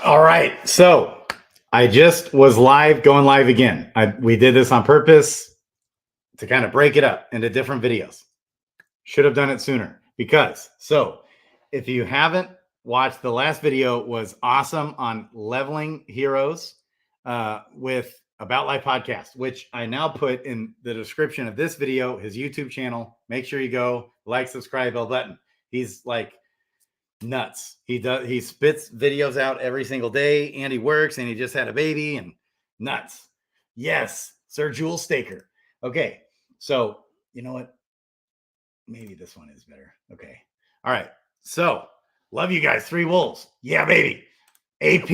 All right. So I just was going live again. We did this on purpose to kind of break it up into different videos. Should have done it sooner so if you haven't watched, the last video was awesome on leveling heroes with About Life podcast, which I now put in the description of this video, his YouTube channel. Make sure you go like, subscribe, bell button. He's like nuts. He spits videos out every single day, and he works, and he just had a baby, and nuts. Yes, Sir Jules Staker. Okay, so you know what? Maybe this one is better. Okay. All right. So love you guys. 3 Wolves. Yeah, baby. AP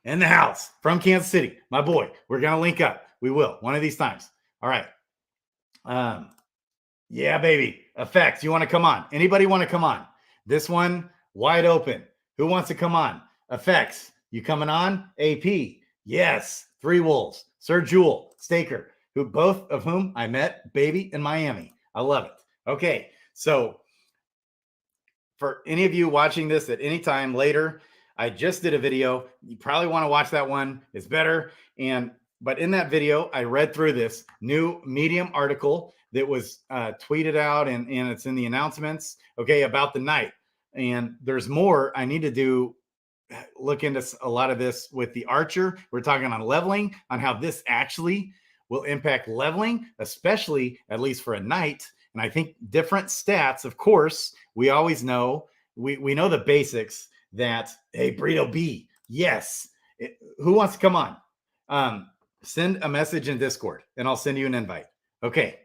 in the house from Kansas City. My boy. We're gonna link up. We will one of these times. All right. Yeah, baby. Effects. You want to come on? Anybody want to come on? This one wide open. Who wants to come on? Effects. You coming on? AP. Yes. 3 Wolves. Sir Jewel Staker, who both of whom I met, baby, in Miami. I love it. Okay. So for any of you watching this at any time later, I just did a video. You probably want to watch that one. It's better. But in that video, I read through this new Medium article that was tweeted out, and it's in the announcements, okay, about the night. And there's more I need to look into a lot of this with the Archer. We're talking on leveling, on how this actually will impact leveling, especially at least for a night. And I think different stats, of course, we always know, we know the basics that, hey, Burrito B, yes. Who wants to come on? Send a message in Discord and I'll send you an invite. Okay.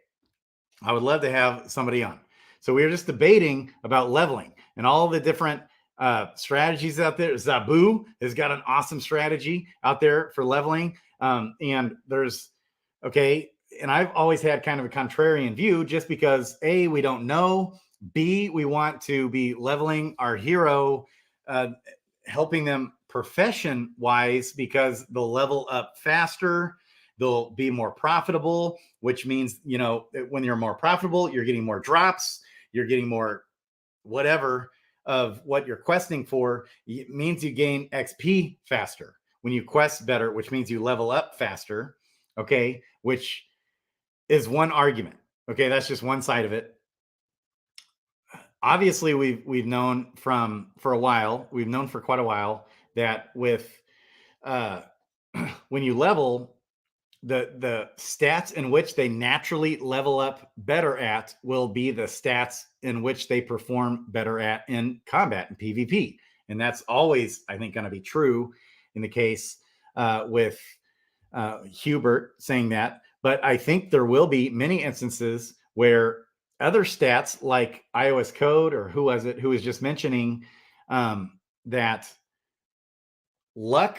I would love to have somebody on. So we were just debating about leveling and all the different strategies out there. Zabu has got an awesome strategy out there for leveling. And there's, okay, and I've always had kind of a contrarian view, just because A, we don't know, B, we want to be leveling our hero, helping them profession wise, because they'll level up faster, they'll be more profitable, which means, you know, when you're more profitable, you're getting more drops, you're getting more whatever of what you're questing for. It means you gain XP faster when you quest better, which means you level up faster. Okay, which is one argument. Okay, that's just one side of it. Obviously, we've known for a while. We've known for quite a while that with when you level, the stats in which they naturally level up better at will be the stats in which they perform better at in combat and PvP, and that's always, I think, going to be true in the case with Hubert saying that. But I think there will be many instances where other stats like iOS code, or who was just mentioning that luck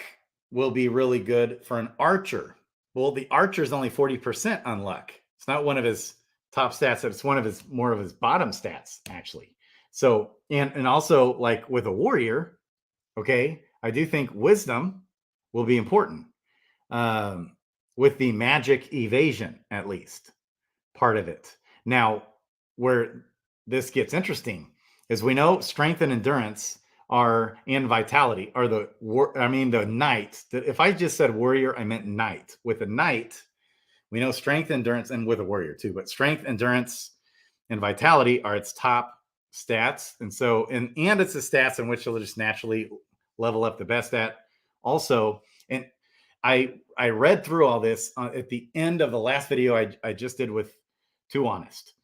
will be really good for an archer. Well, the archer is only 40% on luck. It's not one of his top stats. It's one of more of his bottom stats, actually. So, and also, like with a warrior, okay, I do think wisdom will be important. With the magic evasion, at least part of it. Now, where this gets interesting is, we know strength and endurance and vitality are the knight. If I just said warrior, I meant knight. With a knight, we know strength, endurance, and with a warrior too, but strength, endurance, and vitality are its top stats. And so, and it's the stats in which they'll just naturally level up the best at also. And I read through all this at the end of the last video I just did with Too Honest,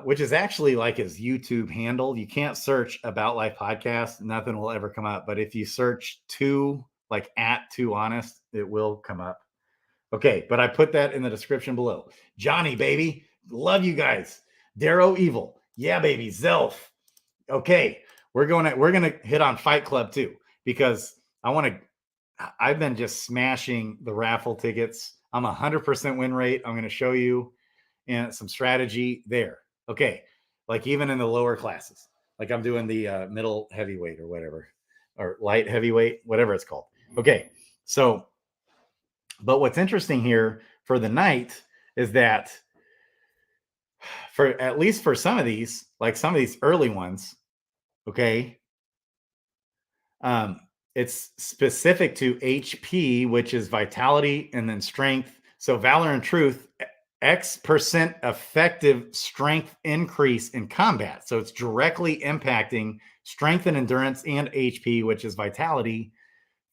which is actually like his YouTube handle. You can't search About Life Podcast. Nothing will ever come up. But if you search at Too Honest, it will come up. Okay, but I put that in the description below. Johnny, baby. Love you guys. Darrow Evil. Yeah, baby. Zelf. Okay, we're gonna hit on Fight Club too, because I've been just smashing the raffle tickets. I'm 100% win rate. I'm going to show you and some strategy there. Okay. Like even in the lower classes, like I'm doing the middle heavyweight or whatever, or light heavyweight, whatever it's called. Okay. So, but what's interesting here for the night is that at least for some of these, like some of these early ones, okay, it's specific to HP, which is vitality and then strength. So valor and truth, X% effective strength increase in combat. So it's directly impacting strength and endurance and HP, which is vitality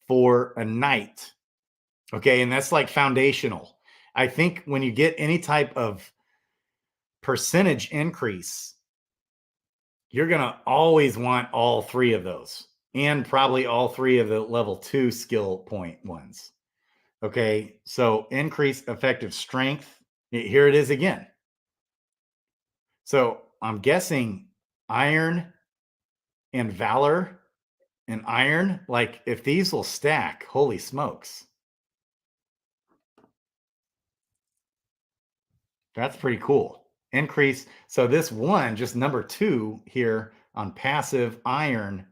for a knight. Okay. And that's like foundational. I think when you get any type of percentage increase, you're going to always want all three of those and probably all three of the level 2 skill point ones. Okay. So increase effective strength. Here it is again. So I'm guessing iron and valor and iron, like if these will stack, holy smokes. That's pretty cool. Increase. So this one, just number 2 here on passive iron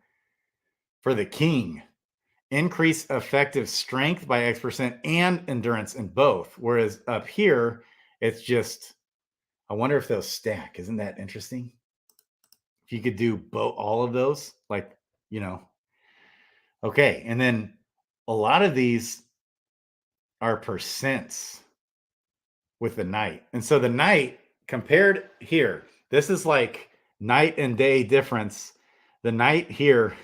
for the king. Increase effective strength by X% and endurance in both. Whereas up here, it's just, I wonder if those stack. Isn't that interesting? If you could do all of those, like, you know, okay. And then a lot of these are percents with the night. And so the night compared here, this is like night and day difference. The night here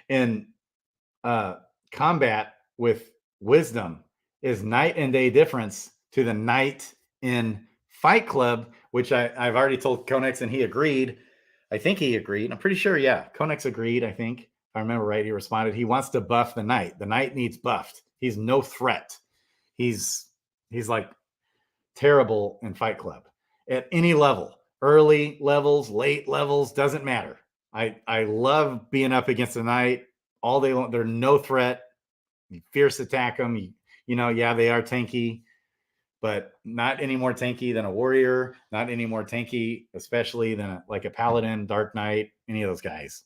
in combat with wisdom is night and day difference to the night in Fight Club, which I've already told Konex and he agreed. I think he agreed. I'm pretty sure, yeah. Konex agreed, I think. If I remember right, he responded. He wants to buff the knight. The knight needs buffed. He's no threat. He's like terrible in Fight Club at any level. Early levels, late levels, doesn't matter. I love being up against the knight all day long. They're no threat. You fierce attack them. You know, yeah, they are tanky, but not any more tanky than a warrior, not any more tanky, especially than like a paladin, dark knight, any of those guys.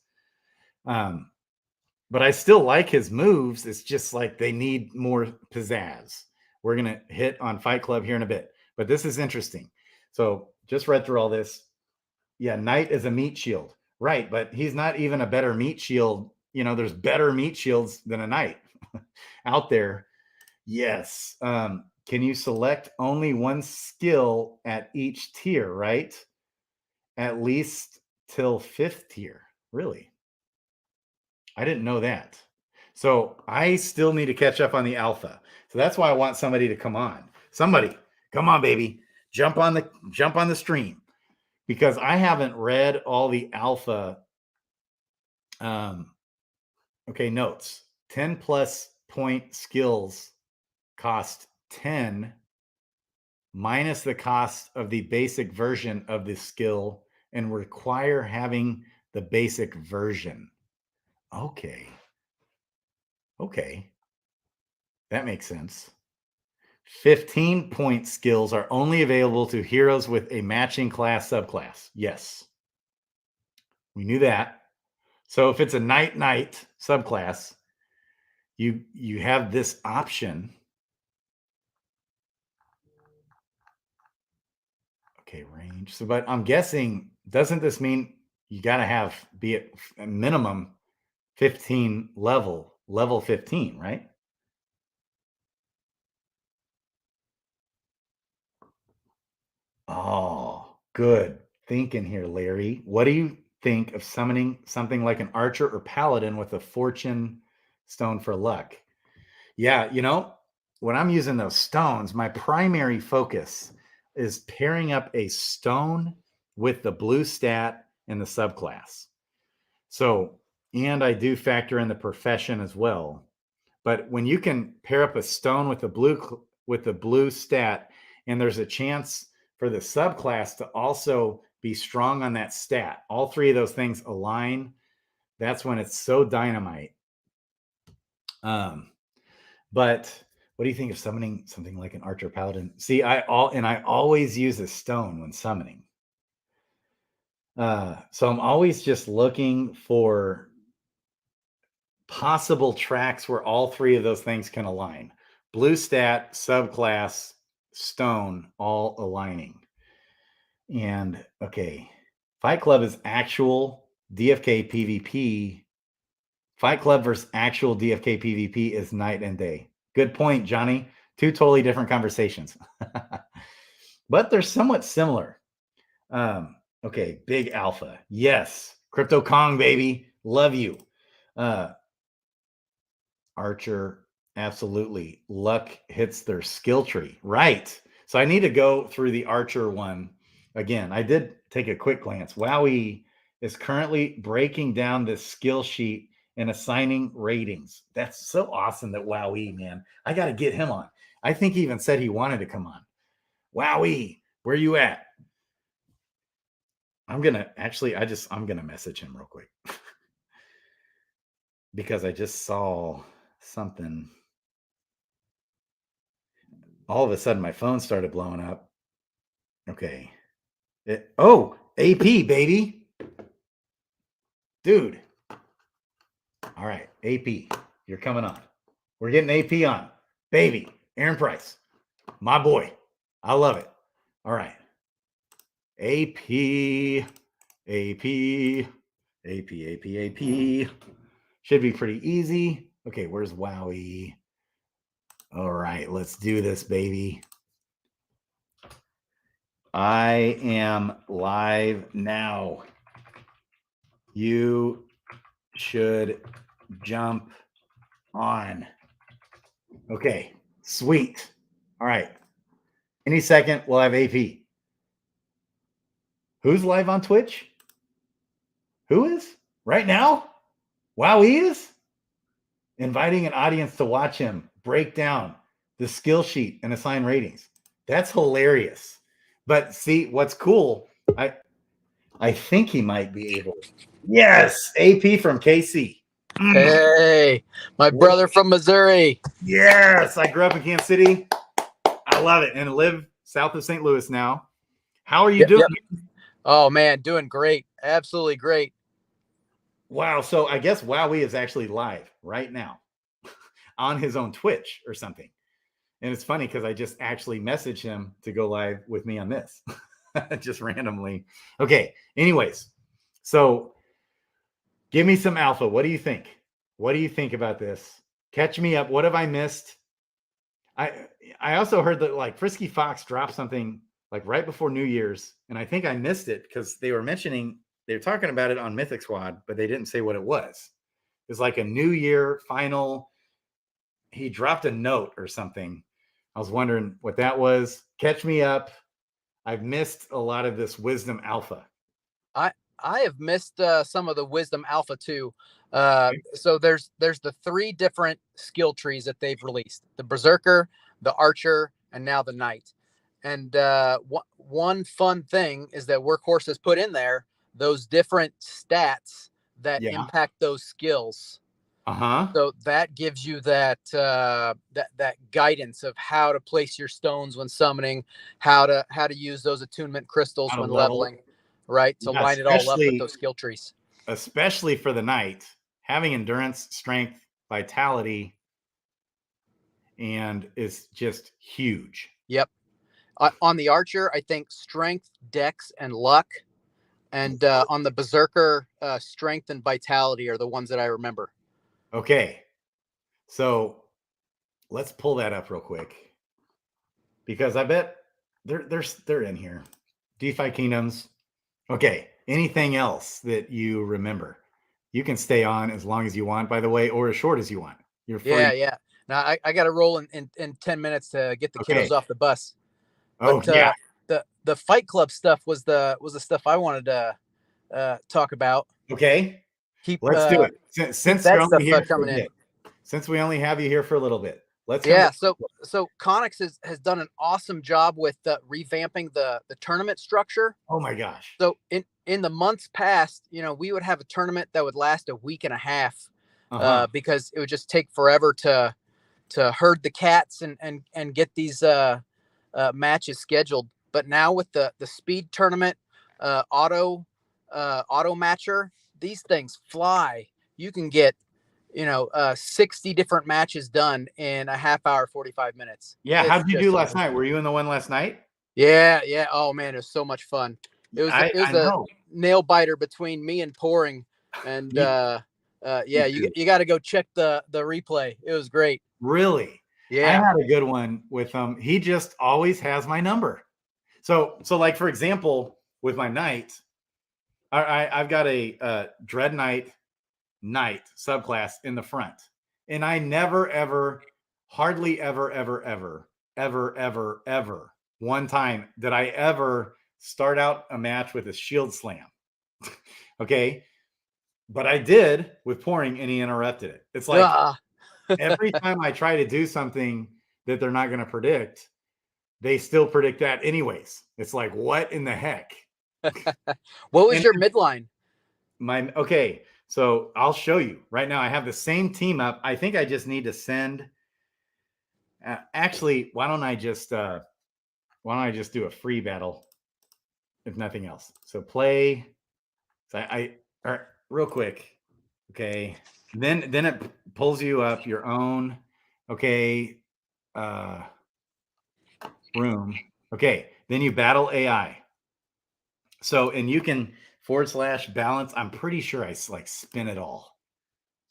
But I still like his moves. It's just like they need more pizzazz. We're going to hit on Fight Club here in a bit, but this is interesting. So just read through all this. Yeah, knight is a meat shield. Right, but he's not even a better meat shield. You know, there's better meat shields than a knight out there. Yes. Can you select only one skill at each tier, right? At least till 5th tier. Really? I didn't know that. So I still need to catch up on the alpha. So that's why I want somebody to come on. Somebody, come on, baby. Jump on the stream. Because I haven't read all the alpha. Okay, notes. 10 plus point skills cost 10 minus the cost of the basic version of the skill and require having the basic version. Okay. That makes sense. 15-point skills are only available to heroes with a matching class subclass. Yes. We knew that. So if it's a knight subclass, you have this option. Okay, range. So, but I'm guessing, doesn't this mean you got to be at a minimum 15 level 15, right? Oh, good thinking here, Larry. What do you think of summoning something like an archer or paladin with a fortune stone for luck? Yeah, you know, when I'm using those stones, my primary focus is pairing up a stone with the blue stat and the subclass. So, and I do factor in the profession as well. But when you can pair up a stone with the blue stat, and there's a chance for the subclass to also be strong on that stat, all three of those things align. That's when it's so dynamite. But what do you think of summoning something like an archer paladin? See, I always use a stone when summoning. So I'm always just looking for possible tracks where all three of those things can align. Blue stat, subclass, stone, all aligning. And okay, Fight Club is actual DFK PvP Fight Club versus actual DFK PvP is night and day. Good point, Johnny. Two totally different conversations. But they're somewhat similar. Okay, Big Alpha. Yes. Crypto Kong, baby. Love you. Archer, absolutely. Luck hits their skill tree. Right. So I need to go through the Archer one again. I did take a quick glance. Wowie is currently breaking down this skill sheet and assigning ratings. That's so awesome that Wowie, man. I got to get him on. I think he even said he wanted to come on. Wowie, where you at? I'm going to message him real quick because I just saw something. All of a sudden my phone started blowing up. Okay. AP, baby. Dude. All right, AP, you're coming on. We're getting AP on. Baby, Aaron Price. My boy. I love it. All right. AP. Should be pretty easy. Okay, where's Wowie? All right, let's do this, baby. I am live now. You should jump on. Okay, sweet. All right. Any second, we'll have AP. Who's live on Twitch? Who is? Right now? Wow, he is? Inviting an audience to watch him break down the skill sheet and assign ratings. That's hilarious. But see, what's cool, I think he might be able. Yes, AP from KC. Hey, my brother from Missouri. Yes, I grew up in Kansas City. I love it and live south of St. Louis now. How are you doing? Yep. Oh, man, doing great. Absolutely great. Wow. So I guess Wowie is actually live right now on his own Twitch or something. And it's funny because I just actually messaged him to go live with me on this just randomly. Okay. Anyways, so give me some alpha. What do you think? What do you think about this? Catch me up. What have I missed? I also heard that like Frisky Fox dropped something like right before New Year's, and I think I missed it because they were talking about it on Mythic Squad, but they didn't say what it was. It was like a New Year final. He dropped a note or something. I was wondering what that was. Catch me up. I've missed a lot of this Wisdom Alpha. I have missed some of the Wisdom Alpha too. So there's the 3 different skill trees that they've released: the Berserker, the Archer, and now the Knight. And one fun thing is that Workhorse has put in there those different stats that impact those skills. So that gives you that guidance of how to place your stones when summoning, how to use those attunement crystals when leveling, right? To line it all up with those skill trees. Especially for the Knight, having endurance, strength, vitality, and is just huge. Yep. On the Archer, I think strength, dex, and luck. And on the Berserker, strength and vitality are the ones that I remember. Okay. So let's pull that up real quick because I bet they're in here. DeFi Kingdoms. Okay. Anything else that you remember? You can stay on as long as you want, by the way, or as short as you want. You're free. Yeah. Now I got to roll in 10 minutes to get the kiddos off the bus. But, yeah. The Fight Club stuff was the stuff I wanted to talk about. Okay. Let's do it. Since that you're only stuff here coming in. Since we only have you here for a little bit, let's. So Connix has done an awesome job with revamping the tournament structure. Oh my gosh. So in the months past, we would have a tournament that would last a week and a half because it would just take forever to herd the cats and get these matches scheduled. But now with the speed tournament, auto matcher, these things fly. You can get 60 different matches done in a half hour, 45 minutes. Yeah. How did you do last night? Were you in the one last night? Yeah. Oh man, it was so much fun. It was a nail biter between me and Pouring, and Yeah, you got to go check the replay. It was great. Really? I Yeah. had a good one with him. He just always has my number. So like for example, with my knight, I've got a Dread Knight subclass in the front, and I never ever, hardly ever one time did I ever start out a match with a shield slam. Okay, but I did with pouring, and he interrupted it. It's like every time I try to do something that they're not going to predict, they still predict that anyways. It's like, what in the heck? What was your midline? Okay, so I'll show you right now. I have the same team up. I think I just need to send. Actually, why don't I just do a free battle, if nothing else? So play. So all right, real quick. Okay, then it pulls you up your own. Okay, room. Okay, then you battle AI. So, and you can / balance. I'm pretty sure I like spin it all.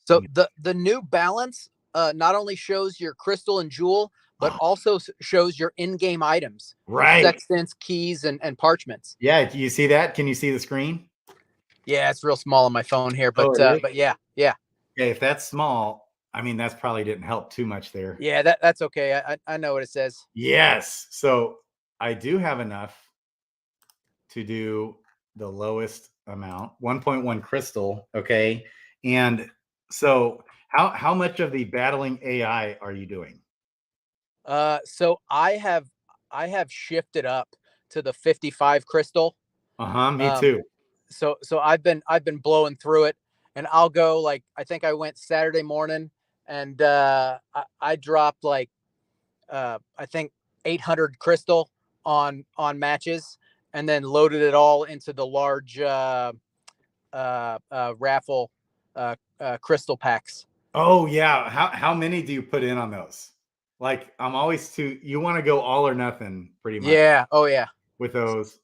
So the new balance not only shows your crystal and jewel, but also shows your in-game items, right? Sextants, keys, and parchments. Yeah, do you see that? Can you see the screen? Yeah, it's real small on my phone here, but yeah. Okay, if that's small, I mean that's probably didn't help too much there. Yeah, that's okay. I know what it says. Yes, so I do have enough to do the lowest amount, 1.1 crystal. Okay, and so how much of the battling AI are you doing? So I have shifted up to the 55 crystal. Me too. So I've been blowing through it, and I'll go like, I think I went Saturday morning, and I dropped like I think 800 crystal on matches, and then loaded it all into the large raffle crystal packs. Oh yeah, how many do you put in on those? Like I'm always you want to go all or nothing pretty much. Yeah. Oh yeah. With those.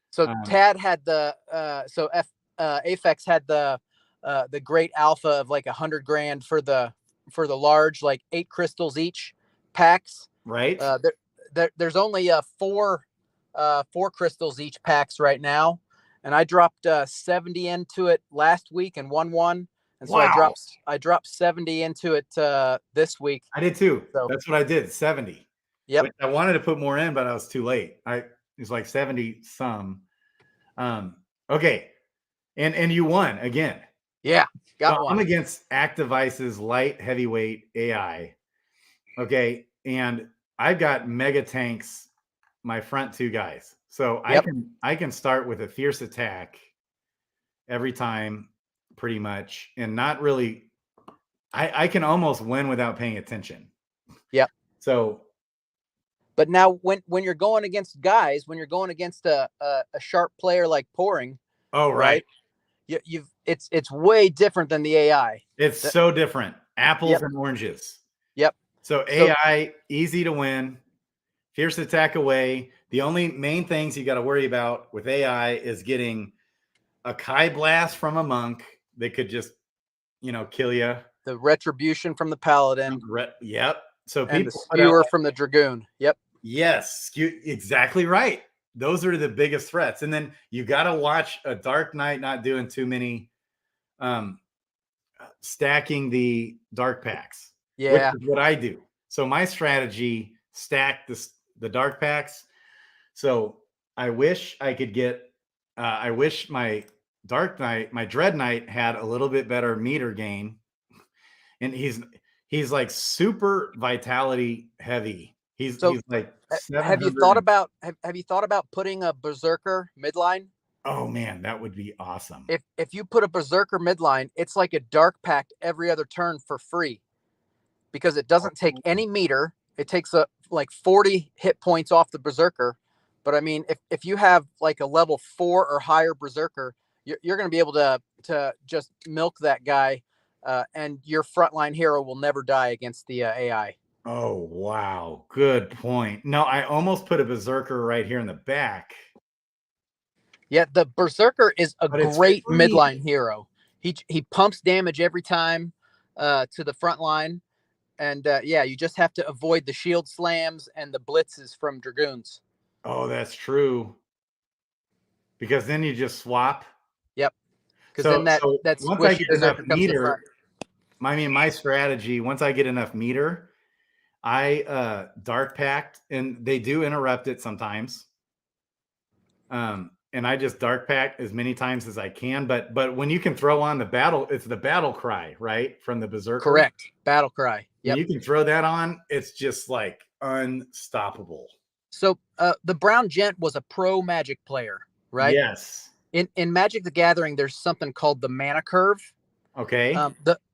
So Tad had the Aphex had the great alpha of like 100 grand for the large, like 8 crystals each packs. Right. There's only four crystals each packs right now, and I dropped 70 into it last week and won. And so wow. I dropped 70 into it this week. I did too. So that's what I did, 70. Yep. I wanted to put more in, but I was too late. It's like 70 some. Okay. And you won again. Yeah, got one. I'm against Activice's light heavyweight AI. Okay. And I've got mega tanks, my front two guys. So Yep. I can start with a fierce attack every time, pretty much, and not really. I can almost win without paying attention. Yep. So, but now when you're going against guys, when you're going against a sharp player like pouring, oh right, it's way different than the AI. It's so different. Apples and oranges. Yep. So AI easy to win, fierce attack away. The only main things you got to worry about with AI is getting a Kai blast from a monk that could just, kill you. The retribution from the paladin. Yep. So and the skewer from the dragoon. Yep. Yes, exactly right. Those are the biggest threats. And then you got to watch a Dark Knight not doing too many stacking the dark packs. Yeah. Which is what I do. So my strategy, stack the dark packs. So I wish I could get I wish my Dark Knight, my Dread Knight had a little bit better meter gain. And he's like super vitality heavy. He's like have you thought about putting a berserker midline? Oh man, that would be awesome. If you put a berserker midline, it's like a dark pact every other turn for free, because it doesn't take any meter. It takes like 40 hit points off the berserker. But I mean, if you have like a level 4 or higher berserker, you're going to be able to just milk that guy, and your frontline hero will never die against the AI. Oh wow, good point. No, I almost put a berserker right here in the back. Yeah, the berserker is a great midline hero. He pumps damage every time to the front line. And yeah, you just have to avoid the shield slams and the blitzes from Dragoons. Oh, that's true. Because then you just swap. Yep. Because So then that once I squishy get enough berserker comes to the front. meter, my strategy, once I get enough meter, I dark packed, and they do interrupt it sometimes. And I just dark pack as many times as I can. But when you can throw on the battle, it's the battle cry, right? From the berserker. Correct. Battle cry. When Yep. you can throw that on, it's just like unstoppable. So the Brown Gent was a pro Magic player, right? Yes. In Magic the Gathering, there's something called the mana curve. Okay.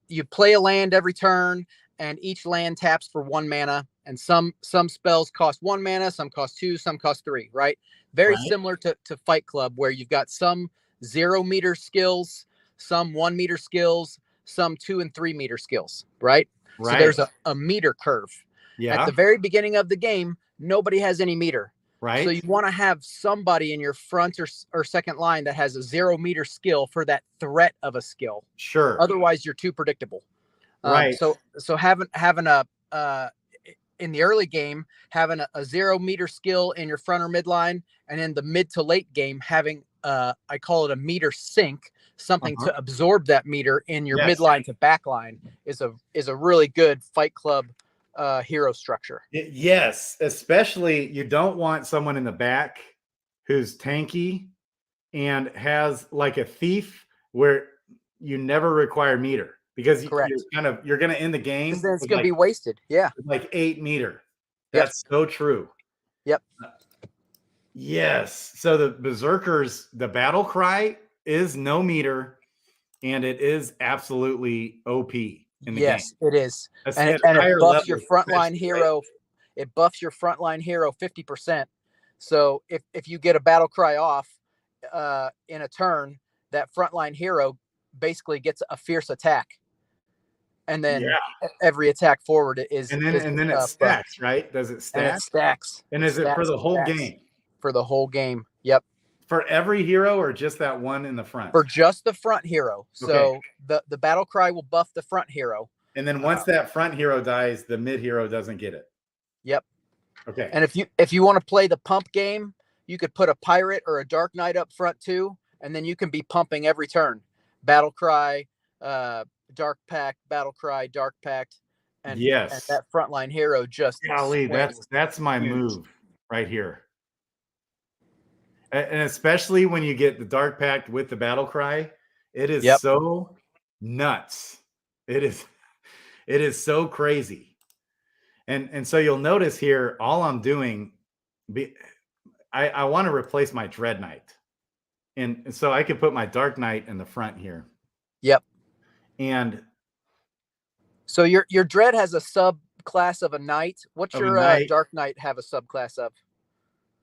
You play a land every turn, and each land taps for 1 mana, and some spells cost 1 mana, some cost 2, some cost 3, right? Very similar to Fight Club, where you've got some 0 meter skills, some 1 meter skills, some 2 and 3 meter skills, right? So there's a meter curve. Yeah. At the very beginning of the game, nobody has any meter. Right. So you want to have somebody in your front or second line that has a 0 meter skill for that threat of a skill. Sure. Otherwise, you're too predictable. Right. So having a in the early game, having a 0 meter skill in your front or midline, and in the mid to late game, having I call it a meter sink, something to absorb that meter in your midline to backline is a really good Fight Club hero structure. Yes, especially you don't want someone in the back who's tanky and has like a thief where you never require meter, because you're going to end the game. Then it's going to be wasted. Yeah. Like 8 meter. That's so true. Yep. Yes. So the berserkers, the battle cry is no meter, and it is absolutely OP in the game. Yes, it is. And it buffs your frontline hero. Right? It buffs your frontline hero 50%. So if you get a battle cry off in a turn, that frontline hero basically gets a fierce attack. And then every attack forward is and then it stacks, right? Does it stack? And it stacks. And is it for the whole game? For the whole game. Yep. For every hero, or just that one in the front? For just the front hero. So the battle cry will buff the front hero. And then once that front hero dies, the mid hero doesn't get it. Yep. Okay. And if you want to play the pump game, you could put a pirate or a dark knight up front too, and then you can be pumping every turn. Battle cry, dark pact, battle cry, dark pact, and that frontline hero just that's my move right here. And especially when you get the dark pact with the battle cry, it is so nuts. It is so crazy. And so you'll notice here, all I'm doing, I want to replace my Dread Knight. And so I could put my Dark Knight in the front here. Yep. And so your Dread has a subclass of a knight. What's your Dark Knight have a subclass of?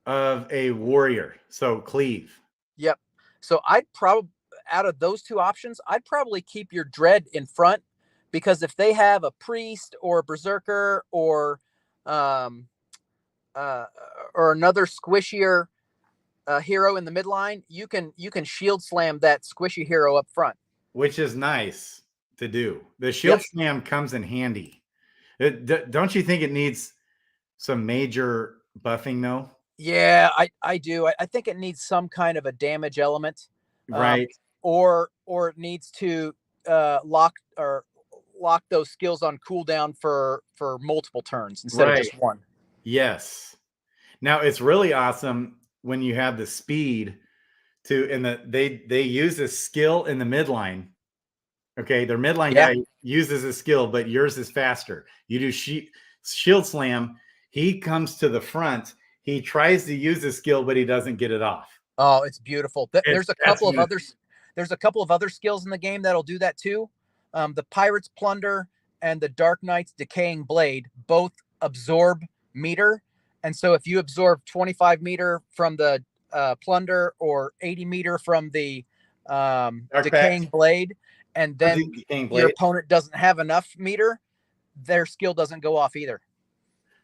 Of a warrior. So cleave. Yep. So I'd probably, out of those two options, I'd probably keep your Dread in front, because if they have a priest or a berserker or another squishier hero in the midline, you can shield slam that squishy hero up front, which is nice to do. The shield slam comes in handy. Don't you think it needs some major buffing though? Yeah, I do. I think it needs some kind of a damage element, right? Or it needs to lock those skills on cooldown for multiple turns instead of just one. Yes. Now it's really awesome when you have the speed to, and they use this skill in the midline. Okay, their midline guy uses a skill, but yours is faster. You do shield slam. He comes to the front. He tries to use the skill, but he doesn't get it off. Oh, it's beautiful. There's a couple of other skills in the game that'll do that too. The Pirate's Plunder and the Dark Knight's Decaying Blade both absorb meter. And so if you absorb 25 meter from the Plunder or 80 meter from the Decaying Blade, and then your opponent doesn't have enough meter, their skill doesn't go off either.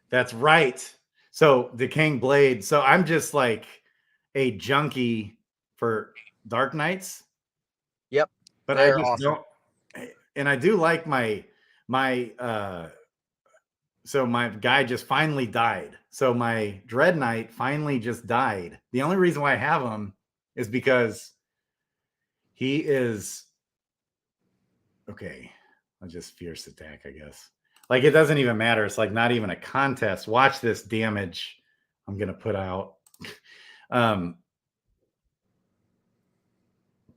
That's right. So Decaying Blade. So I'm just like a junkie for Dark Knights. Yep. But I They're just awesome. don't, and I do like so my guy just finally died. So my Dread Knight finally just died. The only reason why I have him is because he is okay. I'll just fierce attack, I guess. Like it doesn't even matter. It's like not even a contest. Watch this damage I'm gonna put out.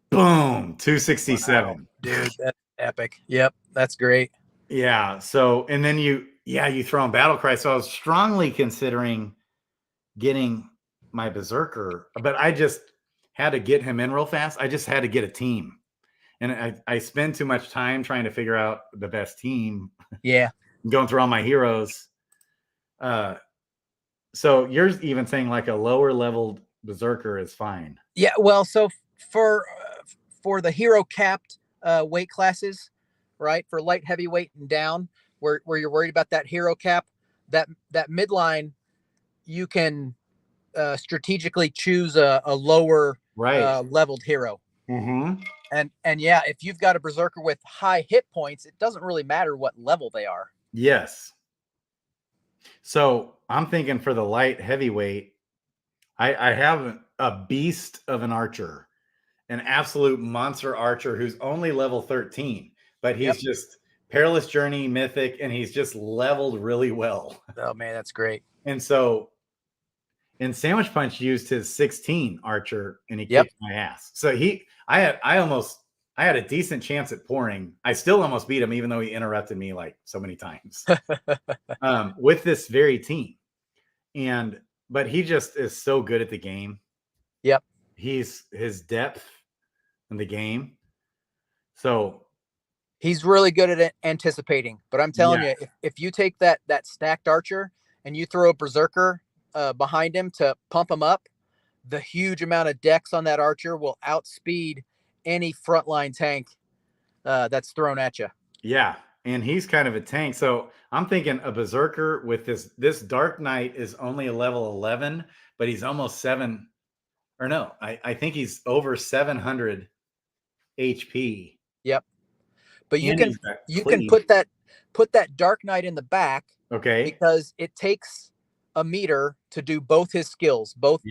Boom, 267. Wow, dude, that's epic. Yep, that's great. Yeah. So, and then you throw in Battle Cry. So I was strongly considering getting my Berserker, but I just had to get him in real fast. I just had to get a team. And I spend too much time trying to figure out the best team. Yeah. Going through all my heroes. So you're even saying like a lower leveled Berserker is fine. Yeah. Well, so for the hero capped weight classes, right? For light heavyweight and down, where you're worried about that hero cap, that midline, you can strategically choose a lower leveled hero. Mm-hmm. And yeah, if you've got a Berserker with high hit points, it doesn't really matter what level they are. Yes. So I'm thinking for the light heavyweight, I have a beast of an archer, an absolute monster archer who's only level 13, but he's just Perilous Journey mythic, and he's just leveled really well. Oh man, that's great. And so, and Sandwich Punch used his 16 archer, and he kicked my ass. So I had a decent chance at pouring. I still almost beat him, even though he interrupted me like so many times with this very team. But he just is so good at the game. Yep. His depth in the game. So he's really good at anticipating. But I'm telling you, if you take that stacked archer and you throw a Berserker behind him to pump him up, the huge amount of dex on that archer will outspeed any frontline tank that's thrown at you. Yeah, and he's kind of a tank. So I'm thinking a Berserker with this Dark Knight is only a level 11, but he's almost 7. Or no, I think he's over 700 HP. Yep. But you can put that Dark Knight in the back, okay, because it takes a meter to do both his skills, both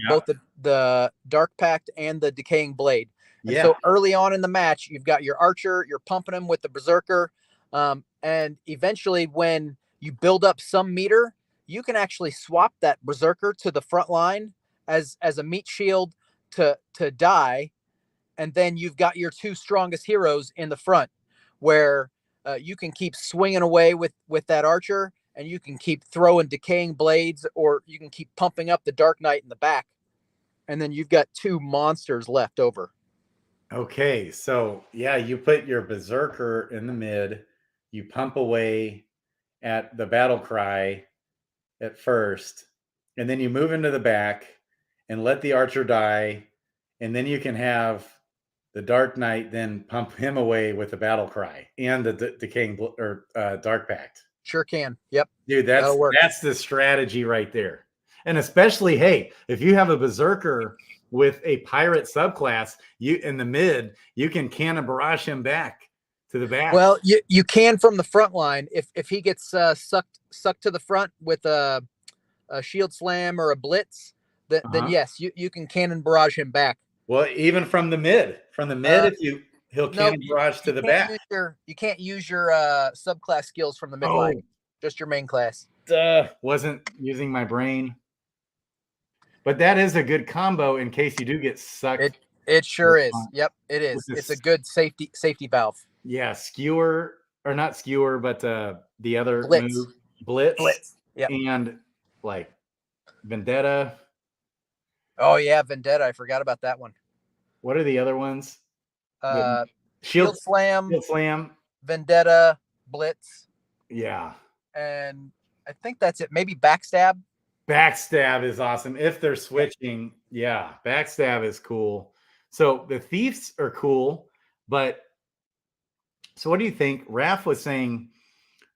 the Dark Pact and the Decaying Blade. And so early on in the match, you've got your archer, you're pumping him with the Berserker, and eventually when you build up some meter, you can actually swap that Berserker to the front line as a meat shield to die, and then you've got your two strongest heroes in the front, where you can keep swinging away with that archer, and you can keep throwing Decaying Blades, or you can keep pumping up the Dark Knight in the back, and then you've got two monsters left over. Okay, so you put your Berserker in the mid, you pump away at the Battle Cry at first, and then you move into the back and let the archer die, and then you can have the Dark Knight then pump him away with the Battle Cry and the Decaying or Dark Pact. Sure can. Yep. Dude, that's the strategy right there. And especially, hey, if you have a Berserker with a pirate subclass, you in the mid, you can cannon barrage him back to the back. Well, you can from the front line if he gets sucked to the front with a shield slam or a blitz. Then yes, you can cannon barrage him back. Well, even from the mid, he'll cannon barrage to the back. You can't use your subclass skills from the midline. Just your main class. Wasn't using my brain. But that is a good combo in case you do get sucked. It sure is. Yep, it is. It's a good safety valve. Yeah, skewer, or not skewer, but the other move, blitz. Yep. And like Vendetta. Oh yeah, Vendetta. I forgot about that one. What are the other ones? Shield Slam, Vendetta, Blitz. Yeah. And I think that's it. Maybe Backstab. Backstab is awesome. If they're switching, Backstab is cool. So the Thieves are cool, but so what do you think? Raph was saying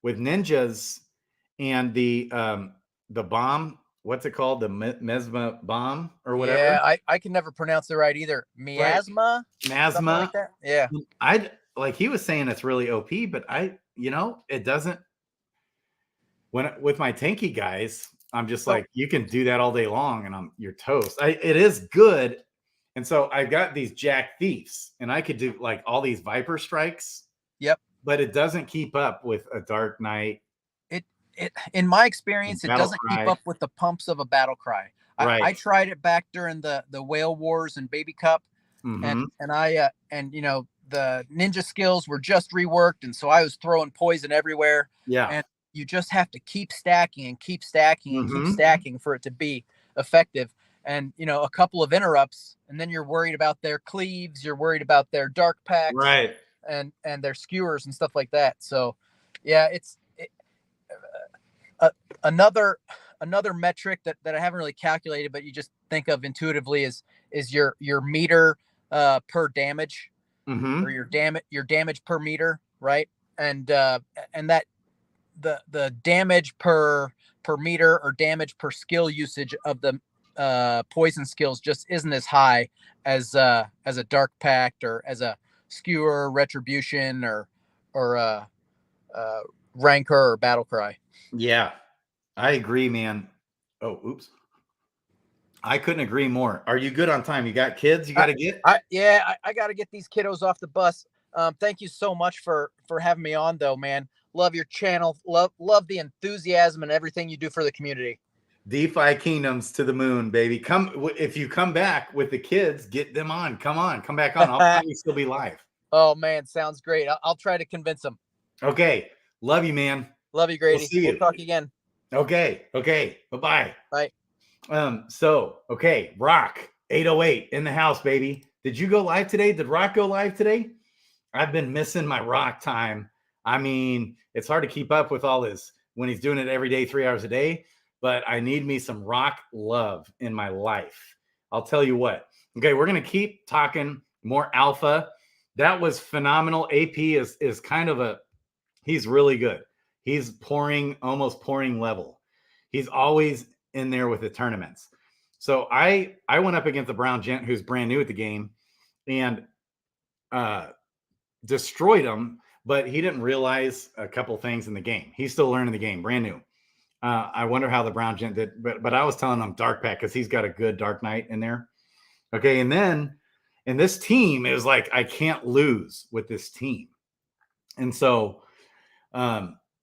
with ninjas and the bomb what's it called? The Mesma bomb or whatever. Yeah, I can never pronounce it right either. Right. Miasma, something Masma. like that. Yeah. I like he was saying it's really OP, but it doesn't. When with my tanky guys, I'm just So like, you can do that all day long, and you're toast. It is good, and so I've got these Jack Thieves, and I could do like all these Viper strikes. yep. But it doesn't keep up with a Dark Knight, It in my experience, it Battle doesn't keep Cry. up with the pumps of a battle cry. I Right. tried it back during the whale wars and baby cup, Mm-hmm. and I and the ninja skills were just reworked, and so I was throwing poison everywhere, Yeah. and you just have to keep stacking and keep stacking and keep Mm-hmm. stacking for it to be effective. And a couple of interrupts, and then you're worried about their cleaves, you're worried about their dark packs Right. and their skewers and stuff like that. So yeah, uh, another metric that I haven't really calculated, but you just think of intuitively is your meter per damage, Mm-hmm. or your damage per meter, right? And that the damage per meter or damage per skill usage of the poison skills just isn't as high as a dark pact, or as a skewer, retribution, or uh, rancor or battle cry. Yeah. I agree, man. Oh, oops. I couldn't agree more. Are you good on time? You got kids you got to get? I got to get these kiddos off the bus. Thank you so much for having me on, though, man. Love your channel. Love the enthusiasm and everything you do for the community. DeFi Kingdoms to the moon, baby. If you come back with the kids, get them on. Come back on. I'll probably still be live. Oh man, sounds great. I'll try to convince them. Okay. Love you, man. Love you, We'll Grady. see We'll you. talk again. Okay. Bye-bye. Bye. Okay, Rock 808 in the house, baby. Did you go live today? Did Rock go live today? I've been missing my Rock time. I mean, it's hard to keep up with all this when he's doing it every day, 3 hours a day, but I need me some Rock love in my life. I'll tell you what. Okay, we're going to keep talking more alpha. That was phenomenal. AP is kind of he's really good. He's almost pouring level. He's always in there with the tournaments. So I went up against the Brown Gent who's brand new at the game and destroyed him, but he didn't realize a couple things in the game. He's still learning the game, brand new. I wonder how the Brown Gent did, but I was telling him Dark Pack because he's got a good Dark Knight in there. Okay, and then in this team, it was like I can't lose with this team, and so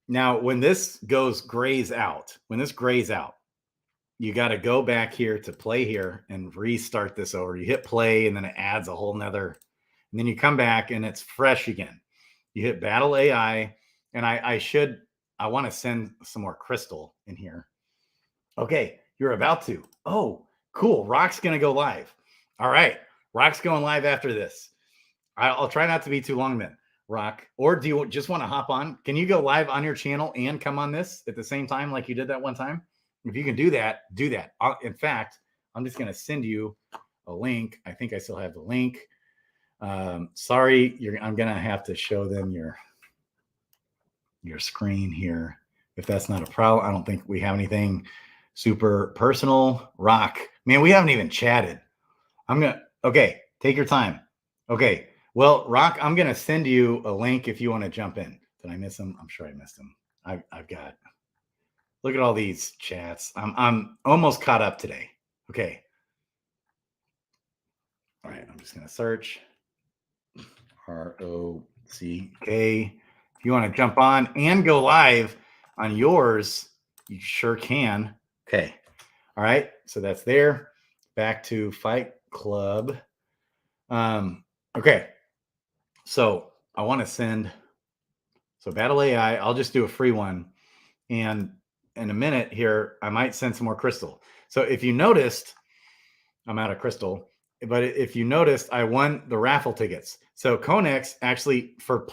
now when this grays out, you got to go back here to play here and restart this over. You hit play and then it adds a whole nother, and then you come back and it's fresh again. You hit battle AI, and I want to send some more crystal in here. Okay, you're about to. Oh, cool. Rock's going to go live. All right. Rock's going live after this. I'll try not to be too long then, Rock. Or do you just want to hop on? Can you go live on your channel and come on this at the same time like you did that one time? If you can do that, do that. In fact, I'm just going to send you a link. I think I still have the link. Sorry, I'm going to have to show them your screen here. If that's not a problem, I don't think we have anything super personal. Rock, man, we haven't even chatted. Okay, take your time. Okay, well, Rock, I'm going to send you a link if you want to jump in. Did I miss him? I'm sure I missed him. I've got, look at all these chats. I'm almost caught up today. Okay. All right, I'm just going to search ROCK. If you want to jump on and go live on yours, you sure can. Okay. All right. So that's there. Back to Fight Club. Okay. So I want to send. So Battle AI, I'll just do a free one. And in a minute here, I might send some more crystal. So if you noticed, I'm out of crystal. But if you noticed, I won the raffle tickets. So Konex actually, for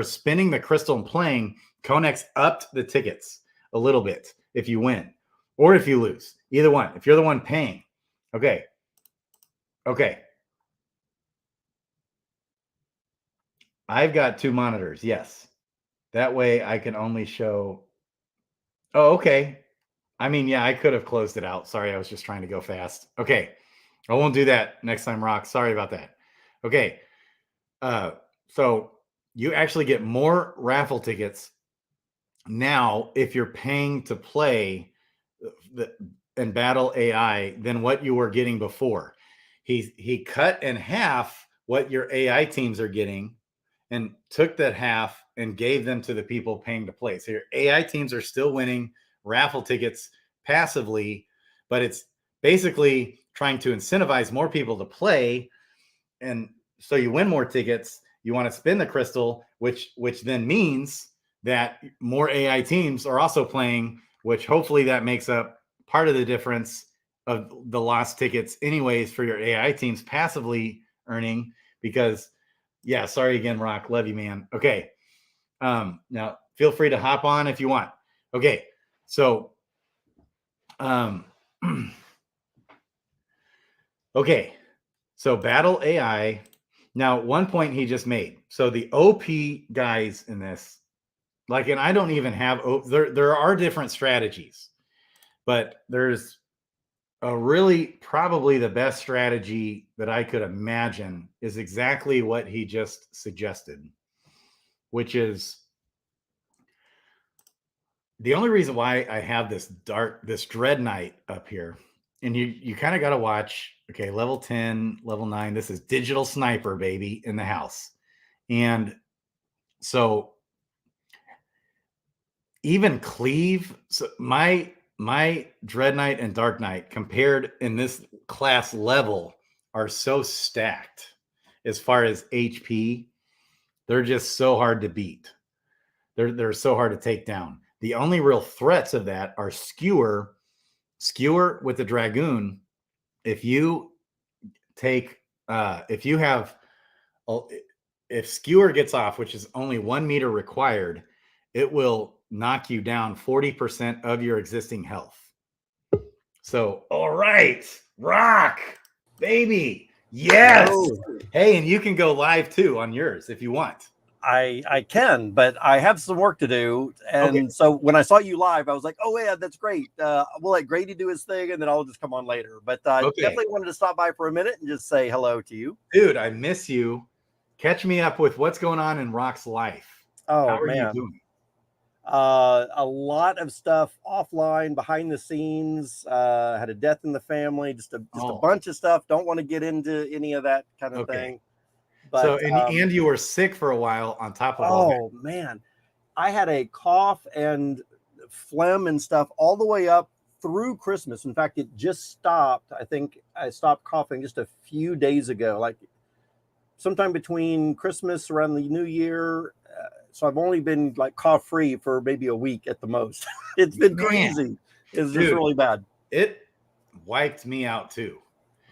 spinning the crystal and playing, Konex upped the tickets a little bit if you win or if you lose. Either one. If you're the one paying. Okay. I've got 2 monitors. Yes. That way I can only show. Oh, okay. I mean, yeah, I could have closed it out. Sorry, I was just trying to go fast. Okay. I won't do that next time, Rock. Sorry about that. Okay. So you actually get more raffle tickets now if you're paying to play and battle AI than what you were getting before. He cut in half what your AI teams are getting and took that half and gave them to the people paying to play. So your AI teams are still winning raffle tickets passively, but it's basically trying to incentivize more people to play. And so you win more tickets. You want to spin the crystal, which then means that more AI teams are also playing, which hopefully that makes up part of the difference of the lost tickets anyways for your AI teams passively earning. Because yeah, sorry again, Rock, love you, man. Okay. Now feel free to hop on if you want. Okay. So okay. So battle AI. Now, one point he just made. So the OP guys in this, like, and I don't even have, there are different strategies, but there's a really probably the best strategy that I could imagine is exactly what he just suggested, which is the only reason why I have this Dread Knight up here. And you kind of got to watch, okay, level 10, level 9. This is digital sniper, baby, in the house. And so even Cleave, so my Dread Knight and Dark Knight compared in this class level are so stacked as far as HP. They're just so hard to beat. They're so hard to take down. The only real threats of that are Skewer with the Dragoon. If you take if you have if Skewer gets off, which is only 1 meter required, it will knock you down 40% of your existing health. So, all right, Rock, baby. Yes. Oh. Hey, and you can go live too on yours if you want. I can, but I have some work to do. And so when I saw you live, I was like, oh, yeah, that's great. We'll let Grady do his thing, and then I'll just come on later. But definitely wanted to stop by for a minute and just say hello to you. Dude, I miss you. Catch me up with what's going on in Rock's life. Oh, how are man. you doing? A lot of stuff offline, behind the scenes. Had a death in the family, just a bunch of stuff. Don't want to get into any of that kind of thing. But, so and you were sick for a while on top of all that. Oh man, I had a cough and phlegm and stuff all the way up through Christmas. In fact, it just stopped. I think I stopped coughing just a few days ago, like sometime between Christmas around the New Year. So I've only been like cough free for maybe a week at the most. It's been crazy. It's just really bad. It wiped me out too.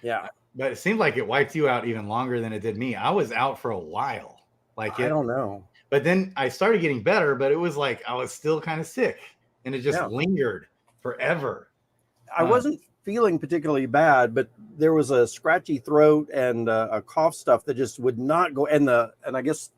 Yeah. But it seemed like it wiped you out even longer than it did me. I was out for a while. Like I don't know. But then I started getting better, but it was like I was still kind of sick and it just lingered forever. I wasn't feeling particularly bad, but there was a scratchy throat and a cough stuff that just would not go. And I guess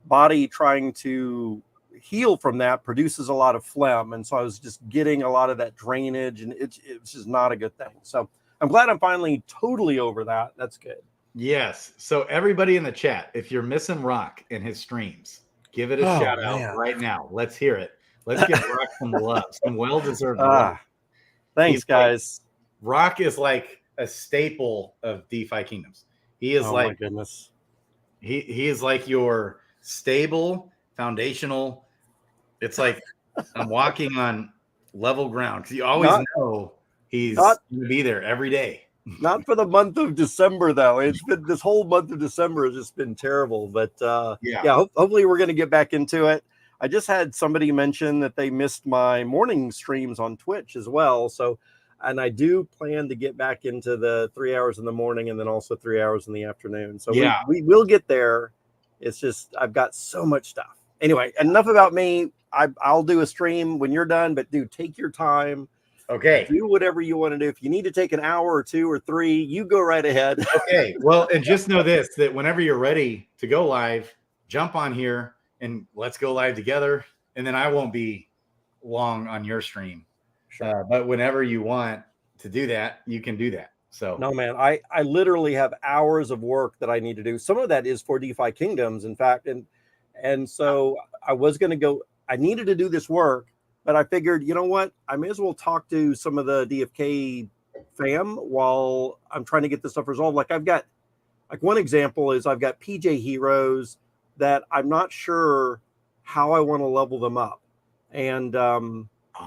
body trying to heal from that produces a lot of phlegm. And so I was just getting a lot of that drainage, and it's just not a good thing. So I'm glad I'm finally totally over that. That's good. Yes. So everybody in the chat, if you're missing Rock in his streams, give it a shout out right now. Let's hear it. Let's give Rock some love, some well-deserved love. Thanks, guys. Rock is like a staple of DeFi Kingdoms. He is my goodness. He is like your stable, foundational. It's like I'm walking on level ground because you always know he's going to be there every day. Not for the month of December, though. It's been this whole month of December has just been terrible. But hopefully we're going to get back into it. I just had somebody mention that they missed my morning streams on Twitch as well. So, and I do plan to get back into the 3 hours in the morning and then also 3 hours in the afternoon. So we will get there. It's just I've got so much stuff. Anyway, enough about me. I'll do a stream when you're done, but dude, take your time. Okay. Do whatever you want to do. If you need to take an hour or 2 or 3, you go right ahead. Okay. Well, and just know this, that whenever you're ready to go live, jump on here and let's go live together. And then I won't be long on your stream. Sure. But whenever you want to do that, you can do that. So no, man, I literally have hours of work that I need to do. Some of that is for DeFi Kingdoms, in fact, and so I was going to go. I needed to do this work, but I figured, you know what? I may as well talk to some of the DFK fam while I'm trying to get this stuff resolved. Like I've got, like one example is I've got PJ heroes that I'm not sure how I want to level them up, and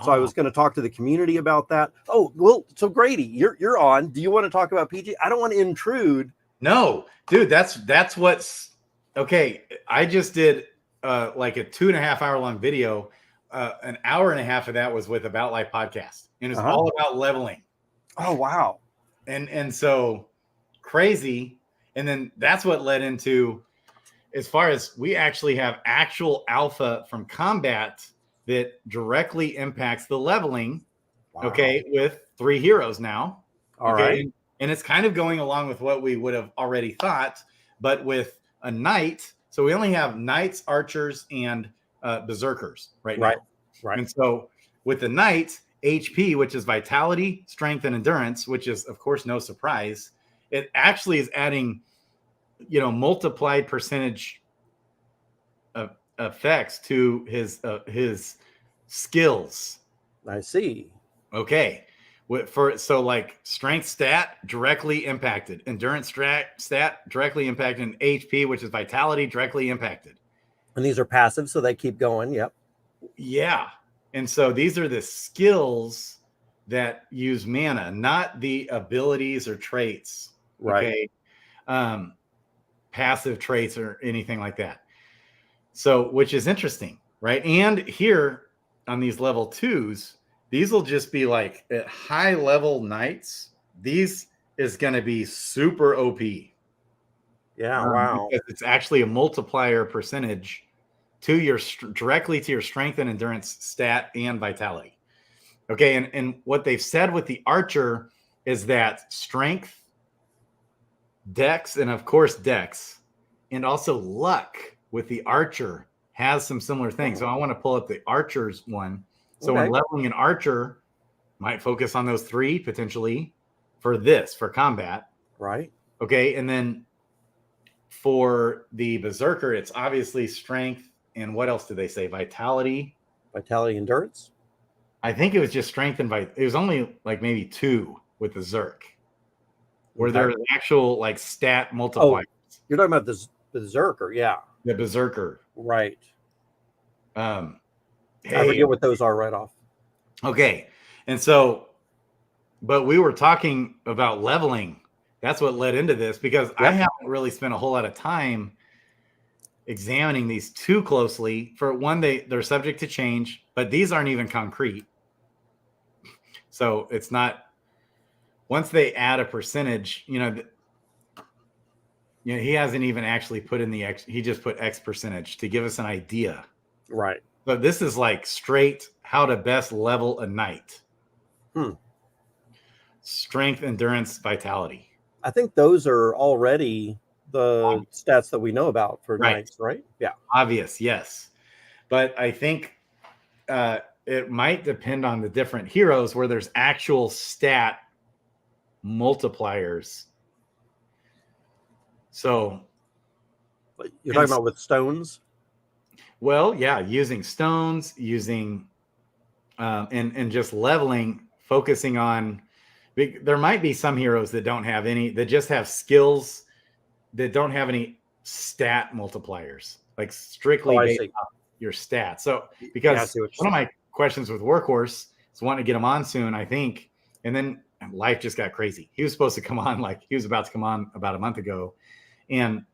so I was going to talk to the community about that. Oh, well, so Grady, you're on. Do you want to talk about PJ? I don't want to intrude. No, dude, that's what's okay. I just did like a 2.5 hour long video. An hour and a half of that was with About Life podcast, and it's all about leveling. Oh, wow. And so crazy. And then that's what led into, as far as we actually have actual alpha from combat that directly impacts the leveling. Wow. Okay, with 3 heroes now. All right. And it's kind of going along with what we would have already thought, but with a knight. So we only have knights, archers, and berserkers right now. Right. And so with the knight, HP, which is vitality, strength, and endurance, which is, of course, no surprise, it actually is adding, multiplied percentage of effects to his skills. I see. Okay. So like strength stat directly impacted, endurance stat directly impacted, and HP, which is vitality, directly impacted. And these are passive, so they keep going. Yep. Yeah. And so these are the skills that use mana, not the abilities or traits. Right. Okay. Passive traits or anything like that. So, which is interesting, right? And here on these level 2s, these will just be like at high level knights. These is going to be super OP. Yeah. Wow. Because it's actually a multiplier percentage to your directly to your strength and endurance stat and vitality. Okay. And what they've said with the archer is that strength, dex, and of course dex, and also luck with the archer has some similar things. So I want to pull up the archer's one. So when leveling an archer, might focus on those 3 potentially for combat. Right. Okay. And then for the berserker, it's obviously strength. And what else did they say? Vitality, endurance. I think it was just strength and it was only like maybe 2 with the Zerk, where there's actual like stat multipliers. Oh, you're talking about the berserker, yeah. The berserker, right? I forget what those are right off. Okay, and so, but we were talking about leveling. That's what led into this, because I haven't really spent a whole lot of time examining these too closely. For one, they're subject to change, but these aren't even concrete. So it's not, once they add a percentage, he hasn't even actually put in the X, he just put X percentage to give us an idea. Right. But this is like straight how to best level a knight. Strength, endurance, vitality. I think those are already the stats that we know about for knights, right? Yeah. Obvious, yes. But I think it might depend on the different heroes where there's actual stat multipliers. So you're talking about with stones? Well, yeah, using stones, using and just leveling, focusing on, there might be some heroes that don't have any, that just have skills that don't have any stat multipliers, like strictly based on your stats. So because one of my questions with Workhorse is wanting to get him on soon, I think, and then life just got crazy. He was supposed to come on, like he was about to come on about a month ago. And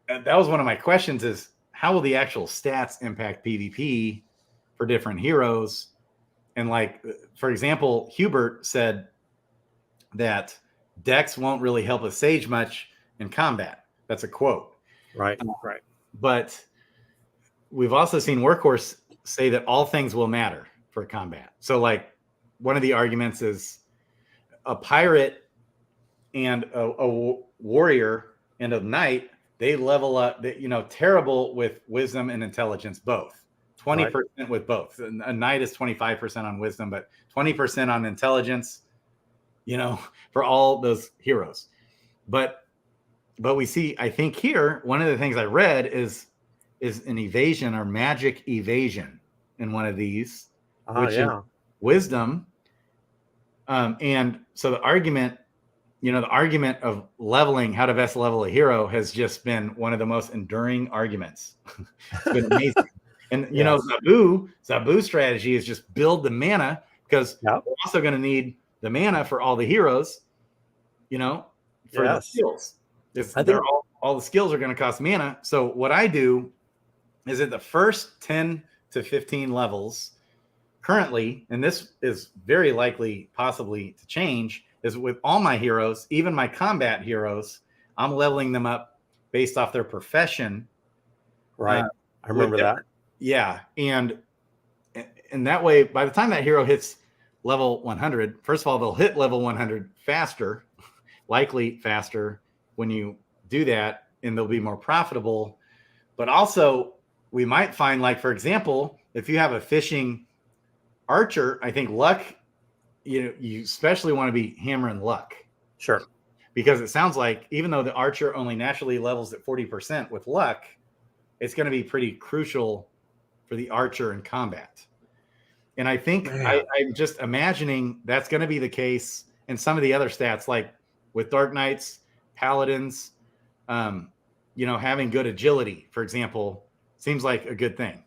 that was one of my questions is, how will the actual stats impact PvP for different heroes? And like, for example, Hubert said that Dex won't really help a Sage much in combat. That's a quote. Right. Right. But we've also seen Workhorse say that all things will matter for combat. So like one of the arguments is a pirate and a warrior and a knight, they level up, terrible with wisdom and intelligence both. 20% with both. A knight is 25% on wisdom, but 20% on intelligence, for all those heroes. But we see, I think here, one of the things I read is an evasion or magic evasion in one of these, which is wisdom. And so the argument of leveling, how to best level a hero has just been one of the most enduring arguments. It's been amazing. And, Zabu's strategy is just build the mana, because we're also going to need the mana for all the heroes, for the skills. I think all the skills are going to cost mana. So what I do is at the first 10 to 15 levels currently, and this is very likely possibly to change, is with all my heroes, even my combat heroes, I'm leveling them up based off their profession. Right. I remember that. Yeah. And that way, by the time that hero hits level 100, first of all, they'll hit level 100 faster, likely faster when you do that, and they'll be more profitable. But also, we might find, like, for example, if you have a fishing archer, I think luck, you especially want to be hammering luck. Sure. Because it sounds like even though the archer only naturally levels at 40% with luck, it's going to be pretty crucial for the archer in combat. And I think I'm just imagining that's going to be the case in some of the other stats, like with Dark Knights, Paladins, having good agility, for example, seems like a good thing.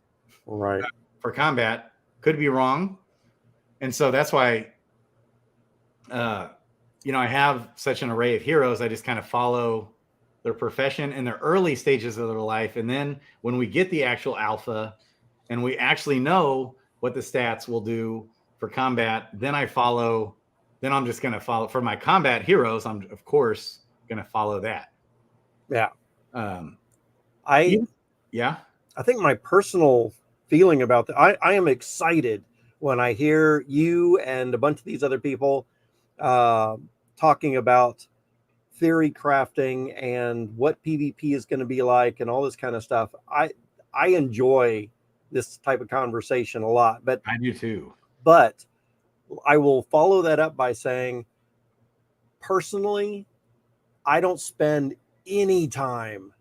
Right. For combat, could be wrong. And so that's why, I have such an array of heroes. I just kind of follow their profession in their early stages of their life. And then when we get the actual alpha and we actually know what the stats will do for combat, then I'm just going to follow for my combat heroes. I'm of course going to follow that. Yeah. I think my personal feeling about that, I am excited when I hear you and a bunch of these other people talking about theory crafting and what PvP is going to be like and all this kind of stuff. I enjoy this type of conversation a lot, but I do too. But I will follow that up by saying, personally, I don't spend any time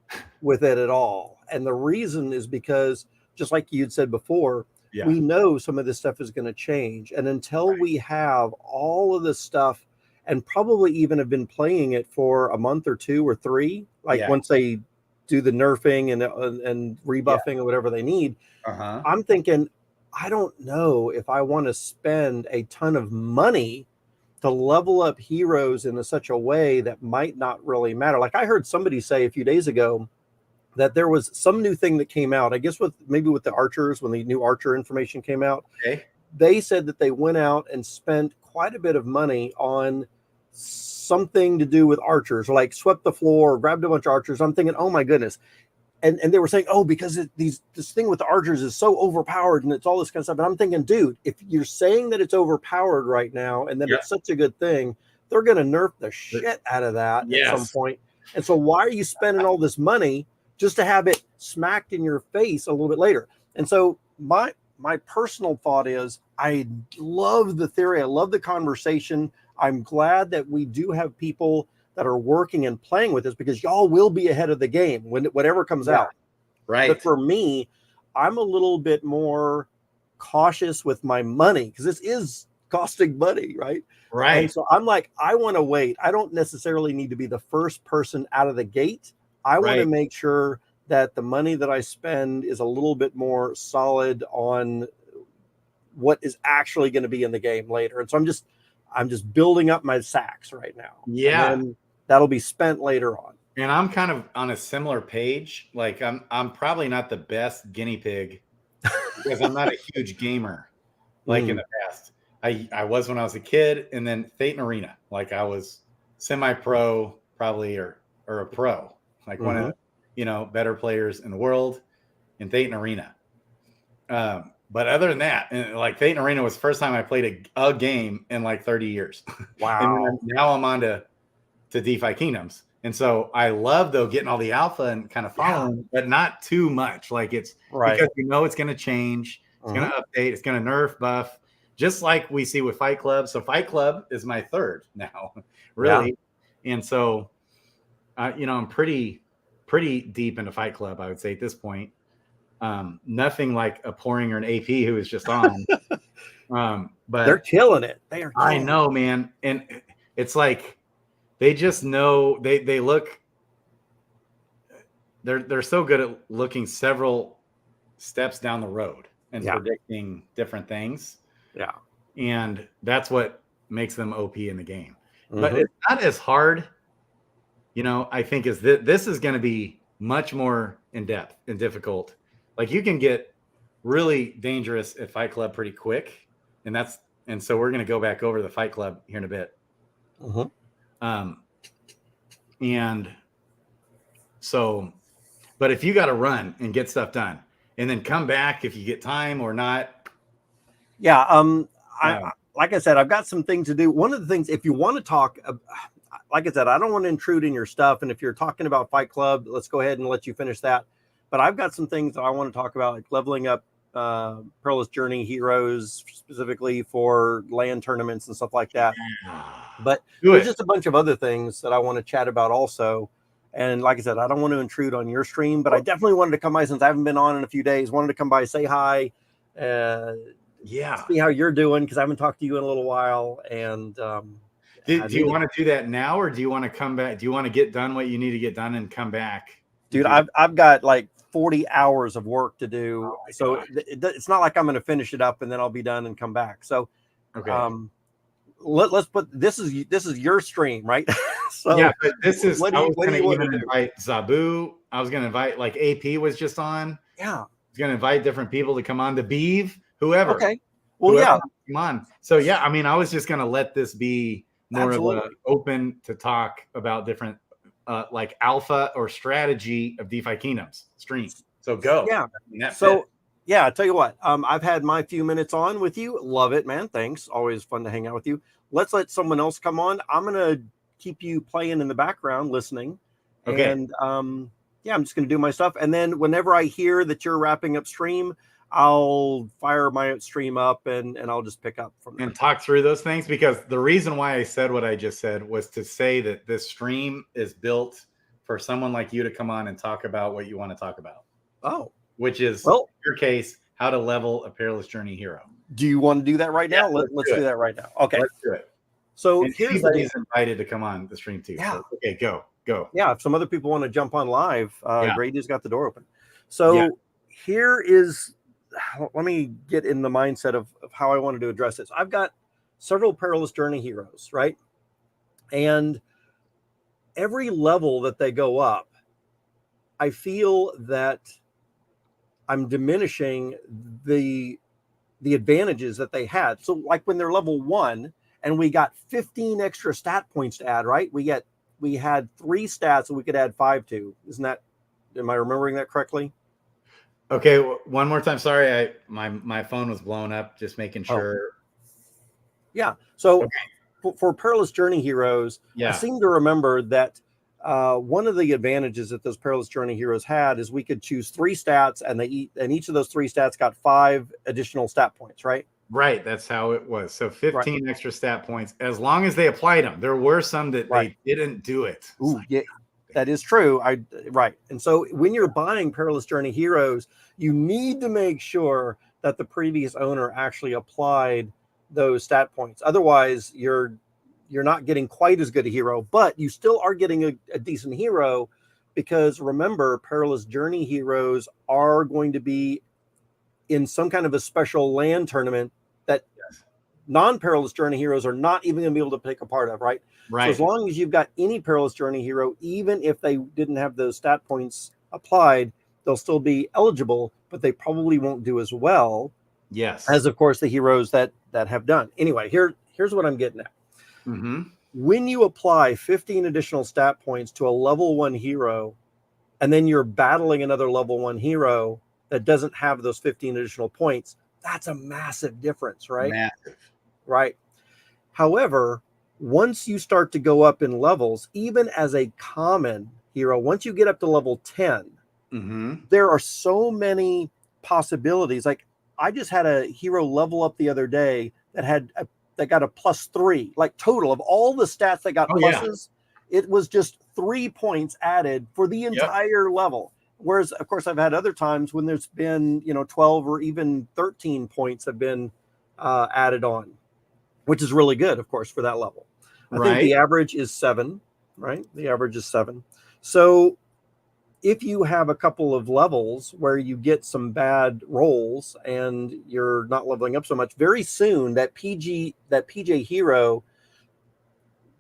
with it at all. And the reason is because, just like you'd said before, we know some of this stuff is going to change. And until we have all of this stuff, and probably even have been playing it for a month or 2 or 3, once they do the nerfing and rebuffing or whatever they need, I'm thinking, I don't know if I want to spend a ton of money to level up heroes in such a way that might not really matter. Like I heard somebody say a few days ago that there was some new thing that came out, I guess with the archers, when the new archer information came out. Okay. They said that they went out and spent quite a bit of money on something to do with archers, like swept the floor, grabbed a bunch of archers. I'm thinking, oh my goodness. And they were saying, oh, because this thing with the archers is so overpowered and it's all this kind of stuff. And I'm thinking, dude, if you're saying that it's overpowered right now and that it's such a good thing, they're going to nerf the shit out of that at some point. And so why are you spending all this money just to have it smacked in your face a little bit later? And so my personal thought is, I love the theory. I love the conversation. I'm glad that we do have people that are working and playing with this, because y'all will be ahead of the game when whatever comes out. Right. But for me, I'm a little bit more cautious with my money, because this is costing money, right? Right. And so I'm like, I want to wait. I don't necessarily need to be the first person out of the gate. I want to make sure that the money that I spend is a little bit more solid on what is actually going to be in the game later. And so I'm just building up my sacks right now. Yeah. And then that'll be spent later on. And I'm kind of on a similar page. Like I'm probably not the best guinea pig because I'm not a huge gamer like in the past. I was when I was a kid, and then Fate and Arena. Like I was semi-pro probably or a pro, like one of the, better players in the world in Fate and Arena. But other than that, like Fate and Arena was the first time I played a game in like 30 years. Wow. And now I'm on to DeFi Kingdoms. And so I love though getting all the alpha and kind of following, but not too much. Like it's because it's going to change, it's going to update, it's going to nerf, buff, just like we see with Fight Club. So Fight Club is my third now, really. Yeah. And so, I'm pretty deep into Fight Club, I would say at this point. Nothing like a Pouring or an AP who is just on. But they're killing it. They are. I know, man. And it's like, they just know they look, they're so good at looking several steps down the road and predicting different things. Yeah. And that's what makes them OP in the game. But it's not as hard, I think is that this is going to be much more in depth and difficult. Like you can get really dangerous at Fight Club pretty quick. And so we're going to go back over the Fight Club here in a bit. And so, but if you got to run and get stuff done and then come back if you get time or not. Yeah. Like I said, I've got some things to do. One of the things, if you want to talk, like I said, I don't want to intrude in your stuff. And if you're talking about Fight Club, let's go ahead and let you finish that. But I've got some things that I want to talk about, like leveling up Perilous Journey heroes specifically for land tournaments and stuff like that. But there's just a bunch of other things that I want to chat about also. And like I said, I don't want to intrude on your stream, but I definitely wanted to come by since I haven't been on in a few days. Wanted to come by, say hi, see how you're doing because I haven't talked to you in a little while. And do you want to do that now, or do you want to come back? Do you want to get done what you need to get done and come back? Dude, I've got like 40 hours of work to do. So it's not like I'm going to finish it up and then I'll be done and come back. So, let's put, this is your stream, right? So yeah, but this is, I was going to even invite Zabu. I was going to invite, like AP was just on. Yeah. I was going to invite different people to come on, the Beeve, whoever. Okay. Well, yeah. Come on. So yeah, I mean, I was just going to let this be more of an open to talk about different like alpha or strategy of DeFi Kingdoms streams. So go. Yeah. So yeah, I'll tell you what, I've had my few minutes on with you. Love it, man. Thanks. Always fun to hang out with you. Let's let someone else come on. I'm going to keep you playing in the background, listening. Okay. And yeah, I'm just going to do my stuff. And then whenever I hear that you're wrapping up stream, I'll fire my stream up and I'll just pick up from there. And talk through those things, because the reason why I said what I just said was to say that this stream is built for someone like you to come on and talk about what you want to talk about. Oh. Which is, in your case, how to level a Perilous Journey hero. Do you want to do that right now? Let's do that right now. Okay. Let's do it. So and here's everybody's invited to come on the stream too. Yeah. So, okay, go. Yeah, if some other people want to jump on live, Grady's got the door open. So here is, let me get in the mindset of how I wanted to address this. I've got several Perilous Journey heroes, right? And every level that they go up, I feel that I'm diminishing the advantages that they had. So like when they're level 1 and we got 15 extra stat points to add, right? We had 3 stats that we could add 5 to. Isn't that, am I remembering that correctly? Okay, one more time. Sorry, my phone was blown up. Just making sure. Yeah. So for Perilous Journey heroes, I seem to remember that one of the advantages that those Perilous Journey heroes had is we could choose 3 stats, and each of those 3 stats got 5 additional stat points, right? Right. That's how it was. So 15 extra stat points, as long as they applied them. There were some that they didn't do it. Ooh, yeah. That is true. Right. And so when you're buying Perilous Journey heroes, you need to make sure that the previous owner actually applied those stat points. Otherwise, you're not getting quite as good a hero, but you still are getting a decent hero, because remember, Perilous Journey heroes are going to be in some kind of a special land tournament that non-Perilous Journey heroes are not even going to be able to pick a part of, right? Right. So as long as you've got any Perilous Journey hero, even if they didn't have those stat points applied, they'll still be eligible, but they probably won't do as well. Yes. As of course the heroes that have done. Anyway, here's what I'm getting at. Mm-hmm. When you apply 15 additional stat points to a level 1 hero, and then you're battling another level 1 hero that doesn't have those 15 additional points, that's a massive difference, right? Massive. Right. However, once you start to go up in levels, even as a common hero, once you get up to level 10, there are so many possibilities. Like I just had a hero level up the other day that got a +3, like total of all the stats that got pluses. It was just 3 points added for the entire level. Whereas, of course, I've had other times when there's been, 12 or even 13 points have been added on, which is really good, of course, for that level. I think the average is 7, right? The average is 7. So if you have a couple of levels where you get some bad rolls and you're not leveling up so much, very soon that PJ hero,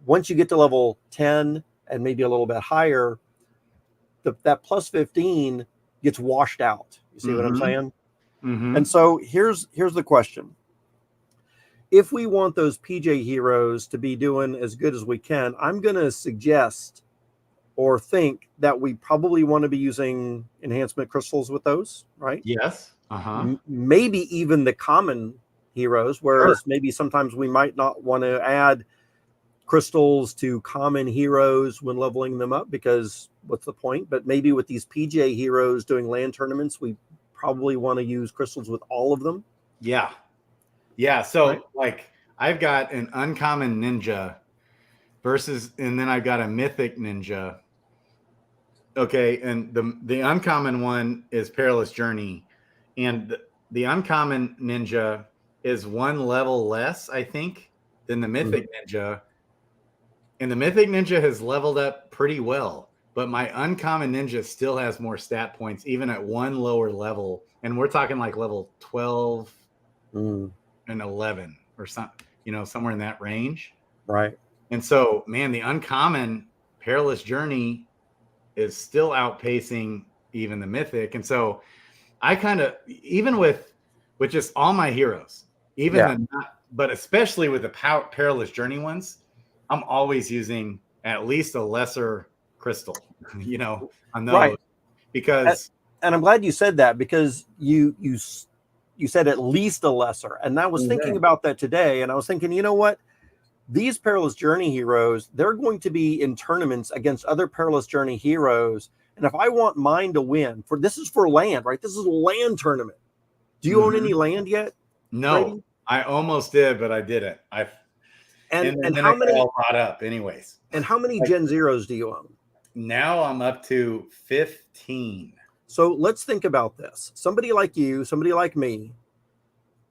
once you get to level 10 and maybe a little bit higher, that +15 gets washed out. You see what I'm saying? And so here's the question. If we want those PJ heroes to be doing as good as we can, I'm going to suggest or think that we probably want to be using enhancement crystals with those, right? Yes. Maybe even the common heroes, whereas maybe sometimes we might not want to add crystals to common heroes when leveling them up, because what's the point? But maybe with these PJ heroes doing land tournaments, we probably want to use crystals with all of them. Yeah. So like I've got an uncommon ninja and then I've got a mythic ninja. Okay, and the uncommon one is Perilous Journey, and the uncommon ninja is 1 level less, I think, than the mythic ninja. And the mythic ninja has leveled up pretty well, but my uncommon ninja still has more stat points, even at 1 lower level. And we're talking like level 12 and 11 or something, somewhere in that range. Right. And so, man, the uncommon Perilous Journey is still outpacing even the mythic. And so I kind of, even with just all my heroes, but especially with the Perilous Journey ones, I'm always using at least a lesser crystal, on those, because. And I'm glad you said that, because you said at least a lesser. And I was thinking about that today, and I was thinking, you know what? These Perilous Journey heroes, they're going to be in tournaments against other Perilous Journey heroes. And if I want mine to win, this is for land, right? This is a land tournament. Do you own any land yet? No, Brady? I almost did, but I didn't. And then how many all brought up anyways. And how many Gen Zeros do you own? Now I'm up to 15. So let's think about this. Somebody like you, somebody like me,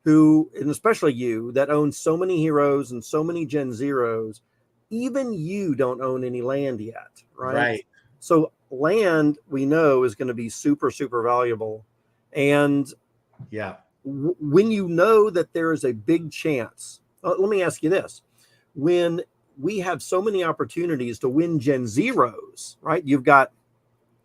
who, and especially you, that owns so many heroes and so many Gen Zeros, even you don't own any land yet, right? Right. So land, we know, is going to be super, super valuable. And when you know that there is a big chance, let me ask you this. When we have so many opportunities to win Gen Zeros, right? You've got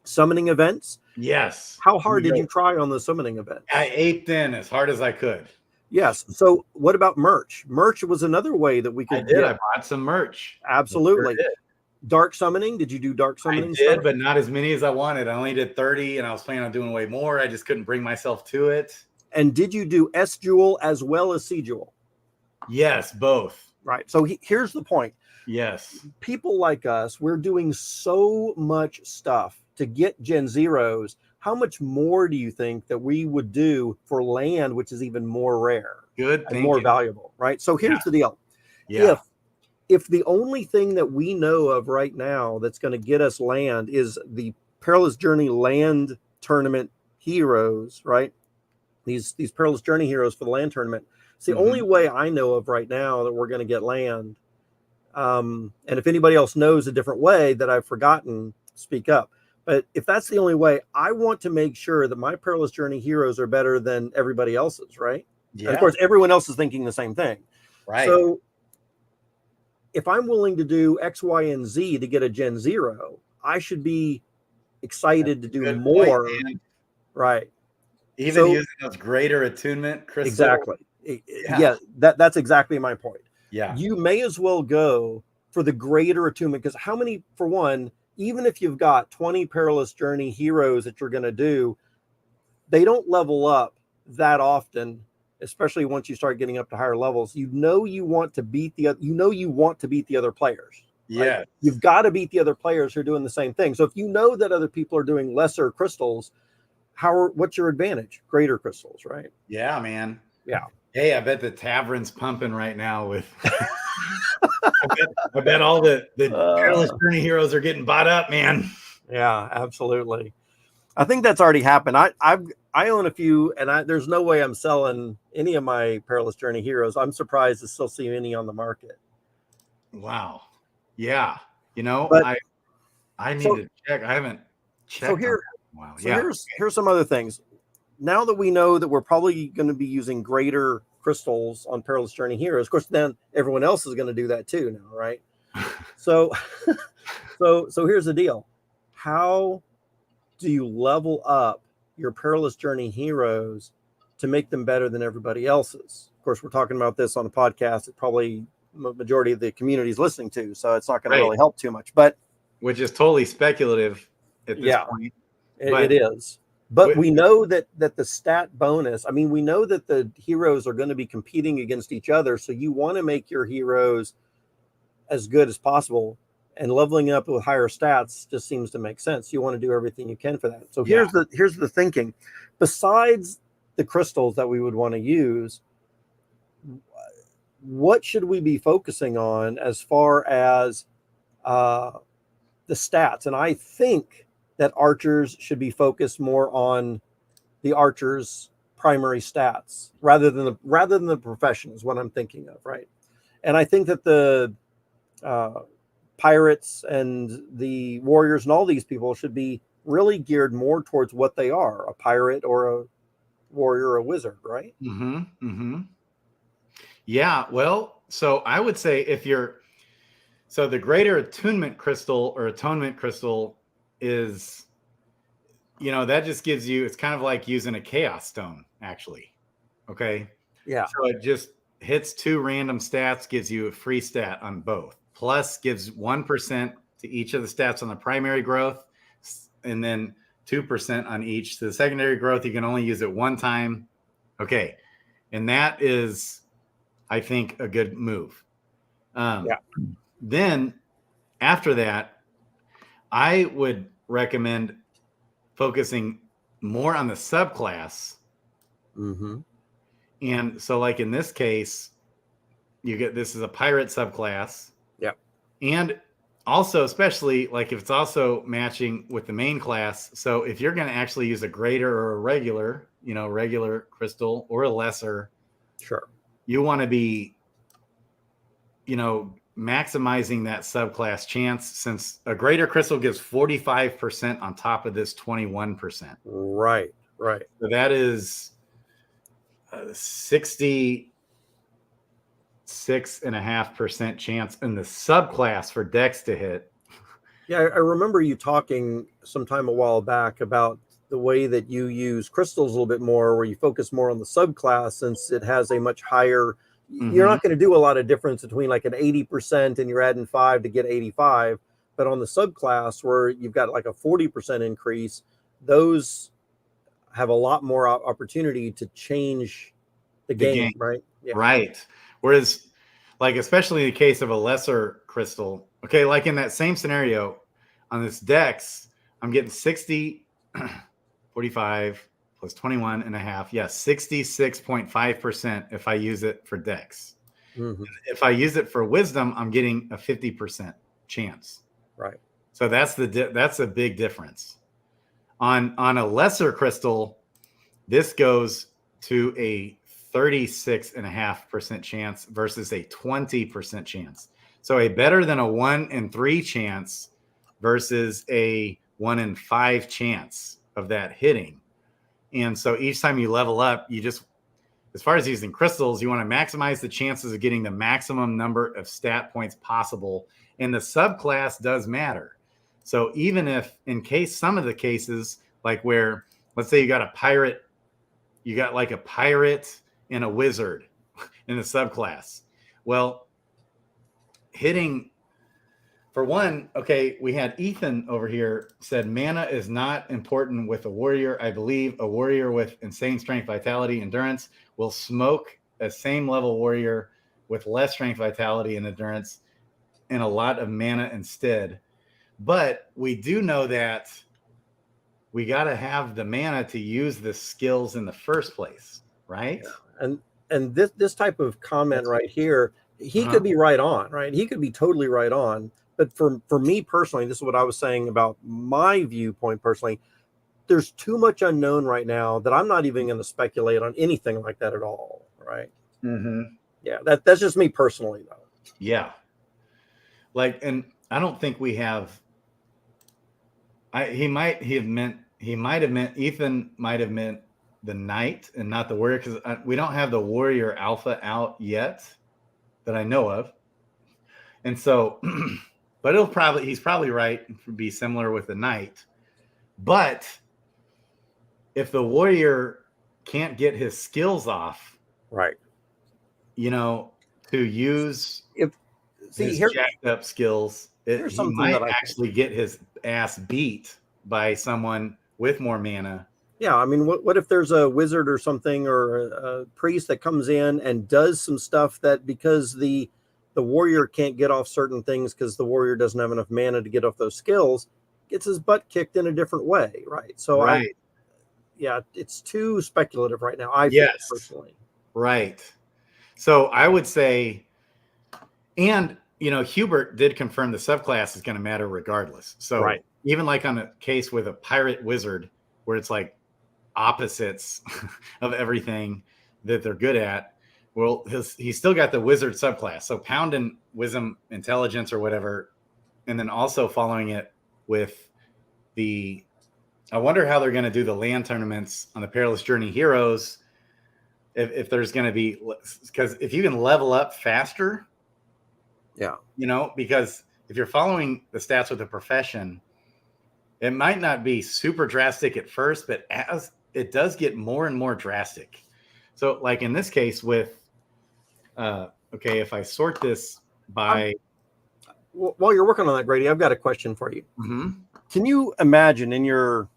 summoning events. Yes. How hard did you try on the summoning event? I ate in as hard as I could. Yes. So what about merch? Merch was another way that we could I bought some merch. Absolutely. Sure. Dark summoning. Did you do dark summoning? I did, but not as many as I wanted. I only did 30, and I was planning on doing way more. I just couldn't bring myself to it. And did you do S Jewel as well as C Jewel? Yes, both. Right. So here's the point. Yes. People like us, we're doing so much stuff to get Gen Zeros. How much more do you think that we would do for land, which is even more rare, and more valuable, right? So here's the deal. Yeah. If the only thing that we know of right now that's going to get us land is the Perilous Journey land tournament heroes, right? These Perilous Journey heroes for the land tournament. It's the only way I know of right now that we're going to get land. And if anybody else knows a different way that I've forgotten, speak up. But if that's the only way, I want to make sure that my Perilous Journey heroes are better than everybody else's, right? Yeah. And of course, everyone else is thinking the same thing. Right. So if I'm willing to do X, Y, and Z to get a Gen Zero, I should be excited to do more. Point, right. Even using those greater attunement crystals. Exactly. Yeah, that's exactly my point. Yeah. You may as well go for the greater attunement, because how many, for one, even if you've got 20 Perilous Journey heroes that you're going to do, they don't level up that often especially once you start getting up to higher levels, you want to beat the other players. Yeah. Right? You've got to beat the other players who are doing the same thing. So if you know that other people are doing lesser crystals, what's your advantage? Greater crystals, right? Yeah, man. Yeah. Hey, I bet the tavern's pumping right now with I bet all the Peerless Journey heroes are getting bought up, man. Yeah, absolutely. I think that's already happened. I own a few, and there's no way I'm selling any of my Perilous Journey heroes. I'm surprised to still see any on the market. Wow. Yeah. But, I need to check. I haven't checked. So here, wow. So here's some other things. Now that we know that we're probably going to be using greater crystals on Perilous Journey heroes, of course, then everyone else is going to do that too now, right? So here's the deal. How do you level up your Perilous Journey heroes to make them better than everybody else's? Of course, we're talking about this on the podcast. It probably majority of the community is listening to, so it's not going to really help too much. But which is totally speculative at this point. It is. But we know that the stat bonus, I mean, we know that the heroes are going to be competing against each other. So you want to make your heroes as good as possible, and leveling up with higher stats just seems to make sense. You want to do everything you can for that. So here's the thinking. Besides the crystals that we would want to use, what should we be focusing on as far as the stats? And I think that archers should be focused more on the archers' primary stats rather than the profession is what I'm thinking of, right? And I think that the pirates and the warriors and all these people should be really geared more towards what they are, a pirate or a warrior or a wizard, right? Mm-hmm. Mm-hmm. Yeah, well, so I would say the greater attunement crystal or atonement crystal is, that just gives you, it's kind of like using a chaos stone, actually. Okay. Yeah. So it just hits 2 random stats, gives you a free stat on both, plus gives 1% to each of the stats on the primary growth, and then 2% on each. So the secondary growth, you can only use it one time. Okay. And that is, I think, a good move. Then after that, I would recommend focusing more on the subclass. Mm-hmm. And so, like in this case, this is a pirate subclass. Yeah. And also, especially like if it's also matching with the main class. So if you're going to actually use a greater or a regular, regular crystal or a lesser, sure, you want to be, maximizing that subclass chance, since a greater crystal gives 45% on top of this 21%. Right. So that is 66.5% chance in the subclass for Dex to hit. Yeah, I remember you talking sometime a while back about the way that you use crystals a little bit more, where you focus more on the subclass since it has a much higher. Mm-hmm. You're not going to do a lot of difference between like an 80% and you're adding 5 to get 85. But on the subclass where you've got like a 40% increase, those have a lot more opportunity to change the game, right? Yeah. Right. Whereas, like, especially in the case of a lesser crystal, okay, like in that same scenario on this Dex, I'm getting 60, 45 plus 21.5. Yeah, 66.5% if I use it for Dex. Mm-hmm. If I use it for Wisdom, I'm getting a 50% chance. Right. So that's a big difference. On a lesser crystal, this goes to a 36.5% chance versus a 20% chance. So a better than a 1 in 3 chance versus a 1 in 5 chance of that hitting. And so each time you level up, you just, as far as using crystals, you want to maximize the chances of getting the maximum number of stat points possible. And the subclass does matter. So even if, in case some of the cases, like where, let's say you got like a pirate and a wizard in the subclass. Well, hitting for one, okay, we had Ethan over here said mana is not important with a warrior. I believe a warrior with insane strength, vitality, endurance will smoke a same level warrior with less strength, vitality, and endurance and a lot of mana instead. But we do know that we got to have the mana to use the skills in the first place, right? Yeah. And this type of comment right here, he could be right on, right? He could be totally right on. But for me personally, this is what I was saying about my viewpoint personally. There's too much unknown right now that I'm not even going to speculate on anything like that at all, right? Mm-hmm. Yeah, that's just me personally, though. Yeah. Like, and I don't think we have. Ethan might have meant the knight and not the warrior, because we don't have the warrior alpha out yet that I know of. And so, but he's probably right. It would be similar with the knight. But if the warrior can't get his skills off, right, to use his jacked up skills, he might actually get his ass beat by someone with more mana. Yeah, I mean, what if there's a wizard or something, or a priest that comes in and does some stuff that, because the warrior can't get off certain things because the warrior doesn't have enough mana to get off those skills, gets his butt kicked in a different way, right? So right. It's too speculative right now, I think, personally. Right. So I would say, and Hubert did confirm the subclass is going to matter regardless. So even like on a case with a pirate wizard where it's like opposites of everything that they're good at, well, he's still got the wizard subclass. So pound and wisdom, intelligence, or whatever, and then also following it with the. I wonder how they're going to do the land tournaments on the Perilous Journey heroes. If there's going to be, because if you can level up faster, because if you're following the stats with a profession, it might not be super drastic at first, but as it does get more and more drastic. So like in this case with, if I sort this by. While you're working on that, Grady, I've got a question for you. Mm-hmm. Can you imagine in your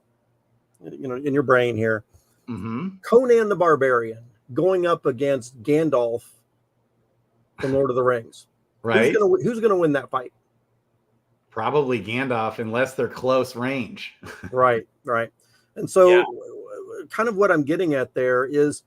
brain here, Conan the Barbarian going up against Gandalf from Lord of the Rings? Right. Who's gonna win that fight? Probably Gandalf, unless they're close range. Right. And so kind of what I'm getting at there is,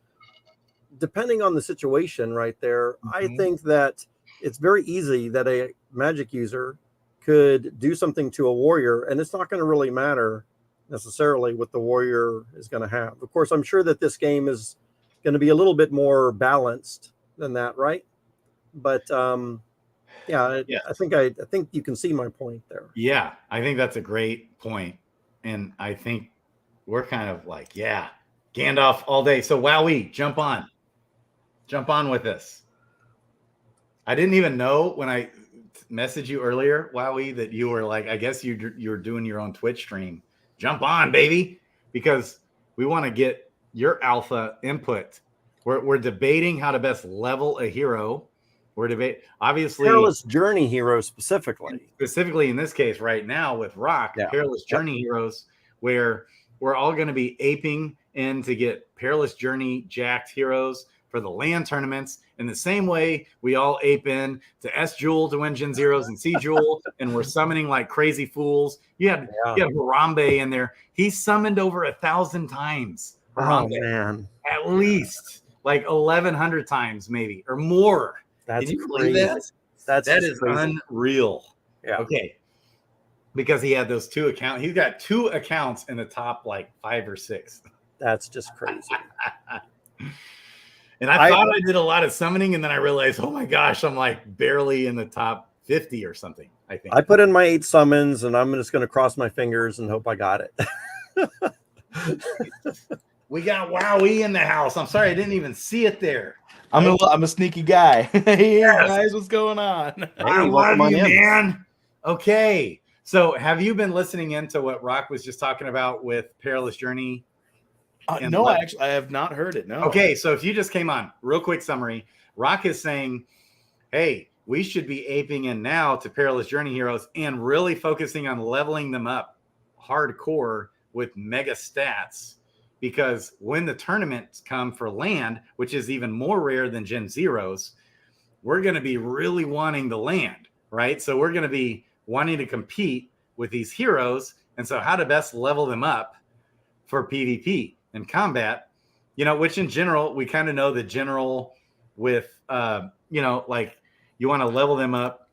depending on the situation right there, I think that it's very easy that a magic user could do something to a warrior, and it's not going to really matter necessarily what the warrior is going to have. Of course, I'm sure that this game is going to be a little bit more balanced than that, right? But I think you can see my point there. Yeah, I think that's a great point. And I think we're kind of like, Gandalf all day. So Wowee, jump on with this. I didn't even know when I messaged you earlier, Wowee, that you were like, I guess you're doing your own Twitch stream. Jump on, baby, because we want to get your alpha input. We're debating how to best level a hero. We're debating, obviously, Perilous Journey heroes specifically in this case right now with Rock, Perilous Journey heroes, where we're all going to be aping in to get Perilous Journey jacked heroes for the land tournaments, in the same way we all ape in to S Jewel to win Gen Zeros and C Jewel, and we're summoning like crazy fools. You had Harambe in there. He summoned over 1,000 times. Harambe, man, at least like 1,100 times, maybe, or more. That's Can you crazy. believe that? That is crazy. Unreal. Yeah. Okay. Because he had those 2 accounts. He's got 2 accounts in the top like 5 or 6. That's just crazy. And I thought I did a lot of summoning, and then I realized, oh my gosh, I'm like barely in the top 50 or something, I think. I put in my 8 summons, and I'm just going to cross my fingers and hope I got it. We got Wowee in the house. I'm sorry, I didn't even see it there. I'm a sneaky guy. Hey, guys, what's going on? Hey, I love you, man. Okay. So have you been listening into what Rock was just talking about with Perilous Journey? No, I have not heard it. No. Okay, so if you just came on, real quick summary. Rock is saying, hey, we should be aping in now to Perilous Journey Heroes and really focusing on leveling them up hardcore with mega stats. Because when the tournaments come for land, which is even more rare than Gen Zeros, we're going to be really wanting the land, right? So we're going to be wanting to compete with these heroes. And so how to best level them up for PvP and combat, which in general, we kind of know the general with, like you want to level them up,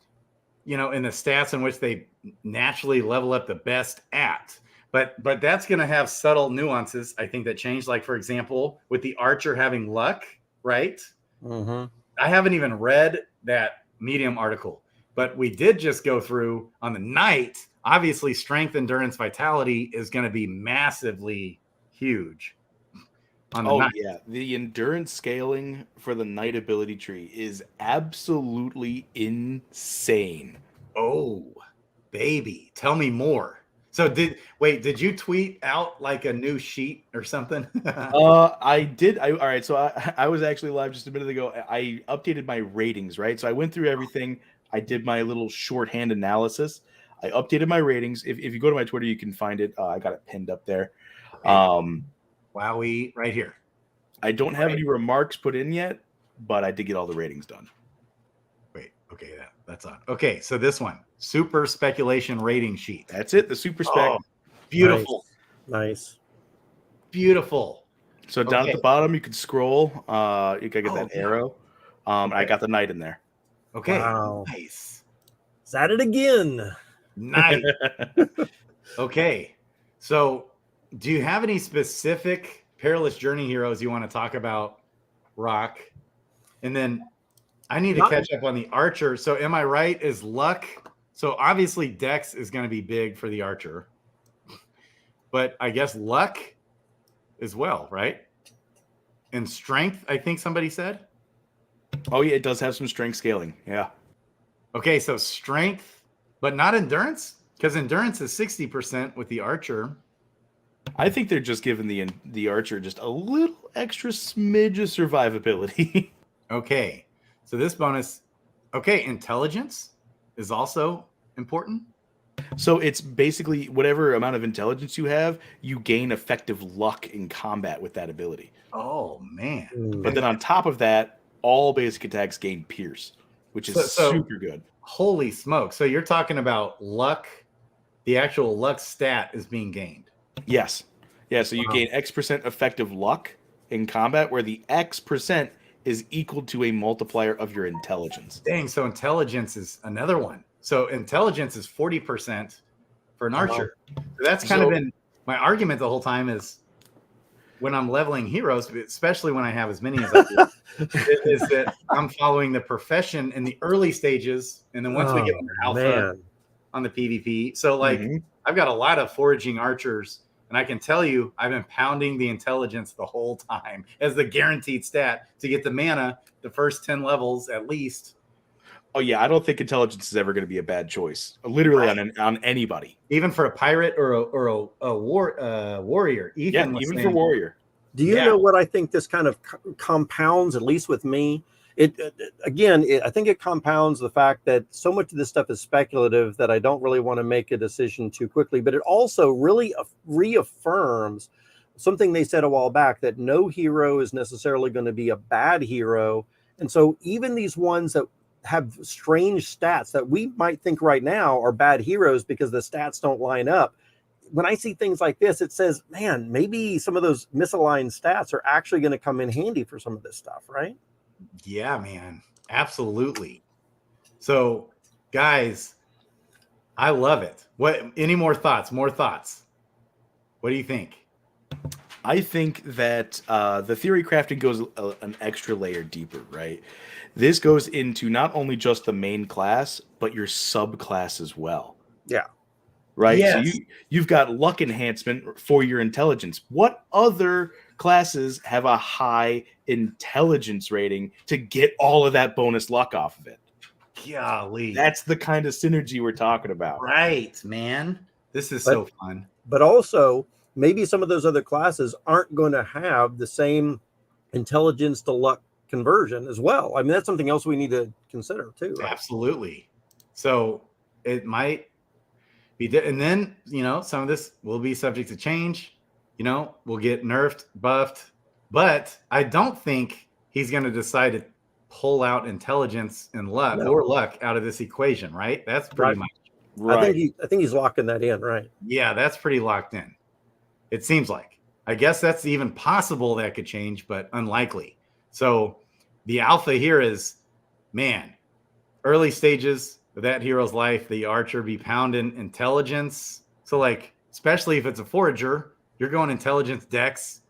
in the stats in which they naturally level up the best at. But that's going to have subtle nuances, I think, that change. Like, for example, with the archer having luck, right? Mm-hmm. I haven't even read that Medium article, but we did just go through on the knight. Obviously, strength, endurance, vitality is going to be massively huge on the knight. Yeah. The endurance scaling for the knight ability tree is absolutely insane. Oh, baby. Tell me more. So did you tweet out like a new sheet or something? I did. All right. So I was actually live just a minute ago. I updated my ratings, right? So I went through everything. I did my little shorthand analysis. I updated my ratings. If you go to my Twitter, you can find it. I got it pinned up there. Okay. Wowie, right here. I don't have any remarks put in yet, but I did get all the ratings done. Wait. Okay. That's on. Okay. So this one. Super speculation rating sheet. That's it. The super spec. Oh, beautiful. Nice. Beautiful. So down at the bottom, you can scroll. You can get that arrow. I got the knight in there. Okay. Wow. Nice. Is that it again? Nice. Okay. So do you have any specific Perilous Journey heroes you want to talk about, Rock? And then I need to catch up on the archer. So am I right? Is luck? So obviously Dex is going to be big for the archer, but I guess luck as well, right? And strength, I think somebody said. Oh yeah, it does have some strength scaling. Yeah. Okay, so strength, but not endurance, because endurance is 60% with the archer. I think they're just giving the archer just a little extra smidge of survivability. Okay, so this bonus, intelligence is also important. So it's basically whatever amount of intelligence you have, you gain effective luck in combat with that ability. Oh man! But then on top of that, all basic attacks gain pierce, which is super good. Holy smoke! So you're talking about luck. The actual luck stat is being gained. Yes. Yeah. So you gain X% effective luck in combat, where the X% is equal to a multiplier of your intelligence. Dang! So intelligence is another one. So intelligence is 40% for an archer. So that's kind of been my argument the whole time is when I'm leveling heroes, especially when I have as many as I do, is that I'm following the profession in the early stages. And then once we get into alpha on the PvP. So like I've got a lot of foraging archers, and I can tell you I've been pounding the intelligence the whole time as the guaranteed stat to get the mana, the first 10 levels at least. Oh yeah, I don't think intelligence is ever going to be a bad choice. Literally on anybody, even for a pirate or a warrior. Even for warrior. Do you know what I think this kind of compounds? At least with me, I think it compounds the fact that so much of this stuff is speculative that I don't really want to make a decision too quickly. But it also really reaffirms something they said a while back, that no hero is necessarily going to be a bad hero, and so even these ones that have strange stats that we might think right now are bad heroes because the stats don't line up. When I see things like this, it says, man, maybe some of those misaligned stats are actually going to come in handy for some of this stuff, right? Yeah, man. Absolutely. So, guys, I love it. Any more thoughts? More thoughts? What do you think? I think that the theory crafting goes an extra layer deeper, right? This goes into not only just the main class, but your subclass as well. Yeah. Right? Yes. So you've got luck enhancement for your intelligence. What other classes have a high intelligence rating to get all of that bonus luck off of it? Golly. That's the kind of synergy we're talking about. Right, man. This is so fun. But also, maybe some of those other classes aren't going to have the same intelligence to luck conversion as well. I mean, that's something else we need to consider too. Right? Absolutely. So it might be, and then, some of this will be subject to change. We'll get nerfed, buffed, but I don't think he's going to decide to pull out intelligence and luck or luck out of this equation, right? That's pretty much right. I think he's locking that in, right? Yeah, that's pretty locked in. It seems like. I guess that's even possible that could change, but unlikely. So the alpha here is, man, early stages of that hero's life, the archer be pounding intelligence. So like, especially if it's a forager, you're going intelligence dex,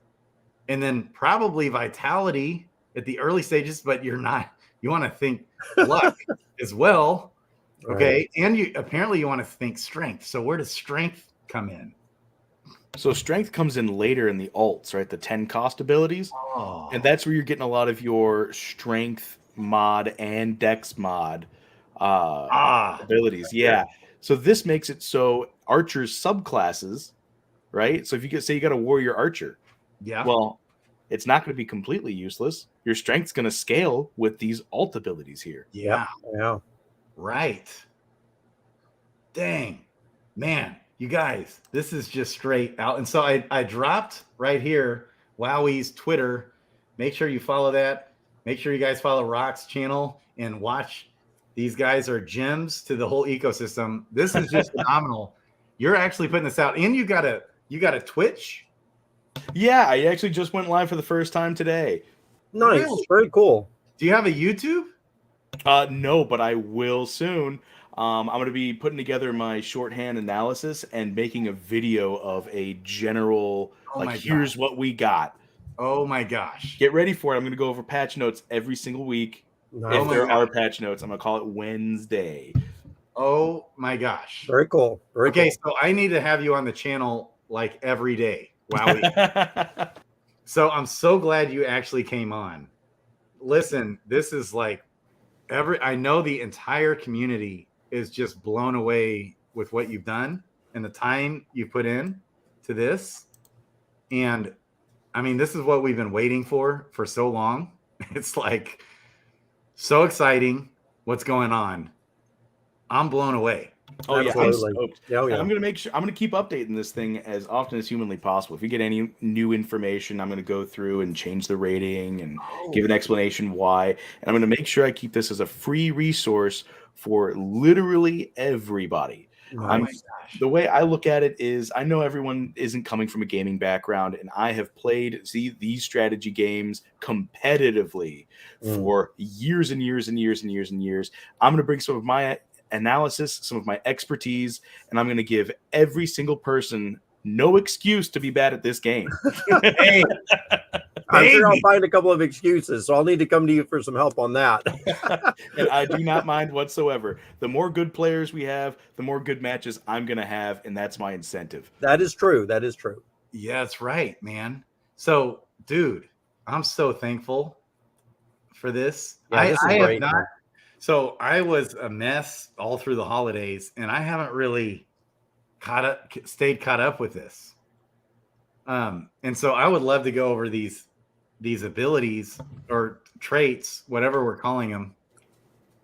and then probably vitality at the early stages, but you're not, you want to think luck as well. Okay. Right. And you want to think strength. So where does strength come in? So strength comes in later in the alts, right? The 10 cost abilities. Oh. And that's where you're getting a lot of your strength mod and dex mod abilities. Yeah. So this makes it so archers subclasses, right? So if you say you got a warrior archer, well, it's not going to be completely useless. Your strength's going to scale with these alt abilities here. Yeah. Right. Dang, man, you guys, this is just straight out. And so I dropped right here Wowie's Twitter. Make sure you follow that. Make sure you guys follow Rock's channel and watch. These guys are gems to the whole ecosystem. This is just phenomenal. You're actually putting this out, and you got a Twitch. Yeah, I actually just went live for the first time today. Nice, really? Very cool. Do you have a YouTube? No, but I will soon. I'm going to be putting together my shorthand analysis and making a video of a general, here's what we got. Oh my gosh. Get ready for it. I'm going to go over patch notes every single week. If there are patch notes, I'm going to call it Wednesday. Oh my gosh. Very cool. Okay, so I need to have you on the channel like every day. Wow. So I'm so glad you actually came on. Listen, this is like I know the entire community is just blown away with what you've done and the time you put in to this. And I mean, this is what we've been waiting for so long. It's like so exciting what's going on. I'm blown away. Oh yeah, I'm stoked. Yeah. I'm gonna make sure I'm gonna keep updating this thing as often as humanly possible. If you get any new information, I'm gonna go through and change the rating and give an explanation why. And I'm gonna make sure I keep this as a free resource for literally everybody. The way I look at it is, I know everyone isn't coming from a gaming background, and I have played these strategy games competitively for years and years and years and years and years. I'm gonna bring some of my analysis, some of my expertise, and I'm going to give every single person no excuse to be bad at this game. Hey, I'm sure I'll find a couple of excuses, so I'll need to come to you for some help on that. And I do not mind whatsoever. The more good players we have, the more good matches I'm going to have, and that's my incentive. That is true. That is true. Yeah, that's right, man. So, dude, I'm so thankful for this. Yeah, this is great. So I was a mess all through the holidays, and I haven't really stayed caught up with this. And so I would love to go over these abilities or traits, whatever we're calling them.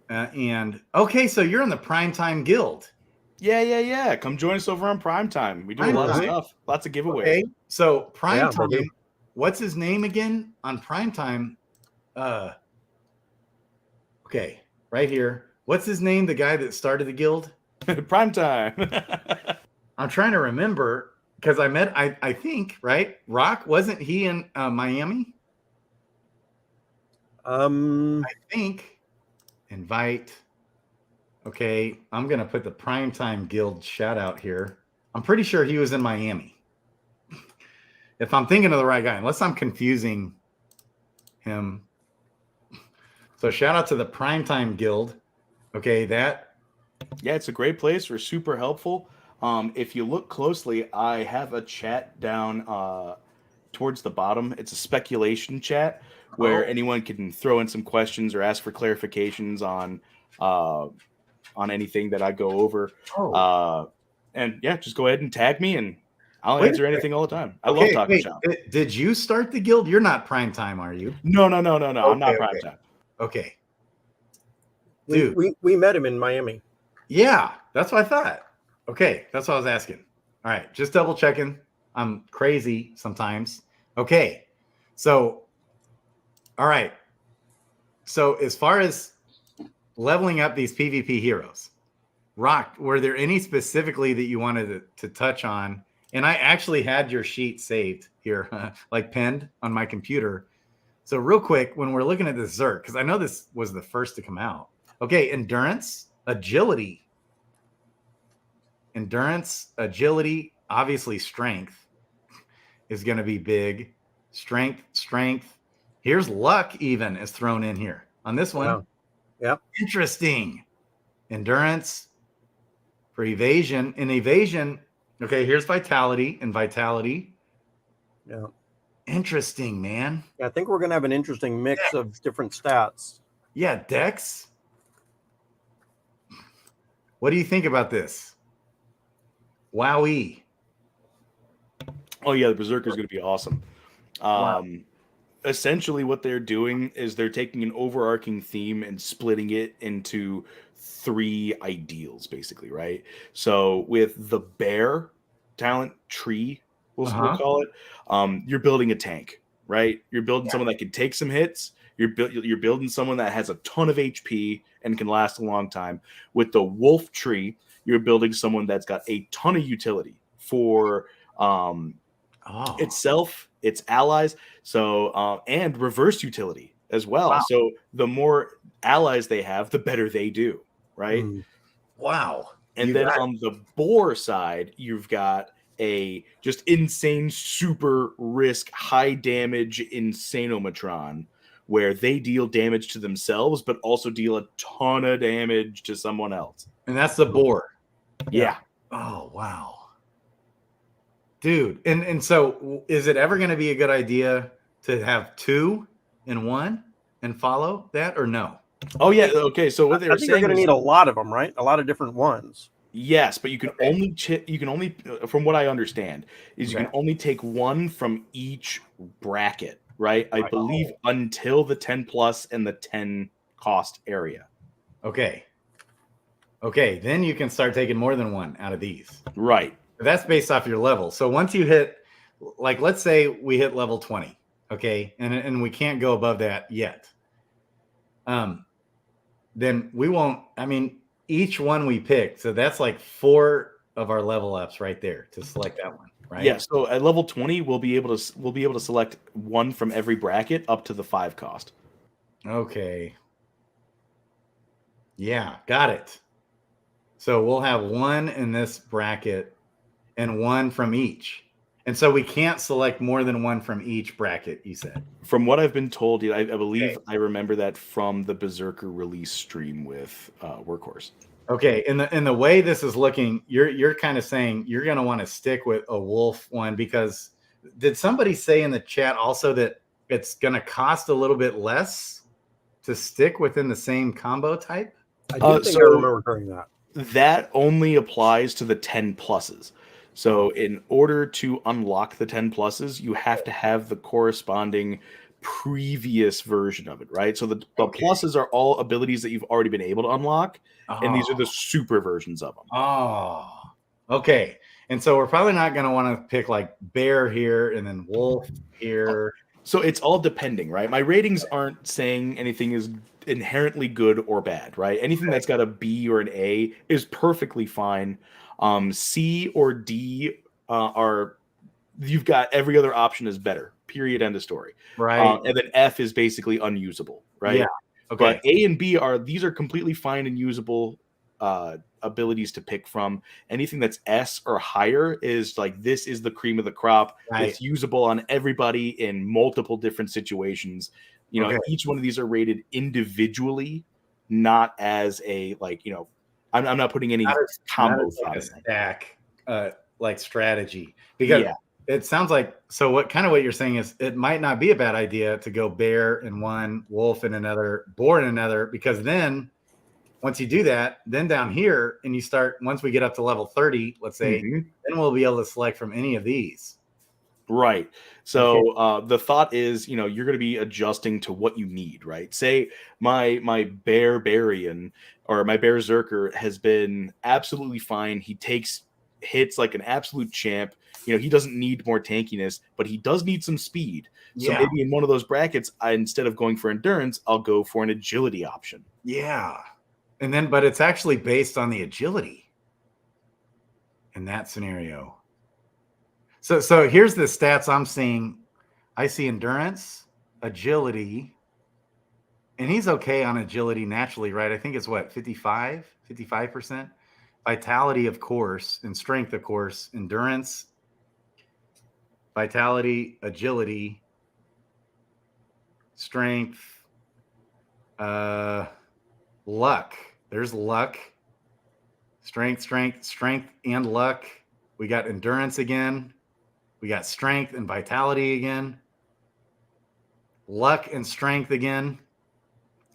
And okay, so you're in the Primetime Guild. Yeah. Come join us over on Primetime. We do a lot of stuff, lots of giveaways. Okay. So Primetime, what's his name again on Primetime? Okay. Right here. What's his name? The guy that started the guild? Primetime. I'm trying to remember because I think, right? Rock, wasn't he in Miami? I think. Invite. Okay. I'm going to put the Primetime Guild shout out here. I'm pretty sure he was in Miami. If I'm thinking of the right guy, unless I'm confusing him. So shout out to the Primetime Guild. Okay, it's a great place. We're super helpful. If you look closely, I have a chat down towards the bottom. It's a speculation chat where anyone can throw in some questions or ask for clarifications on anything that I go over. And yeah, just go ahead and tag me, and I'll Wait a answer second. anything all the time. I love Okay, talking wait. shop. Did you start the guild? You're not prime time, are you? No. I'm not prime Okay. time. Okay. We, Dude. we met him in Miami. Yeah, that's what I thought. Okay, that's what I was asking. All right, just double checking. I'm crazy sometimes. Okay, so, all right. So as far as leveling up these PvP heroes, Rock, were there any specifically that you wanted to touch on? And I actually had your sheet saved here, like pinned on my computer. So real quick, when we're looking at this Zerk, because I know this was the first to come out. Okay, endurance, agility, obviously strength is going to be big. Strength. Here's luck even is thrown in here on this one. Wow. Yep. Interesting. Endurance for evasion. In evasion, okay, here's vitality and vitality. Yeah. Interesting, man. I think we're going to have an interesting mix of different stats. Yeah, Dex. What do you think about this? Wowee. Oh yeah, the Berserker is going to be awesome. Wow. Essentially what they're doing is they're taking an overarching theme and splitting it into 3 ideals, basically, right? So with the bear talent tree, we'll call it, you're building a tank, right? You're building someone that can take some hits. You're building someone that has a ton of HP and can last a long time. With the wolf tree, you're building someone that's got a ton of utility for itself, its allies, so and reverse utility as well. Wow. So the more allies they have, the better they do, right? Wow. And then on the boar side, you've got a just insane, super risk, high damage Insanomatron, where they deal damage to themselves, but also deal a ton of damage to someone else. And that's the boar. Yeah. Oh, wow. Dude, and so is it ever going to be a good idea to have 2 in 1 and follow that, or no? Oh yeah. Okay. So what they're saying you're going to need a lot of them, right? A lot of different ones. Yes, but you can only from what I understand is you can only take 1 from each bracket, right? I believe until the 10 plus and the 10 cost area. Okay, then you can start taking more than 1 out of these. Right. That's based off your level. So once you hit, like, let's say we hit level 20, okay, and we can't go above that yet. Then we won't. I mean, each one we pick, so that's like 4 of our level ups right there to select that one, right? Yeah. So at level 20, we'll be able to select 1 from every bracket up to the 5 cost. Okay. Yeah, got it. So we'll have 1 in this bracket and 1 from each. And so we can't select more than 1 from each bracket, you said. From what I've been told, I believe I remember that from the Berserker release stream with Workhorse. Okay, and the way this is looking, you're kind of saying you're going to want to stick with a wolf one, because did somebody say in the chat also that it's going to cost a little bit less to stick within the same combo type? I do think I remember hearing that. That only applies to the 10 pluses. So in order to unlock the 10 pluses, you have to have the corresponding previous version of it, right? So the pluses are all abilities that you've already been able to unlock, and these are the super versions of them. Oh, okay. And so we're probably not going to want to pick like bear here and then wolf here. So it's all depending, right? My ratings aren't saying anything is inherently good or bad, right? Anything that's got a B or an A is perfectly fine. C or D you've got every other option is better. Period. End of story. Right. And then F is basically unusable, right? Yeah. Okay. But A and B these are completely fine and usable abilities to pick from. Anything that's S or higher is like, this is the cream of the crop. Right. It's usable on everybody in multiple different situations. You know, each one of these are rated individually, not as a, like, you know, I'm not putting any combo like a stack like strategy, because it sounds like, so what you're saying is it might not be a bad idea to go bear in one, wolf in another, boar in another, because then once you do that, then down here, and you start, once we get up to level 30, let's say, then we'll be able to select from any of these. Right. So the thought is, you're going to be adjusting to what you need, right? Say my Barbarian or my Berserker has been absolutely fine. He takes hits like an absolute champ. He doesn't need more tankiness, but he does need some speed. So maybe in one of those brackets, instead of going for endurance, I'll go for an agility option. Yeah. And then, but it's actually based on the agility in that scenario. So here's the stats I'm seeing. I see endurance, agility, and he's okay on agility naturally, right? I think it's what, 55%? Vitality, of course, and strength, of course. Endurance, vitality, agility, strength, luck. There's luck. Strength, and luck. We got endurance again. We got strength and vitality again. Luck and strength again.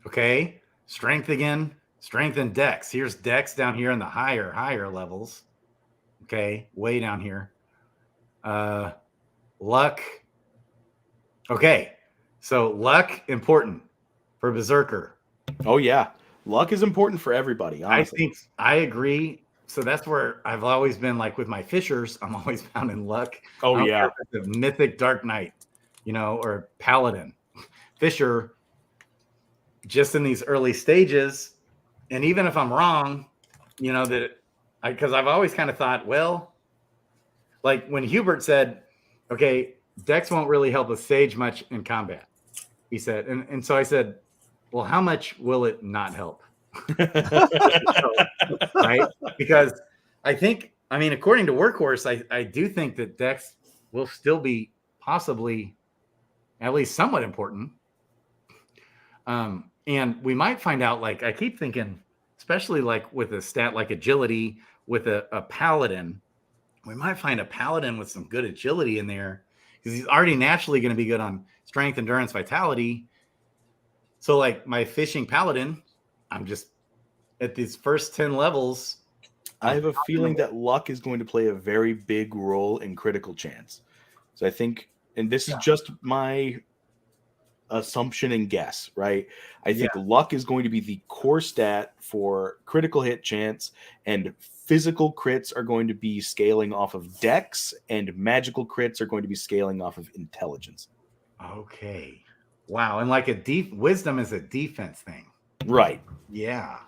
Okay. Strength again. Strength and dex. Here's dex down here in the higher levels. Okay. Way down here. Luck. Okay. So luck, important for Berserker. Oh, yeah. Luck is important for everybody, honestly. I agree. So that's where I've always been, like with my fishers, I'm always found in luck. Oh, yeah. The mythic Dark Knight, or Paladin. Fisher, just in these early stages, and even if I'm wrong, because I've always kind of thought, well, like when Hubert said, okay, Dex won't really help a sage much in combat, he said. And so I said, well, how much will it not help? Right? Because according to Workhorse, I do think that Dex will still be possibly at least somewhat important. And we might find out, like, I keep thinking, especially like with a stat like agility with a paladin, we might find a paladin with some good agility in there because he's already naturally going to be good on strength, endurance, vitality. So like my fishing paladin, I'm just at these first 10 levels. I have a feeling that luck is going to play a very big role in critical chance. So I think, and this is just my assumption and guess, right? I think luck is going to be the core stat for critical hit chance, and physical crits are going to be scaling off of dex, and magical crits are going to be scaling off of intelligence. Okay. Wow. And like wisdom is a defense thing. Right. Yeah.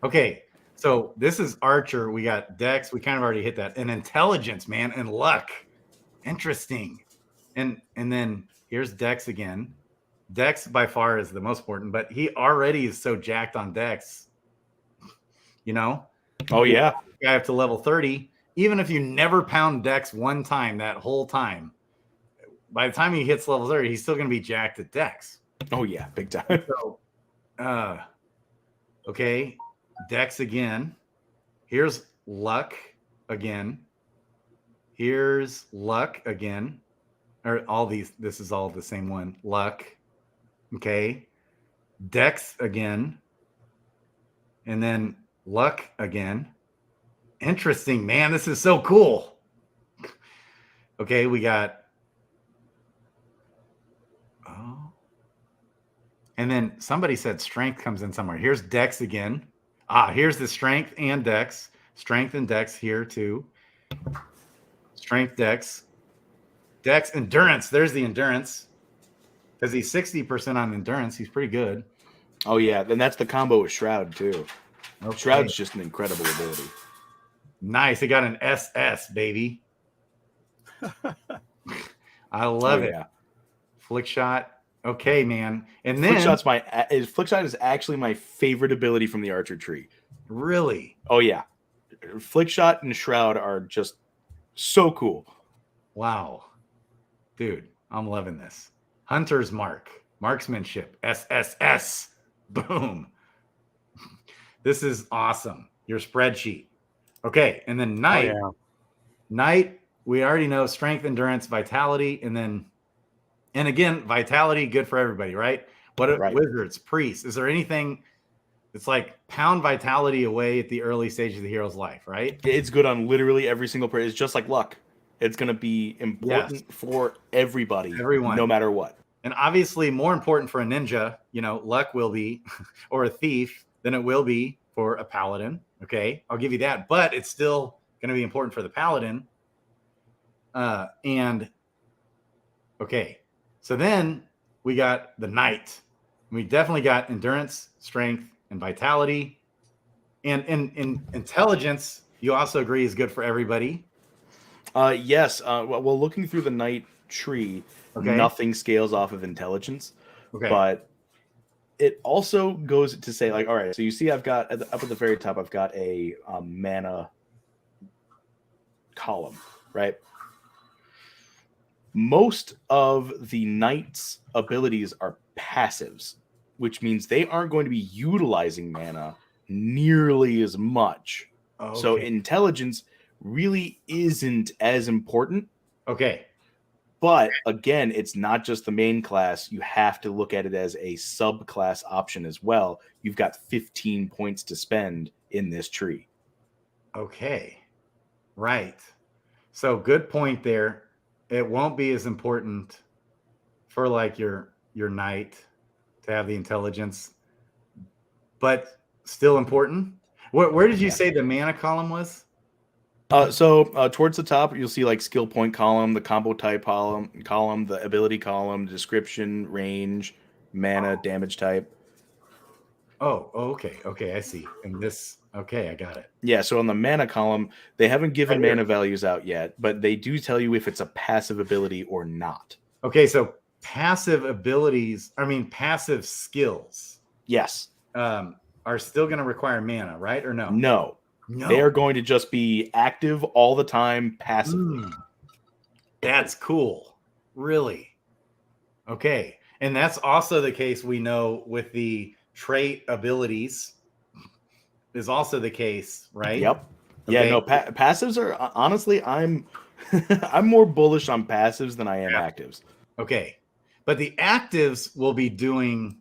Okay. So this is Archer. We got Dex. We kind of already hit that. And intelligence, man, and luck. Interesting. And then here's Dex again. Dex by far is the most important, but he already is so jacked on Dex. Oh, yeah. Guy up to level 30. Even if you never pound Dex one time that whole time, by the time he hits level 30, he's still going to be jacked at Dex. Oh, yeah. Big time. So, okay. Dex again. Here's luck again. Here's luck again. Or all these, this is all the same one. Luck. Okay. Dex again. And then luck again. Interesting, man. This is so cool. Okay, we got. Oh. And then somebody said strength comes in somewhere. Here's Dex again. Here's the strength and Dex. Strength and Dex here too. Strength, Dex. Dex, endurance. There's the endurance. Because he's 60% on endurance. He's pretty good. Oh, yeah. Then that's the combo with Shroud, too. Okay. Shroud's just an incredible ability. Nice. It got an SS, baby. I love it. Yeah. Flick shot. Okay, man. And then Flick shot is actually my favorite ability from the Archer tree. Really? Oh, yeah. Flick shot and Shroud are just so cool. Wow. Dude, I'm loving this. Hunter's Mark. Marksmanship. SSS. Boom. This is awesome. Your spreadsheet. Okay. And then Knight. Oh, yeah. Knight, we already know strength, endurance, vitality. And again, vitality, good for everybody, right? Right. Wizards, priests. Is there anything It's like pound vitality away at the early stage of the hero's life, right? It's good on literally every single person. It's just like luck. It's going to be important for everybody, everyone, no matter what. And obviously more important for a ninja, luck will be, or a thief, than it will be for a paladin. Okay, I'll give you that. But it's still going to be important for the paladin. And okay, so then we got the knight. We definitely got endurance, strength, and vitality. And in intelligence, you also agree is good for everybody. Yes. Well, looking through the knight tree, nothing scales off of intelligence. Okay. But it also goes to say, like, all right, so you see I've got, up at the very top, I've got a mana column, right? Most of the knight's abilities are passives, which means they aren't going to be utilizing mana nearly as much. Okay. So intelligence really isn't as important. Okay. But again, it's not just the main class. You have to look at it as a subclass option as well. You've got 15 points to spend in this tree. Okay. Right. So good point there. It won't be as important for like your knight to have the intelligence, but still important. Where did you say the mana column was? So towards the top, you'll see like skill point column, the combo type column, the ability column, description, range, mana, damage type. Oh, okay. Okay, I see. And this, okay, I got it. Yeah, so on the mana column, they haven't given mana values out yet, but they do tell you if it's a passive ability or not. Okay, so passive abilities, passive skills. Yes. Are still going to require mana, right? Or no? No. They are going to just be active all the time, passively. That's cool. Really? Okay. And that's also the case we know with the trait abilities is also the case, right? Yep. Okay. Yeah, no, passives are, honestly, I'm more bullish on passives than I am actives. Okay. But the actives will be doing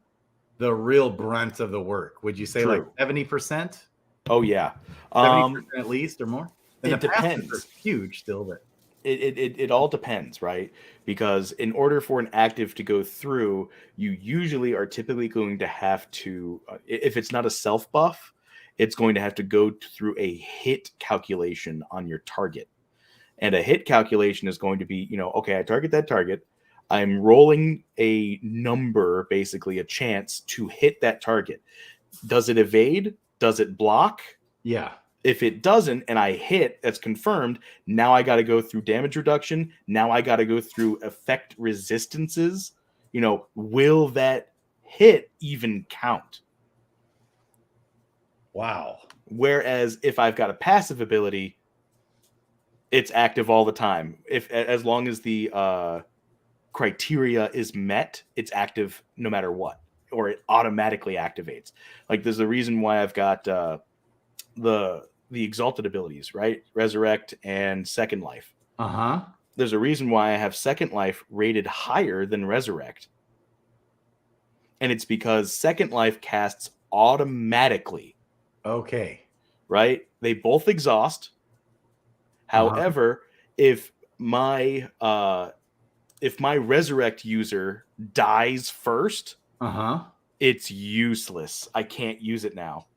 the real brunt of the work. Would you say like 70%? Oh, yeah. 70% at least or more? And it depends. Are huge still, but it all depends, right? Because in order for an active to go through, you usually are typically going to have to, if it's not a self buff, it's going to have to go through a hit calculation on your target. And a hit calculation is going to be, okay, I target that target. I'm rolling a number, basically a chance to hit that target. Does it evade? Does it block? Yeah. If it doesn't and I hit, that's confirmed. Now I got to go through damage reduction. Now I got to go through effect resistances. Will that hit even count? Wow. Whereas if I've got a passive ability, it's active all the time. As long as the criteria is met, it's active no matter what, or it automatically activates. Like there's a reason why I've got the exalted abilities, right? Resurrect and Second Life. There's a reason why I have Second Life rated higher than Resurrect. And it's because Second Life casts automatically. Okay. Right? They both exhaust. However, if my Resurrect user dies first, it's useless. I can't use it now.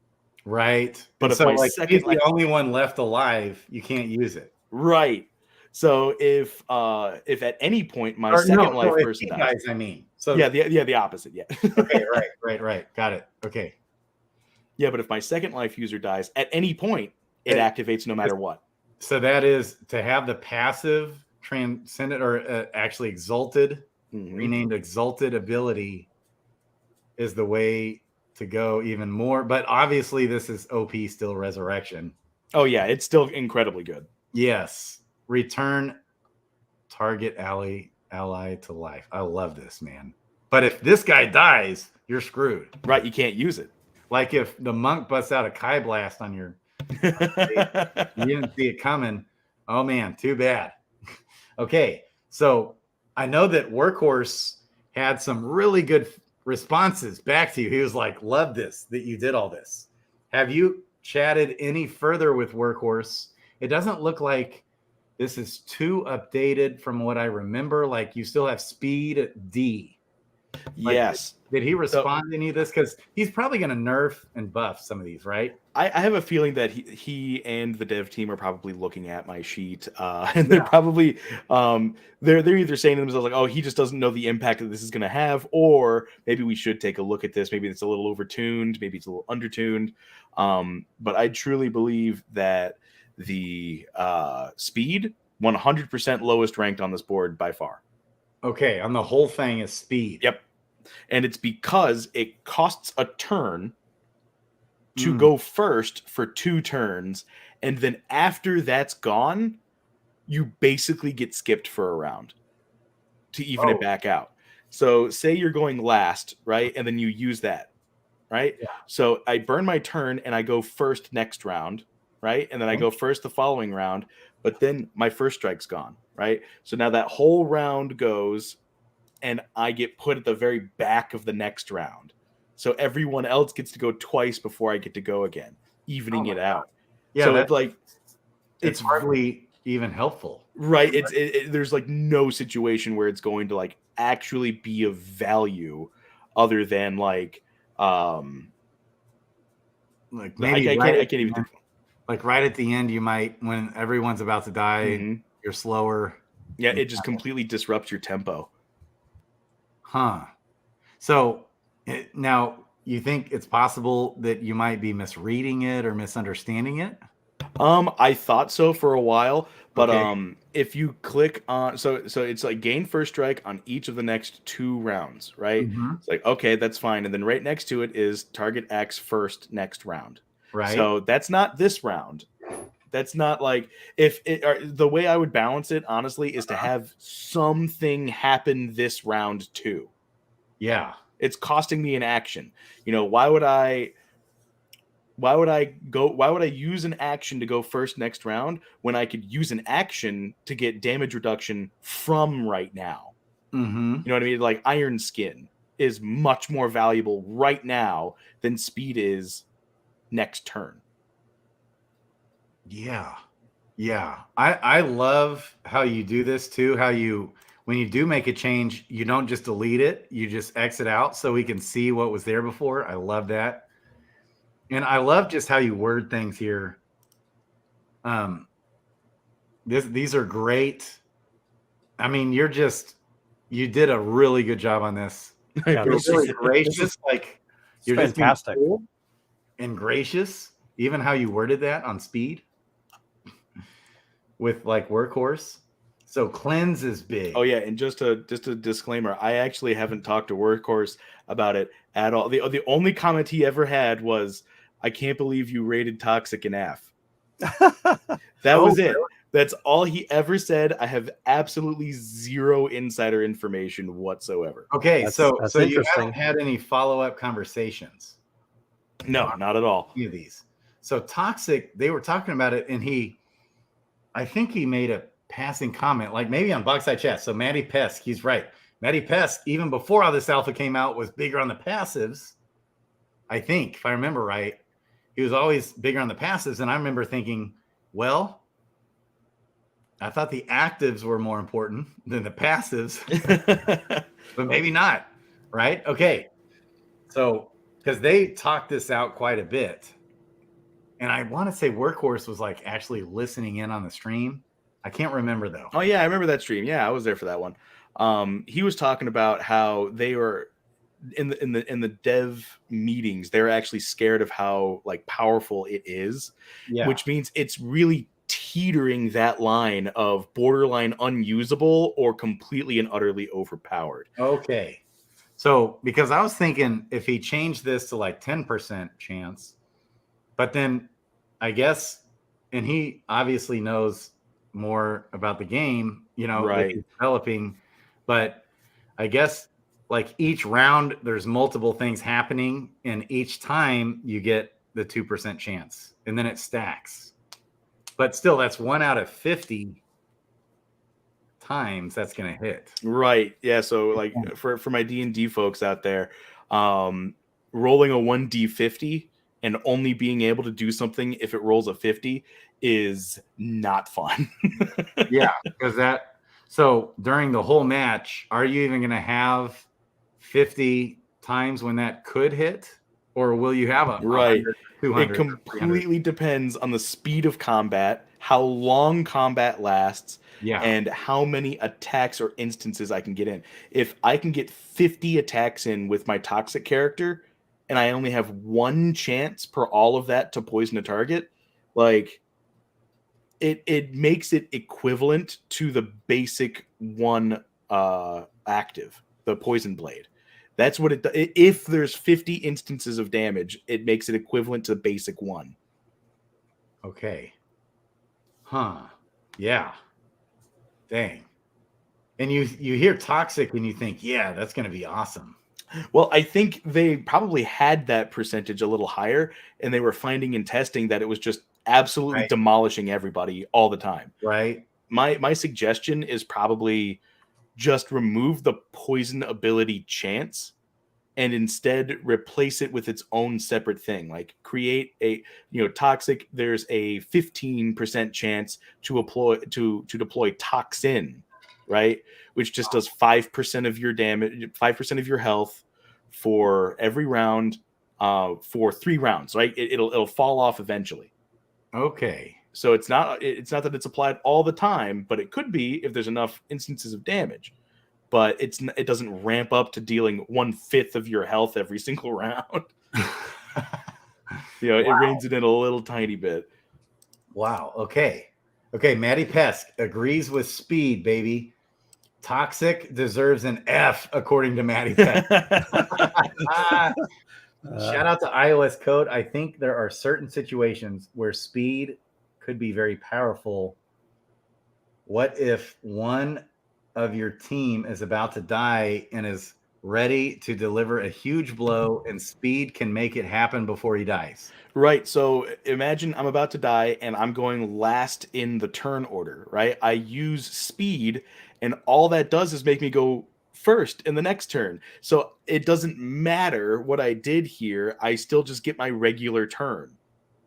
Right. But if my second he's the only one left alive, you can't use it. Right. So if at any point my second life person dies, So the opposite. Yeah. Okay. Right. Got it. Okay. Yeah, but if my second life user dies at any point, it activates no matter what. So that is to have the passive transcendent or actually exalted, renamed exalted ability is the way to go even more. But obviously this is OP still resurrection. Oh yeah, it's still incredibly good. Yes. Return target ally to life. I love this, man. But if this guy dies, you're screwed. Right, you can't use it. Like if the monk busts out a Kai blast on your you didn't see it coming. Oh man, too bad. Okay. So I know that Workhorse had some really good responses back to you. He was like, love this, that you did all this. Have you chatted any further with Workhorse? It doesn't look like this is too updated from what I remember. Like you still have speed D. Like, Yes. Did he respond to any of this? Because he's probably going to nerf and buff some of these, right? I have a feeling that he and the dev team are probably looking at my sheet, and they're probably they're either saying to themselves like, "Oh, he just doesn't know the impact that this is going to have," or maybe we should take a look at this. Maybe it's a little overtuned, maybe it's a little undertuned. But I truly believe that the speed 100% lowest ranked on this board by far. Okay, on the whole thing is speed. Yep, and it's because it costs a turn to go first for 2 turns, and then after that's gone, you basically get skipped for a round to even it back out. So say you're going last, right? And then you use that, right? Yeah. So I burn my turn and I go first next round, right? And then I go first the following round, but then my first strike's gone, right? So now that whole round goes and I get put at the very back of the next round. So everyone else gets to go twice before I get to go again, evening it out. Yeah, so it's like it's hardly even helpful, right? There's like no situation where it's going to like actually be of value, other than like maybe I can't even think. Like right at the end, you might, when everyone's about to die, you're slower. Yeah, it just completely disrupts your tempo. Huh. So now you think it's possible that you might be misreading it or misunderstanding it? I thought so for a while, but if you click on so it's like gain first strike on each of the next 2 rounds, right? It's like, okay, that's fine. And then right next to it is target X first next round. Right. So that's not this round. That's not like if it or the way I would balance it, honestly, is to have something happen this round too. Yeah. It's costing me an action. You know, why would I use an action to go first next round when I could use an action to get damage reduction from right now? You know what I mean? Like Iron Skin is much more valuable right now than speed is next turn. Yeah. Yeah. I love how you do this too. How you, when you do make a change, you don't just delete it. You just exit out so we can see what was there before. I love that. And I love just how you word things here. These are great. I mean, you did a really good job on this. Yeah, you're really gracious. Like you're fantastic. just cool and gracious. Even how you worded that on speed with like Workhorse. So cleanse is big. Oh yeah, and just a disclaimer, I actually haven't talked to Workhorse about it at all. The only comment he ever had was, "I can't believe you rated Toxic an F." That was it. That's all he ever said. I have absolutely zero insider information whatsoever. Okay, so you interesting. haven't had any follow-up conversations? No, not at all. Any of these. So Toxic, they were talking about it, and I think he made a passing comment, like maybe on Boxside Chat. So Matty Pesk, he's right. Matty Pesk, even before all this alpha came out, was bigger on the passives. I think, if I remember right, he was always bigger on the passives. And I remember thinking, well, I thought the actives were more important than the passives, but maybe not. Right? Okay. So, because they talked this out quite a bit. And I want to say Workhorse was like actually listening in on the stream. I can't remember though. Oh yeah, I remember that stream. Yeah, I was there for that one. He was talking about how they were in the dev meetings. They're actually scared of how like powerful it is, which means it's really teetering that line of borderline unusable or completely and utterly overpowered. Okay. So because I was thinking if he changed this to like 10% chance, but then I guess, and he obviously knows more about the game, right, that he's developing, but I guess like each round there's multiple things happening, and each time you get the 2% chance, and then it stacks. But still, that's 1 out of 50 times that's going to hit. Right. Yeah. So like for my D&D folks out there, rolling a 1d50 and only being able to do something if it rolls a 50 is not fun. Yeah, because so during the whole match, are you even going to have 50 times when that could hit, or will you have a right? 100, 200? It completely depends on the speed of combat, how long combat lasts, and how many attacks or instances I can get in. If I can get 50 attacks in with my toxic character, and I only have one chance per all of that to poison a target, like it makes it equivalent to the basic one active, the poison blade. That's what it does. If there's 50 instances of damage, it makes it equivalent to the basic one. Okay. Huh. Yeah. Dang. And you hear toxic and you think, yeah, that's going to be awesome. Well, I think they probably had that percentage a little higher, and they were finding and testing that it was just absolutely demolishing everybody all the time. Right. My suggestion is probably just remove the poison ability chance and instead replace it with its own separate thing. Like create a, toxic, there's a 15% chance to deploy toxin, right? Which just does 5% of your damage, 5% of your health for every round, for 3 rounds, right? It'll fall off eventually. Okay. So it's not that it's applied all the time, but it could be if there's enough instances of damage. But it doesn't ramp up to dealing 1/5 of your health every single round. It reins it in a little tiny bit. Wow. Okay. Maddie Pesk agrees with speed, baby. Toxic deserves an F, according to Maddie Pesk. Shout out to iOS Code. I think there are certain situations where speed could be very powerful. What if one of your team is about to die and is ready to deliver a huge blow, and speed can make it happen before he dies? Right. So imagine I'm about to die and I'm going last in the turn order, right? I use speed, and all that does is make me go first in the next turn. So it doesn't matter what I did here. I still just get my regular turn.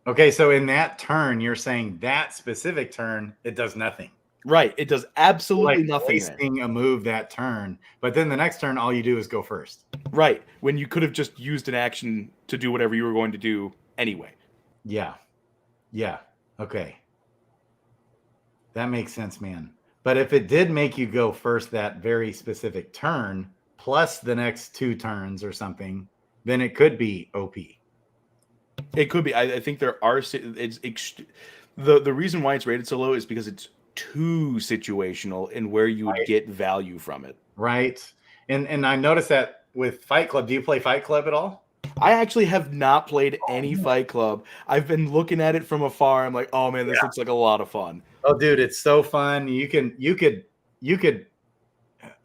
Okay. So in that turn, you're saying that specific turn, it does nothing. Right. It does absolutely nothing. Wasting a move that turn, but then the next turn, all you do is go first. Right. When you could have just used an action to do whatever you were going to do anyway. Yeah. Okay. That makes sense, man. But if it did make you go first that very specific turn, plus the next 2 turns or something, then it could be OP. It could be. I think there are. The reason why it's rated so low is because it's too situational in where you would get value from it. Right. And I noticed that with Fight Club. Do you play Fight Club at all? I actually have not played any Fight Club. I've been looking at it from afar. I'm like, oh man, this looks like a lot of fun. Oh, dude, it's so fun. You could,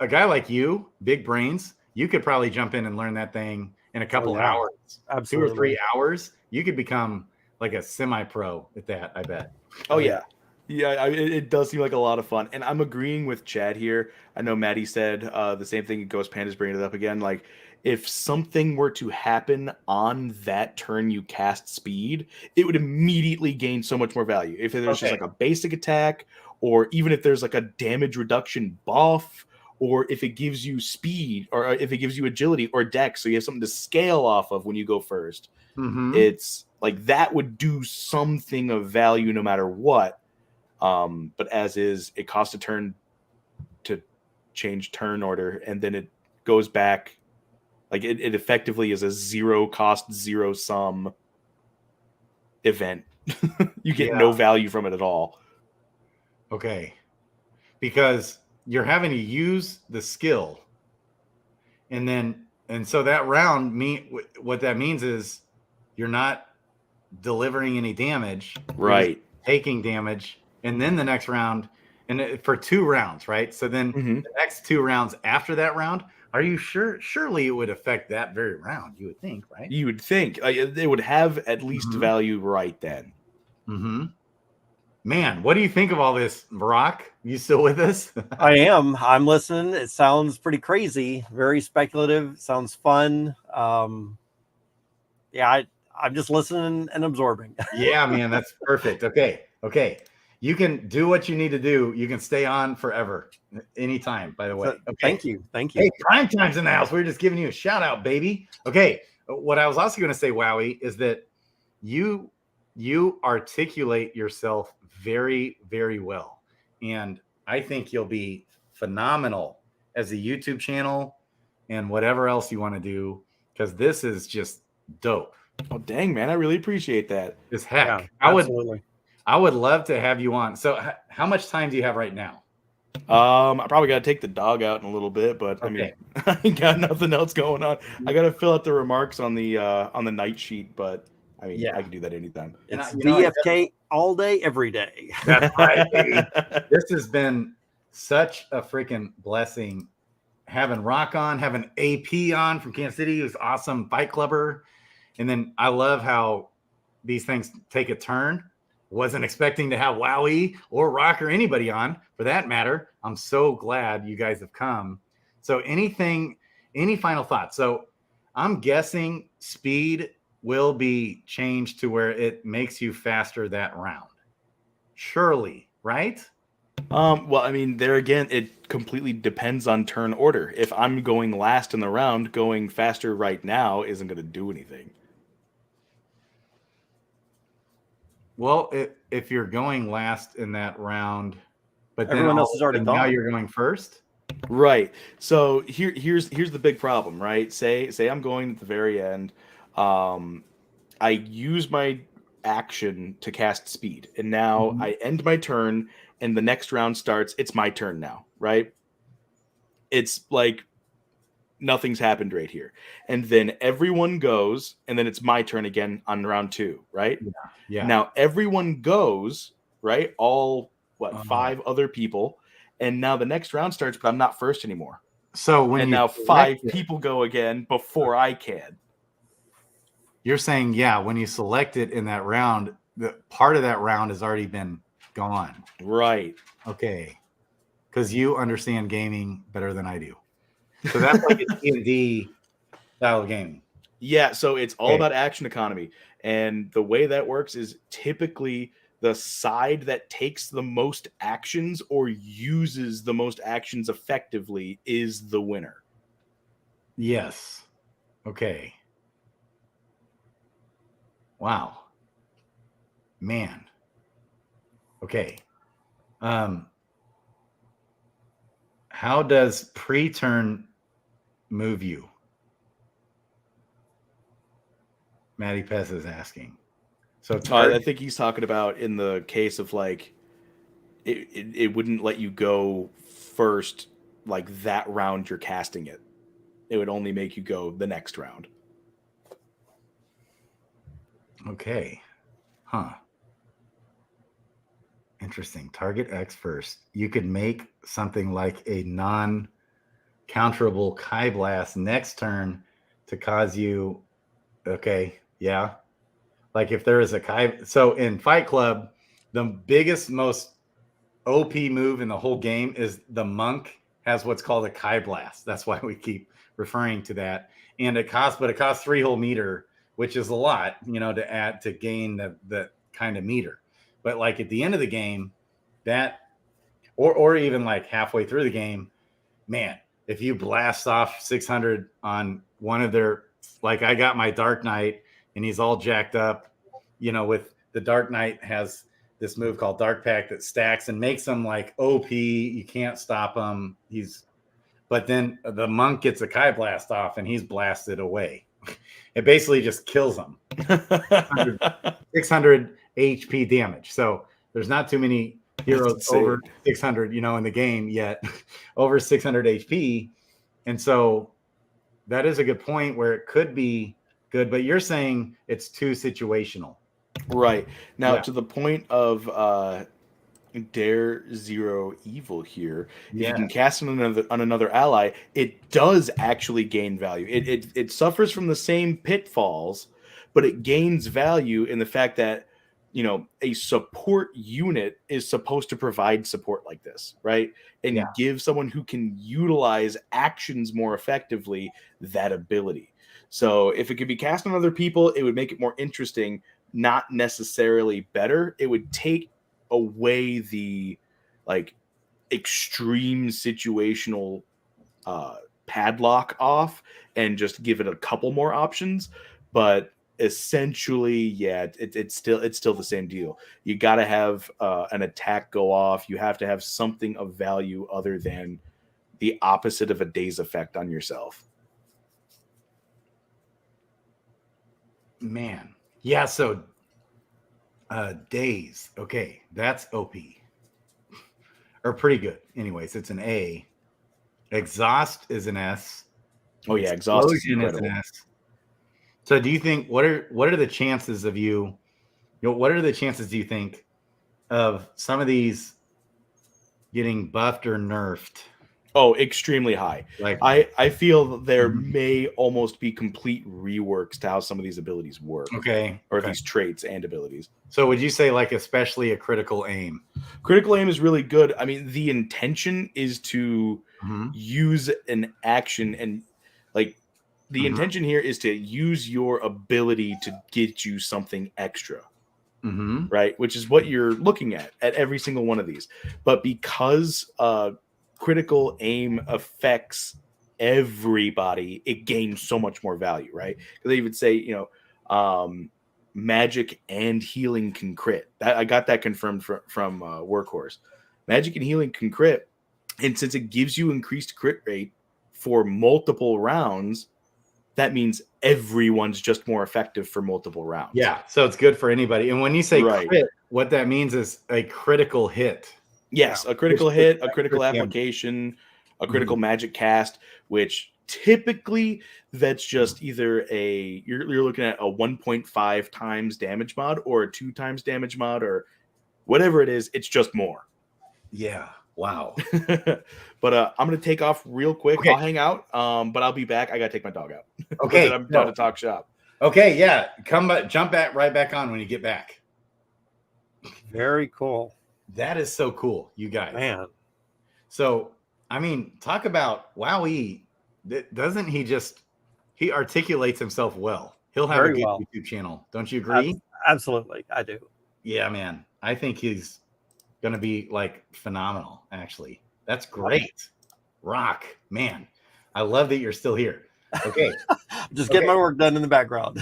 a guy like you, big brains, you could probably jump in and learn that thing in a couple hours. Absolutely. 2 or 3 hours. You could become like a semi-pro at that, I bet. Oh yeah. Yeah, it does seem like a lot of fun. And I'm agreeing with Chad here. I know Maddie said the same thing. Ghost Panda's bringing it up again. Like, if something were to happen on that turn you cast speed, it would immediately gain so much more value. If there's just like a basic attack, or even if there's like a damage reduction buff, or if it gives you speed, or if it gives you agility or dex, so you have something to scale off of when you go first. It's like that would do something of value no matter what. But as is, it costs a turn to change turn order, and then it goes back. Like it effectively is a 0 cost, 0 sum event. You get no value from it at all. Okay. Because you're having to use the skill. And so that round, what that means is you're not delivering any damage. Right. Taking damage. And then the next round, and for 2 rounds, right? So then the next 2 rounds after that round, are you sure? Surely it would affect that very round, you would think, right? You would think. They would have at least value right then. man, what do you think of all this, Barack? You still with us? I am. I'm listening. It sounds pretty crazy, very speculative. Sounds fun. Yeah, I'm just listening and absorbing. Yeah, man, that's perfect. Okay. You can do what you need to do. You can stay on forever, anytime, by the way. Okay. Thank you. Hey, Prime Time's in the house. We're just giving you a shout out, baby. Okay. What I was also going to say, Wowie, is that you articulate yourself very, very well. And I think you'll be phenomenal as a YouTube channel and whatever else you want to do, because this is just dope. Oh, dang, man. I really appreciate that. Just heck. Yeah, absolutely. I would love to have you on. So how much time do you have right now? I probably got to take the dog out in a little bit, but okay. I mean, I ain't got nothing else going on. I got to fill out the remarks on the night sheet, but I mean, I can do that anytime. It's DFK all day, every day. That's right, baby. This has been such a freaking blessing having Rock on, having AP on from Kansas City, who's awesome Fight Clubber. And then I love how these things take a turn. Wasn't expecting to have Wowie or Rock or anybody on, for that matter. I'm so glad you guys have come. So any final thoughts? So I'm guessing speed will be changed to where it makes you faster that round. Surely, right? Well, I mean, there again, it completely depends on turn order. If I'm going last in the round, going faster right now isn't going to do anything. Well, if you're going last in that round, but then everyone else is already gone. Now you're going first. Right. So here's the big problem, right? Say I'm going at the very end. I use my action to cast speed, and now I end my turn, and the next round starts. It's my turn now, right? It's like nothing's happened right here. And then everyone goes, and then it's my turn again on round 2, right? Yeah. Now everyone goes, right? All 5 other people, and now the next round starts, but I'm not first anymore. So now 5 people go again before I can. You're saying, when you select it in that round, the part of that round has already been gone. Right. Okay. Because you understand gaming better than I do. So that's like a D&D style of gaming. Yeah, so it's all about action economy. And the way that works is typically the side that takes the most actions or uses the most actions effectively is the winner. Yes. Okay. Wow. Man. Okay. How does pre-turn move you? Matty Pez is asking. So I think he's talking about in the case of like it wouldn't let you go first like that round you're casting it. It would only make you go the next round. Okay. Huh. Interesting. Target X first. You could make something like a non-counterable Kai Blast next turn to cause you. Okay. Yeah. Like if there is a Kai. So in Fight Club, the biggest, most OP move in the whole game is the monk has what's called a Kai Blast. That's why we keep referring to that. And it costs 3 whole meter, which is a lot, to add to gain the kind of meter. But like at the end of the game, that or even like halfway through the game, man, if you blast off 600 on one of their, like I got my Dark Knight and he's all jacked up, with the Dark Knight has this move called Dark Pact that stacks and makes him like OP. You can't stop him. But then the monk gets a Kai Blast off and he's blasted away. It basically just kills him. 600 HP damage. So there's not too many heroes over 600, in the game yet, over 600 HP. And so that is a good point where it could be good, but you're saying it's too situational. Right. Now, to the point of Dare Zero Evil here, if you can cast on another ally, it does actually gain value. It suffers from the same pitfalls, but it gains value in the fact that a support unit is supposed to provide support like this, right? And give someone who can utilize actions more effectively that ability. So if it could be cast on other people, it would make it more interesting, not necessarily better. It would take away the like extreme situational padlock off and just give it a couple more options. But essentially, it's still the same deal. You got to have an attack go off. You have to have something of value other than the opposite of a daze effect on yourself. Man, yeah. So daze. Okay, that's OP or pretty good. Anyways, it's an A. Exhaust is an S. Oh yeah, exhaust is incredible. An S. So do you think what are the chances of you know, what are the chances do you think of some of these getting buffed or nerfed? Oh, extremely high. Like I feel there may almost be complete reworks to how some of these abilities work. Okay. Or these traits and abilities. So would you say like especially a critical aim? Critical aim is really good. I mean, the intention is to use an action, and like the intention here is to use your ability to get you something extra. Right? Which is what you're looking at every single one of these. But because critical aim affects everybody, it gains so much more value, right? Because they even say, magic and healing can crit. I got that confirmed from Workhorse. Magic and healing can crit, and since it gives you increased crit rate for multiple rounds, that means everyone's just more effective for multiple rounds. Yeah, so it's good for anybody. And when you say crit, what that means is a critical hit. Yes, a critical hit, a critical application, a critical magic cast, which typically that's just either you're looking at a 1.5 times damage mod or a 2 times damage mod or whatever it is. It's just more. Yeah. Wow. But I'm going to take off real quick. Okay. I'll hang out, but I'll be back. I got to take my dog out. Okay. I'm done to talk shop. Okay. Yeah. Jump right back on when you get back. Very cool. That is so cool, you guys. Man. So, I mean, talk about Wowie. Doesn't he articulates himself well. He'll have a good YouTube channel. Don't you agree? Absolutely. I do. Yeah, man. I think he's going to be like phenomenal, actually. That's great. Rock, man. I love that you're still here. Okay. Just getting my work done in the background.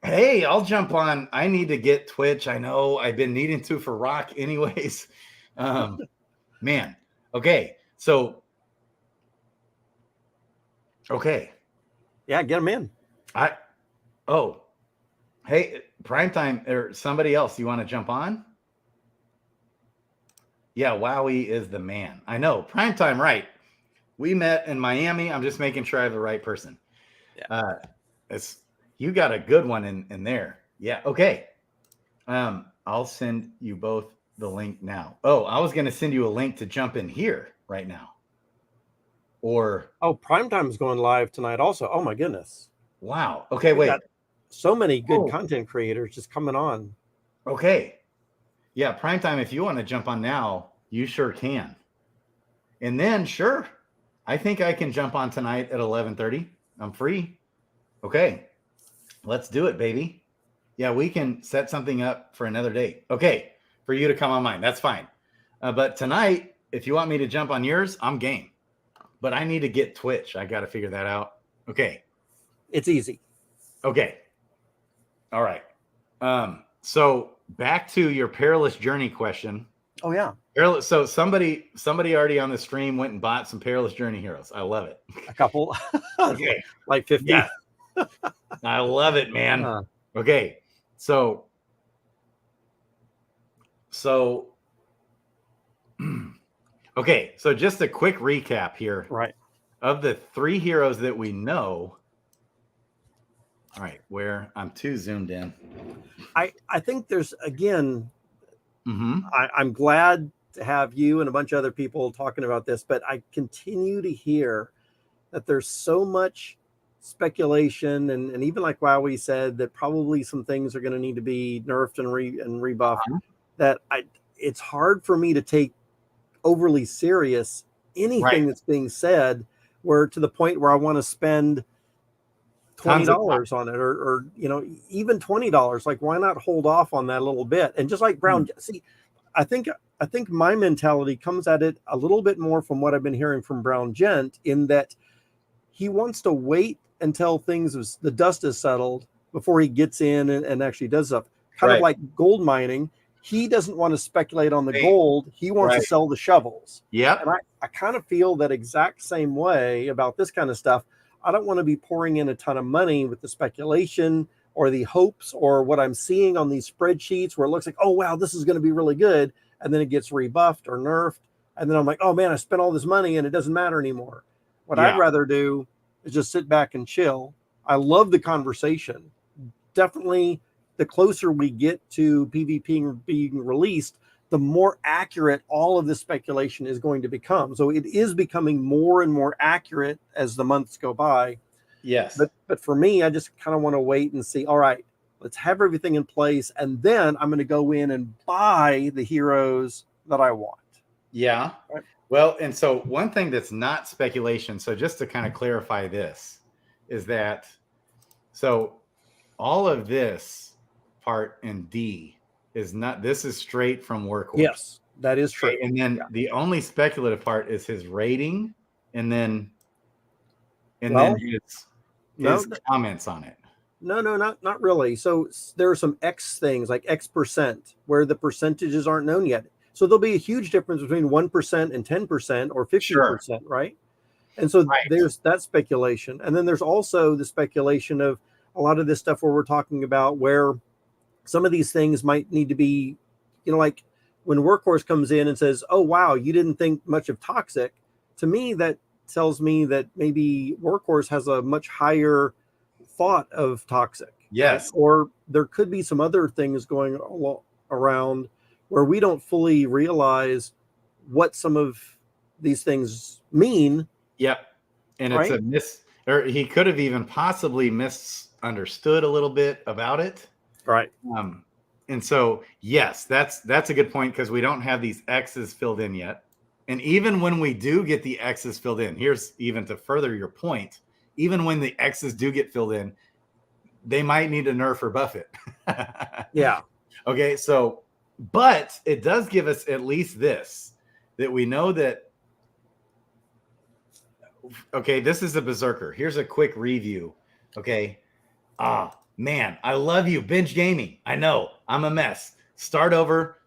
Hey, I'll jump on. I need to get Twitch. I know I've been needing to for Rock anyways. Man. Okay. So, okay. Yeah, get them in. Hey, Primetime or somebody else, you want to jump on? Yeah, Wowie is the man. I know. Primetime, right. We met in Miami. I'm just making sure I have the right person. Yeah. You got a good one in there. Yeah. Okay. I'll send you both the link now. Oh, I was going to send you a link to jump in here right now. Primetime is going live tonight also. Oh my goodness. Wow. Okay, wait. So many good content creators just coming on. Okay. Yeah, Primetime, if you want to jump on now, you sure can. And then, sure, I think I can jump on tonight at 11:30. I'm free. Okay. Let's do it, baby. Yeah, we can set something up for another date. Okay, for you to come on mine. That's fine. But tonight, if you want me to jump on yours, I'm game. But I need to get Twitch. I got to figure that out. Okay. It's easy. Okay. All right. So back to your perilous journey question. Oh, yeah. So somebody already on the stream went and bought some perilous journey heroes. I love it. A couple. Okay. Like 50. Yeah. I love it, man. Okay. So okay. So just a quick recap here. Right. Of the 3 heroes that we know. All right. Where I'm too zoomed in. I think there's, again, I'm glad to have you and a bunch of other people talking about this, but I continue to hear that there's so much speculation, and even like Wowie said, that probably some things are going to need to be nerfed and rebuffed. That it's hard for me to take overly serious anything that's being said, where to the point where I want to spend $20 on it, or even $20. Like, why not hold off on that a little bit? And just like Brown, see, I think my mentality comes at it a little bit more from what I've been hearing from Brown Gent, in that he wants to wait until the dust is settled before he gets in and actually does stuff. Kind of like gold mining. He doesn't want to speculate on the gold. He wants to sell the shovels. Yeah. And I kind of feel that exact same way about this kind of stuff. I don't want to be pouring in a ton of money with the speculation or the hopes or what I'm seeing on these spreadsheets where it looks like, oh, wow, this is going to be really good. And then it gets rebuffed or nerfed. And then I'm like, oh, man, I spent all this money and it doesn't matter anymore. What I'd rather do is just sit back and chill. I love the conversation. Definitely, the closer we get to PvP being released, the more accurate all of this speculation is going to become. So it is becoming more and more accurate as the months go by. Yes. But for me, I just kind of want to wait and see, all right, let's have everything in place. And then I'm going to go in and buy the heroes that I want. Yeah. Right. Well, and so one thing that's not speculation, so just to kind of clarify this, is that, so all of this part in D is not, this is straight from Workhorse. Yes, that is true. Okay, and then the only speculative part is his rating, and then his comments on it. No, not really. So there are some X things like X% where the percentages aren't known yet. So there'll be a huge difference between 1% and 10% or 50%, right? And so there's that speculation. And then there's also the speculation of a lot of this stuff where we're talking about where some of these things might need to be, like when Workhorse comes in and says, oh, wow, you didn't think much of Toxic. To me, that tells me that maybe Workhorse has a much higher thought of Toxic. Yes. Right? Or there could be some other things going around where we don't fully realize what some of these things mean. Yep. And it's or he could have even possibly misunderstood a little bit about it. Right. And so, yes, that's a good point, because we don't have these X's filled in yet. And even when we do get the X's filled in, here's even to further your point, even when the X's do get filled in, they might need to nerf or buff it. Yeah. Okay. So, but it does give us at least this, that we know that, okay, this is a Berserker. Here's a quick review. Okay. Man, I love you. Binge gaming. I know I'm a mess. Start over,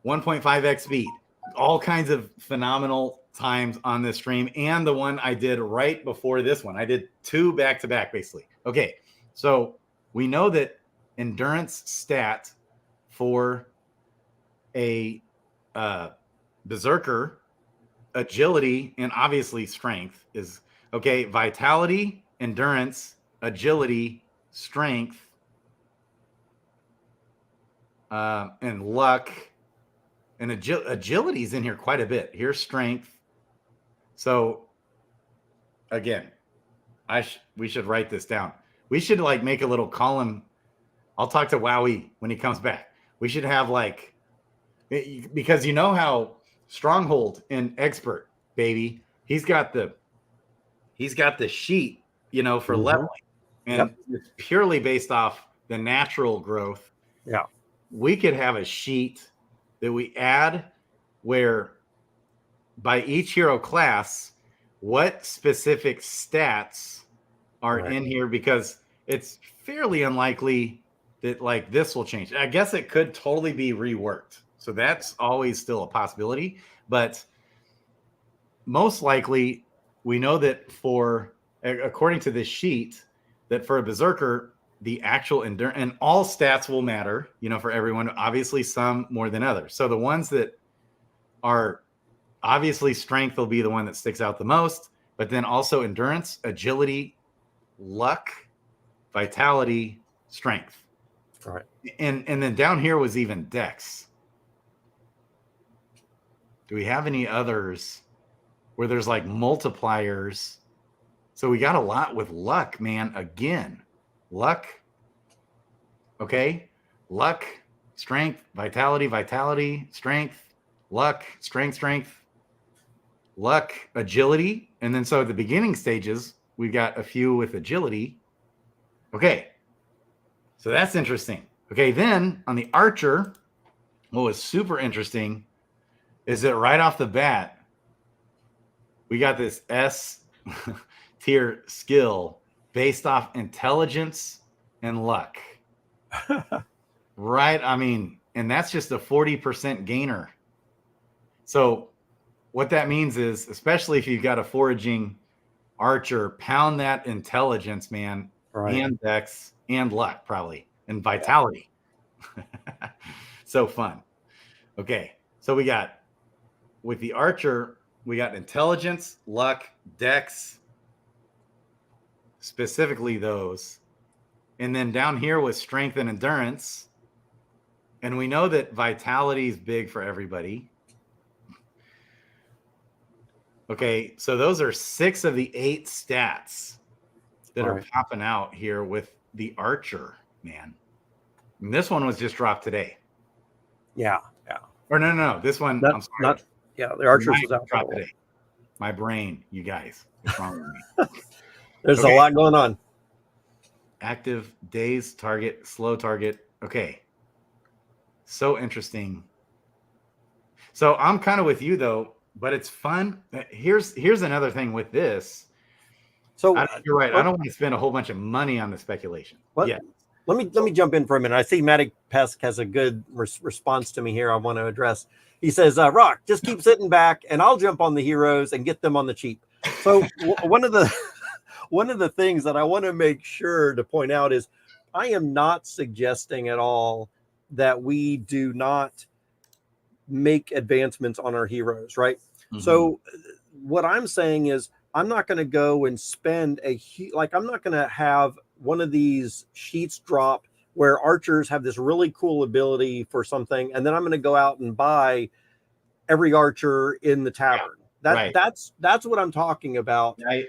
1.5x speed. All kinds of phenomenal times on this stream, and the one I did right before this one. I did 2 back-to-back, basically. Okay, so we know that endurance stat for a Berserker, agility, and obviously strength is, okay, vitality, endurance, agility, strength, and luck, and agility is in here quite a bit. Here's strength. So again, we should write this down. We should make a little column. I'll talk to Wowie when he comes back. We should have because you know how Stronghold and Expert, baby, he's got the sheet, for leveling. And it's purely based off the natural growth. Yeah. We could have a sheet that we add where by each hero class, what specific stats are in here, because it's fairly unlikely that this will change. I guess it could totally be reworked. So that's always still a possibility, but most likely we know that according to this sheet, that for a Berserker, the actual endurance and all stats will matter, for everyone, obviously some more than others. So the ones that are obviously strength will be the one that sticks out the most, but then also endurance, agility, luck, vitality, strength. All right. And then down here was even dex. Do we have any others where there's multipliers? So we got a lot with luck, man. Again, luck. Okay. Luck, strength, vitality, strength, luck, strength, luck, agility. And then so at the beginning stages, we got a few with agility. Okay. So that's interesting. Okay. Then on the archer, what was super interesting is that right off the bat, we got this S tier skill based off intelligence and luck. Right. I mean, and that's just a 40% gainer. So what that means is, especially if you've got a foraging archer, pound that intelligence, man, and dex and luck probably, and vitality. So fun. Okay. So we got, with the archer, we got intelligence, luck, dex, specifically those. And then down here was strength and endurance. And we know that vitality is big for everybody. Okay, so those are 6 of the 8 stats that are popping out here with the archer, man. And this one was just dropped today. Yeah. Or no. This one, I'm sorry. The archers was out dropped today. My brain, you guys. What's wrong with me? There's a lot going on. Active, days, target, slow target. Okay. So interesting. So I'm kind of with you though, but it's fun. Here's another thing with this. So you're right. I don't want to spend a whole bunch of money on the speculation. Let me jump in for a minute. I see Matic Pesk has a good response to me here. I want to address. He says, "Rock, just keep sitting back, and I'll jump on the heroes and get them on the cheap." So one of the things that I want to make sure to point out is, I am not suggesting at all that we do not make advancements on our heroes, right? Mm-hmm. So what I'm saying is, I'm not going to go and spend I'm not going to have one of these sheets drop where archers have this really cool ability for something, and then I'm going to go out and buy every archer in the tavern. That's what I'm talking about. Right.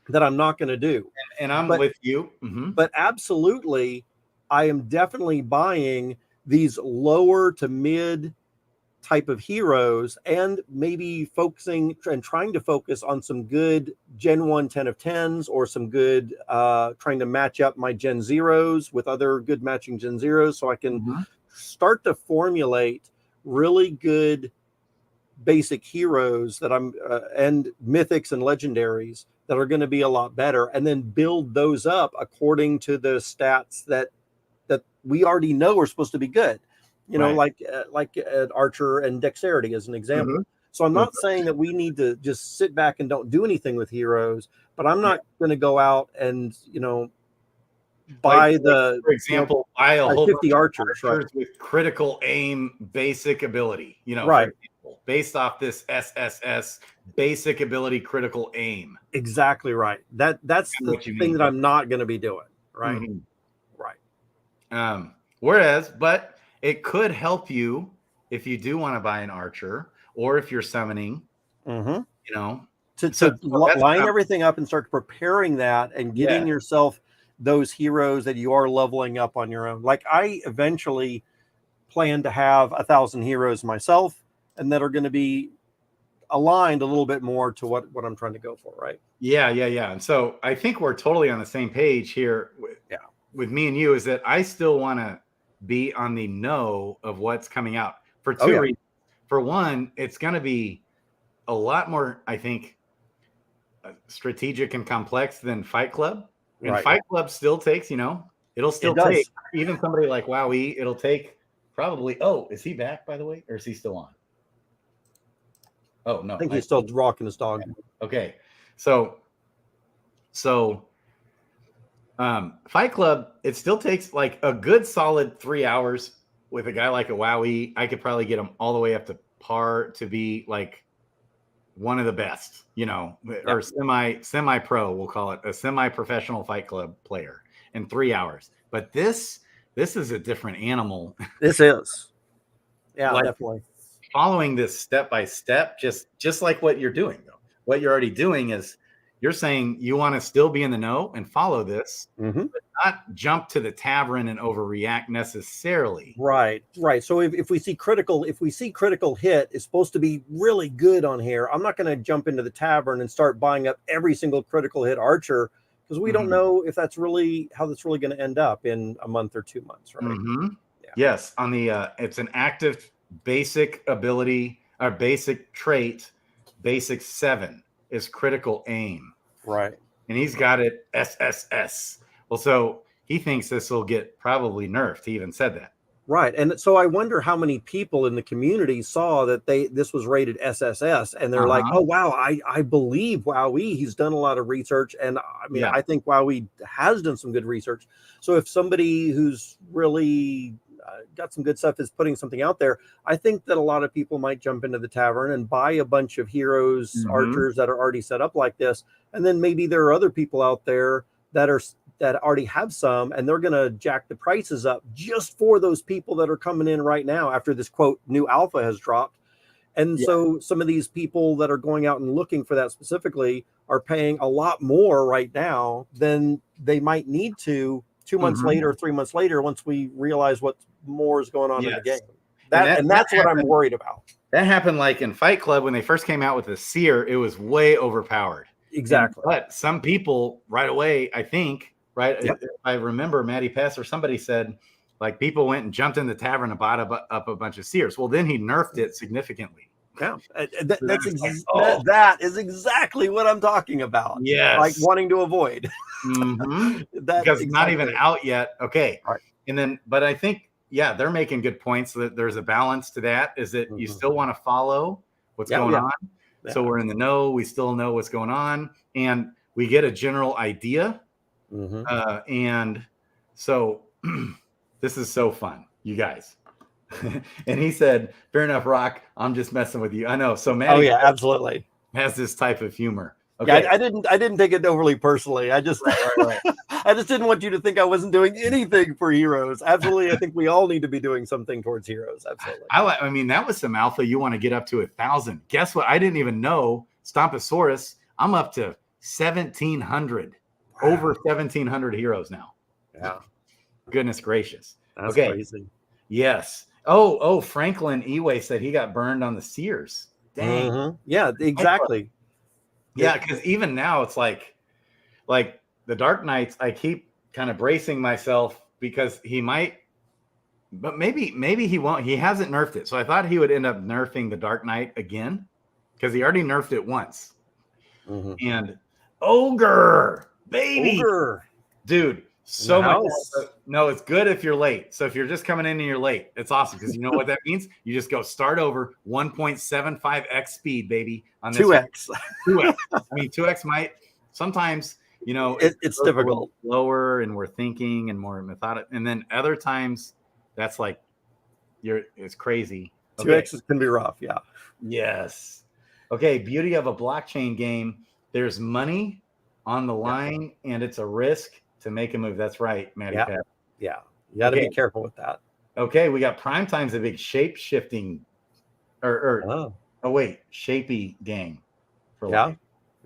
That I'm not going to do. And I'm with you. Mm-hmm. But absolutely, I am definitely buying these lower to mid type of heroes, and maybe focusing and trying to focus on some good Gen 1 10 of 10s, or some good trying to match up my Gen 0s with other good matching Gen 0s, so I can start to formulate really good basic heroes that I'm and mythics and legendaries that are going to be a lot better, and then build those up according to the stats that we already know are supposed to be good. You know, like archer and dexterity as an example. So I'm not saying that we need to just sit back and don't do anything with heroes, but I'm not going to go out and, buy for example, buy a whole 50 archers with critical aim basic ability, based off this SSS basic ability critical aim. Exactly right. That's the thing that I'm not going to be doing. Right. Right. Whereas, but it could help you if you do want to buy an archer, or if you're summoning, to line everything up and start preparing that and getting yourself those heroes that you are leveling up on your own. Like, I eventually plan to have 1,000 heroes myself, and that are going to be aligned a little bit more to what I'm trying to go for. Right. Yeah. And so I think we're totally on the same page here with me and you, is that I still want to be on the know of what's coming out for 2 reasons. For one, it's going to be a lot more, I think, strategic and complex than Fight Club. And Fight Club still takes, it'll still take, even somebody like WoWE, it'll take probably, is he back, by the way? Or is he still on? Oh, no. I think he's still rocking his dog. Okay. So Fight Club, it still takes like a good solid 3 hours with a guy like a WoWE. I could probably get him all the way up to par to be like one of the best, or semi-pro, we'll call it, a semi-professional Fight Club player in 3 hours. But this is a different animal. This is. Yeah, definitely. Following this step by step, just like what you're doing, though. What you're already doing is you're saying you want to still be in the know and follow this, Mm-hmm. but not jump to the tavern and overreact necessarily. Right. So if we see critical hit is supposed to be really good on here, I'm not going to jump into the tavern and start buying up every single critical hit archer, because we don't know if that's really how that's really going to end up in a month or 2 months, right? Yeah. Yes, on the it's an active basic ability or basic trait. Basic 7 is critical aim. Right. And he's got it SSS. Well, so he thinks this will get probably nerfed. He even said that. Right. And so I wonder how many people in the community saw that this was rated SSS, and they're like, oh, wow, I believe Wowee. He's done a lot of research. And I mean, I think Wowee has done some good research. So if somebody who's really got some good stuff is putting something out there, I think that a lot of people might jump into the tavern and buy a bunch of heroes, archers that are already set up like this. And then maybe there are other people out there that already have some, and they're going to jack the prices up just for those people that are coming in right now after this quote new alpha has dropped. And so some of these people that are going out and looking for that specifically are paying a lot more right now than they might need to 2 months later, 3 months later, once we realize what more is going on in the game. That's what I'm worried about. That happened like in Fight Club when they first came out with the Seer. It was way overpowered. Exactly. But some people right away, I think, if I remember, Matty Pest or somebody said, like, people went and jumped in the tavern and bought up a bunch of Seers. Well, then he nerfed it significantly. Yeah, that is exactly what I'm talking about. Yes, like wanting to avoid. Because it's not even out yet. Okay, right. And then, but I think, they're making good points that there's a balance to that. Is that you still want to follow what's going on? So we're in the know. We still know what's going on, and we get a general idea. And so this is so fun, you guys. And he said, fair enough, Rock, I'm just messing with you. I know. So Maddie absolutely has this type of humor. Okay. Yeah, I didn't take it overly personally. I just I just didn't want you to think I wasn't doing anything for heroes. Absolutely. I think we all need to be doing something towards heroes. Absolutely. I mean, that was some alpha. You want to get up to 1,000. Guess what? I didn't even know Stomposaurus. I'm up to 1,700. Wow. Over 1,700 heroes now. Yeah. Goodness gracious. That's crazy. Yes. Oh, Franklin Eway said he got burned on the Seers. Dang. Yeah, exactly. Yeah, because even now it's like the Dark Knights, I keep kind of bracing myself because he might, but maybe he won't. He hasn't nerfed it. So I thought he would end up nerfing the Dark Knight again because he already nerfed it once. And Ogre, baby. Ogre. Dude, so much. No, it's good if you're late. So if you're just coming in and you're late, it's awesome because you know what that means? You just go start over 1.75x speed, baby. On this 2x. 2x. I mean, 2x might sometimes, it's difficult. Lower, and we're thinking and more methodical. And then other times that's like it's crazy. 2x can be rough. Yeah. Yes. Okay. Beauty of a blockchain game. There's money on the line and it's a risk to make a move. That's right, Matty. Yeah. You got to be careful with that. Okay. We got Prime Time's a big shape shifting shapey game. For life.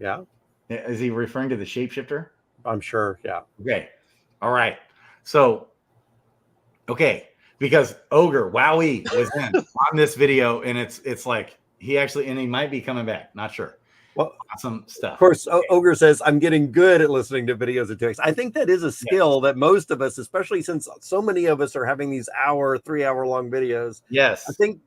Yeah. Is he referring to the shapeshifter? I'm sure. Yeah. Okay. All right. So, because Ogre Wowee was in on this video, and it's like he might be coming back. Not sure. Well, awesome stuff. Of course, Ogre says, I'm getting good at listening to videos of 2x. I think that is a skill that most of us, especially since so many of us are having these 3-hour long videos. Yes. I think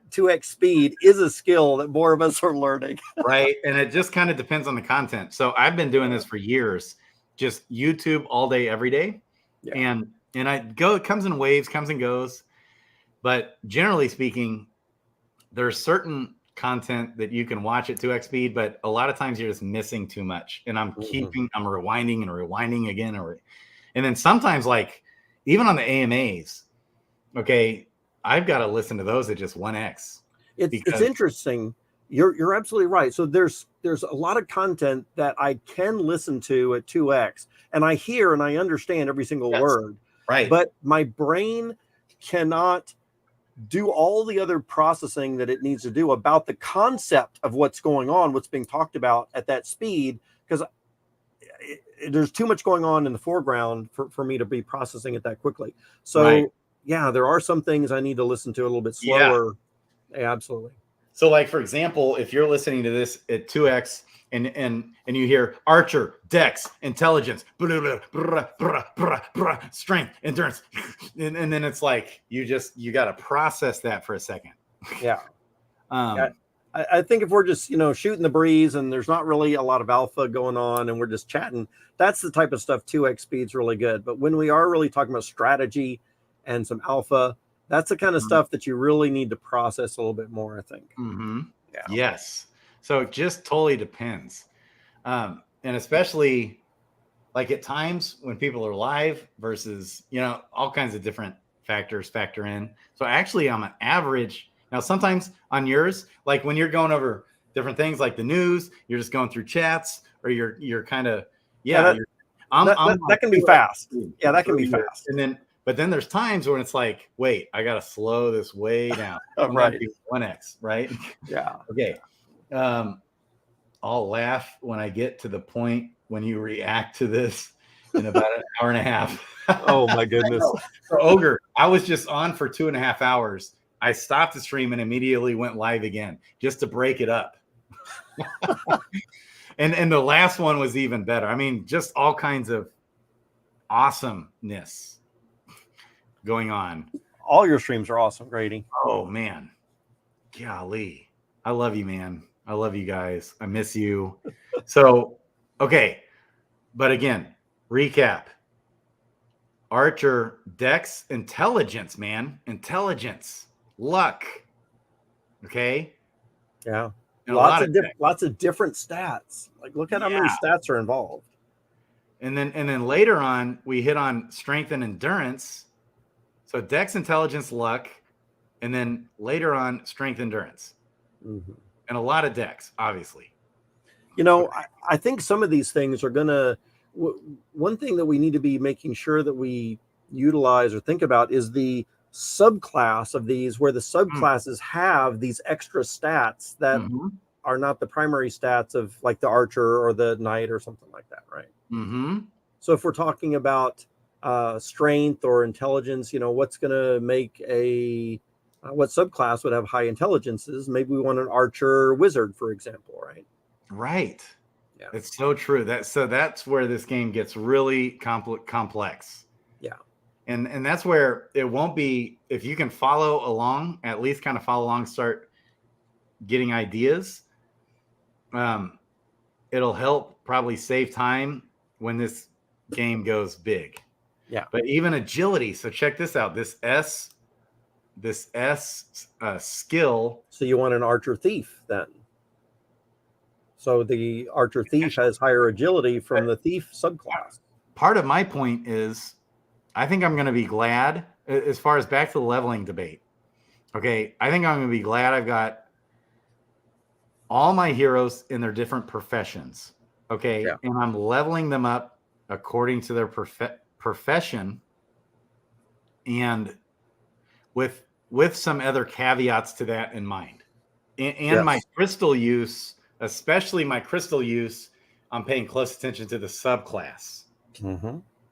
2x speed is a skill that more of us are learning. Right. And it just kind of depends on the content. So I've been doing this for years, just YouTube all day, every day. Yeah. And it comes in waves, comes and goes. But generally speaking, there's certain content that you can watch at 2x speed, but a lot of times you're just missing too much. And I'm rewinding and rewinding again. And then sometimes, like even on the AMAs, I've got to listen to those at just 1x. It's interesting. You're absolutely right. So there's a lot of content that I can listen to at 2x, and I hear and I understand every single word. Right. But my brain cannot do all the other processing that it needs to do about the concept of what's going on, what's being talked about at that speed, because there's too much going on in the foreground for me to be processing it that quickly. So yeah, there are some things I need to listen to a little bit slower. Yeah, absolutely. So like, for example, if you're listening to this at 2x and you hear Archer, Dex, Intelligence, Strength, Endurance, and then it's like you got to process that for a second. Yeah. I think if we're just, shooting the breeze and there's not really a lot of alpha going on and we're just chatting, that's the type of stuff 2x speed's really good. But when we are really talking about strategy and some alpha, that's the kind of stuff that you really need to process a little bit more, I think. Yeah. Yes. So it just totally depends. And especially like at times when people are live versus, all kinds of different factors factor in. So actually I'm an average. Now, sometimes on yours, like when you're going over different things like the news, you're just going through chats or you're kind of, that can be fast. Yeah, that can be fast. But then there's times when it's like, wait, I got to slow this way down. Right. 1x, right? Yeah. Okay. I'll laugh when I get to the point when you react to this in about an hour and a half. Oh my goodness. So Ogre, I was just on for 2.5 hours. I stopped the stream and immediately went live again just to break it up. and the last one was even better. I mean, just all kinds of awesomeness going on. All your streams are awesome, Grady. Oh man. Golly. I love you, man. I love you guys. I miss you. So, okay. But again, recap. Archer, Dex, Intelligence, man. Intelligence. Luck. Okay. Yeah. Lots of different stats. Like look at how many stats are involved. And then later on, we hit on strength and endurance. So Dex, Intelligence, Luck, and then later on strength, endurance. And a lot of Dex, obviously. I think some of these things are gonna. One thing that we need to be making sure that we utilize or think about is the subclass of these, where the subclasses have these extra stats that are not the primary stats of like the archer or the knight or something like that, right? So if we're talking about strength or intelligence, what's going to make what subclass would have high intelligences? Maybe we want an archer wizard, for example, right? Right. Yeah, it's so true. That's where this game gets really complex. Yeah. And that's where it won't be, if you can follow along, at least kind of follow along, start getting ideas. It'll help probably save time when this game goes big. Yeah. But even agility. So check this out. This S skill. So you want an archer thief then? So the archer thief has higher agility from the thief subclass. Part of my point is, I think I'm going to be glad, as far as back to the leveling debate. Okay, I think I'm going to be glad I've got all my heroes in their different professions. Okay, and I'm leveling them up according to their profession, and with some other caveats to that in mind. And my crystal use, especially my crystal use, I'm paying close attention to the subclass.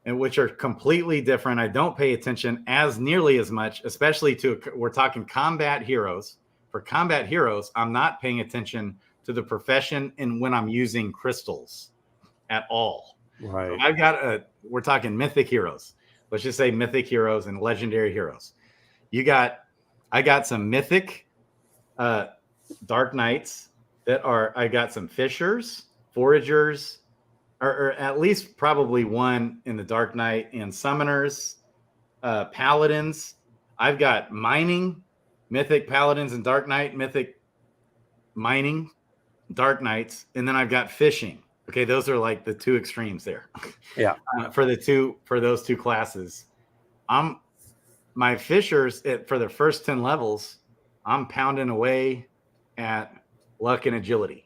And which are completely different. I don't pay attention as nearly as much, especially we're talking combat heroes. For combat heroes, I'm not paying attention to the profession and when I'm using crystals at all. Right. So we're talking mythic heroes. Let's just say mythic heroes and legendary heroes. I got some mythic dark knights I got some fishers, foragers, or at least probably one in the Dark Knight, and summoners, paladins. I've got mining, mythic paladins and Dark Knight, mythic mining, Dark Knights, and then I've got fishing. Okay, those are like the two extremes there. Yeah. For those two classes, my fishers for the first 10 levels, I'm pounding away at luck and agility.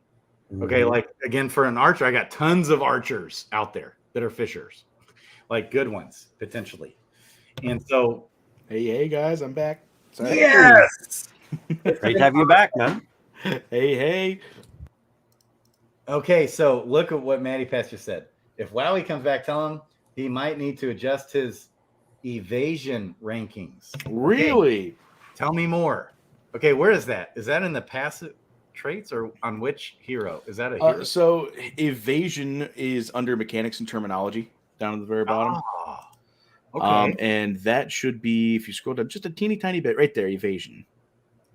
Okay, like again, for an archer, I got tons of archers out there that are fishers, like good ones potentially. And so, hey guys, I'm back. Sorry. Yes, great to have you back, man. Hey. Okay, so look at what Matty Pass just said. If Wowie comes back, tell him he might need to adjust his evasion rankings. Really? Okay, tell me more. Okay, where is that? Is that in the passive traits or on which hero? Is that a hero? So evasion is under mechanics and terminology down at the very bottom. Okay. And that should be, if you scroll down just a teeny tiny bit, right there, evasion.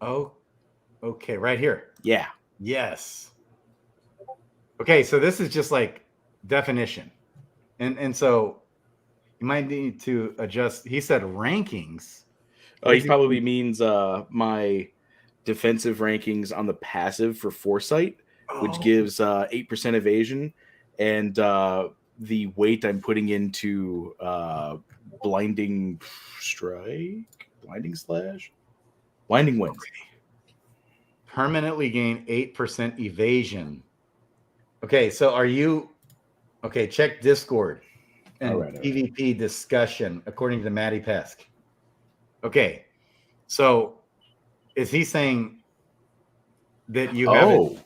Oh, okay, right here. Yeah. Yes. Okay, so this is just like definition. And so you might need to adjust. He said rankings. Oh, he probably means my defensive rankings on the passive for foresight, which gives 8% evasion, and the weight I'm putting into blinding strike, blinding slash, blinding winds. Permanently gain 8% evasion. Okay, so are you okay? Check Discord and All right. PvP discussion according to Matty Pesk. Okay, so is he saying that you have it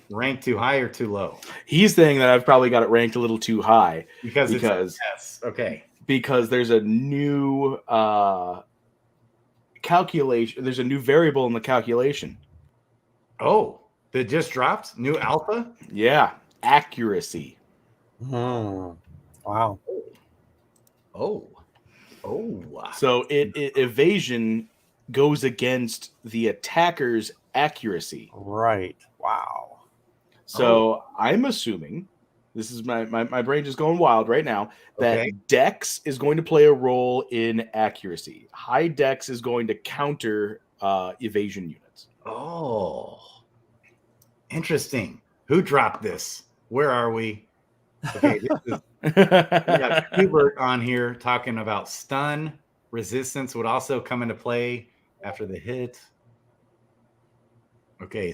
ranked too high or too low? He's saying that I've probably got it ranked a little too high because yes, okay. Because there's a new calculation. There's a new variable in the calculation. Oh, that just dropped? New alpha? Yeah, accuracy. Wow. Oh. So evasion goes against the attacker's accuracy. Right. Wow. So I'm assuming, this is my brain just going wild right now, that dex is going to play a role in accuracy. High dex is going to counter evasion units. Oh, interesting. Who dropped this? Where are we? Okay, we got Hubert on here talking about stun. Resistance would also come into play after the hit. Okay,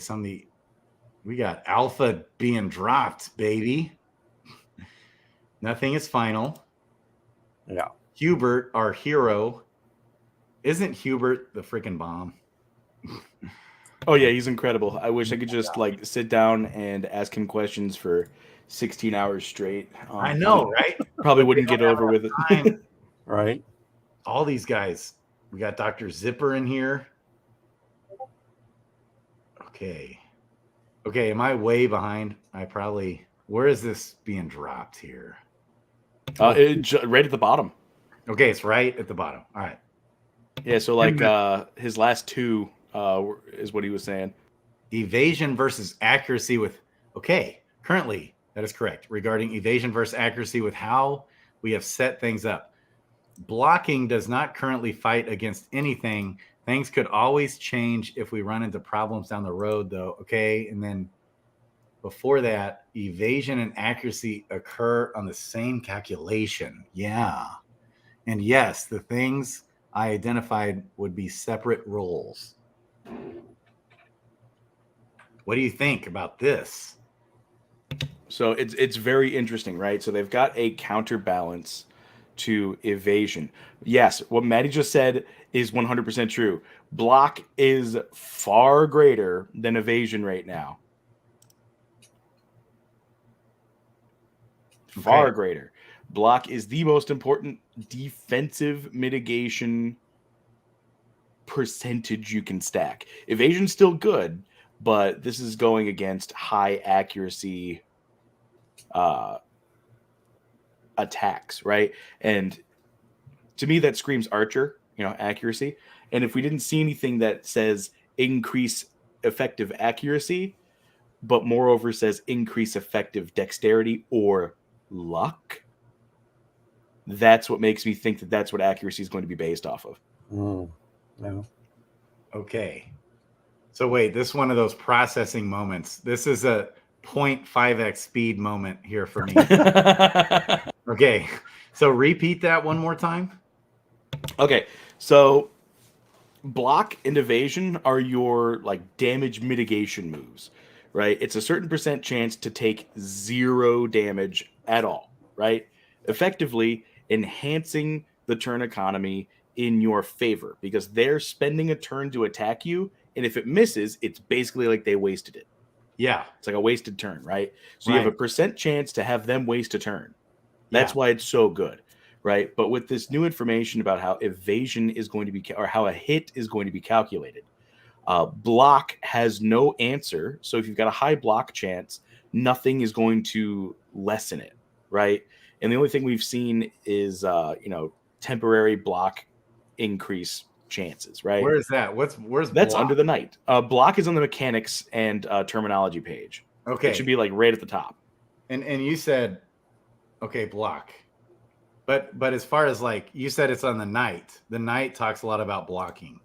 we got alpha being dropped, baby. Nothing is final. Yeah. Hubert, our hero. Isn't Hubert the freaking bomb? Oh yeah, he's incredible. I wish I could just like sit down and ask him questions for 16 hours straight. I know, right? Probably wouldn't get over with it. Right. All these guys. We got Dr. Zipper in here. Okay. Okay, am I way behind? Where is this being dropped here? Right at the bottom. Okay, it's right at the bottom. All right. Yeah, so like his last two is what he was saying. Evasion versus accuracy currently that is correct. Regarding evasion versus accuracy with how we have set things up. Blocking does not currently fight against anything. Things could always change if we run into problems down the road, though. Okay, and then before that, evasion and accuracy occur on the same calculation. Yeah. And yes, the things I identified would be separate roles. What do you think about this? So it's very interesting, right? So they've got a counterbalance to evasion. Yes, what Maddie just said is 100% true. Block is far greater than evasion right now. Far greater. Block is the most important defensive mitigation percentage you can stack. Evasion's still good, but this is going against high accuracy attacks, right? And to me, that screams Archer, accuracy. And if we didn't see anything that says increase effective accuracy, but moreover says increase effective dexterity or luck, that's what makes me think that that's what accuracy is going to be based off of. Yeah. Okay. So wait, this is one of those processing moments. This is a 0.5x speed moment here for me. Okay. So repeat that one more time. Okay. So block and evasion are your like damage mitigation moves, right? It's a certain % chance to take 0 damage at all, right? Effectively enhancing the turn economy in your favor because they're spending a turn to attack you. And if it misses, it's basically like they wasted it. Yeah. It's like a wasted turn, right? So Right. you have a percent chance to have them waste a turn. That's why it's so good, right? But with this new information about how evasion is going to be, or how a hit is going to be calculated, block has no answer. So if you've got a high block chance, nothing is going to lessen it, right? And the only thing we've seen is, temporary block increase chances, right? Where is that? Where's That's block? under the night. Block is on the mechanics and terminology page. Okay. It should be like right at the top. And you said, okay, block. But as far as like you said, it's on the night. The night talks a lot about blocking.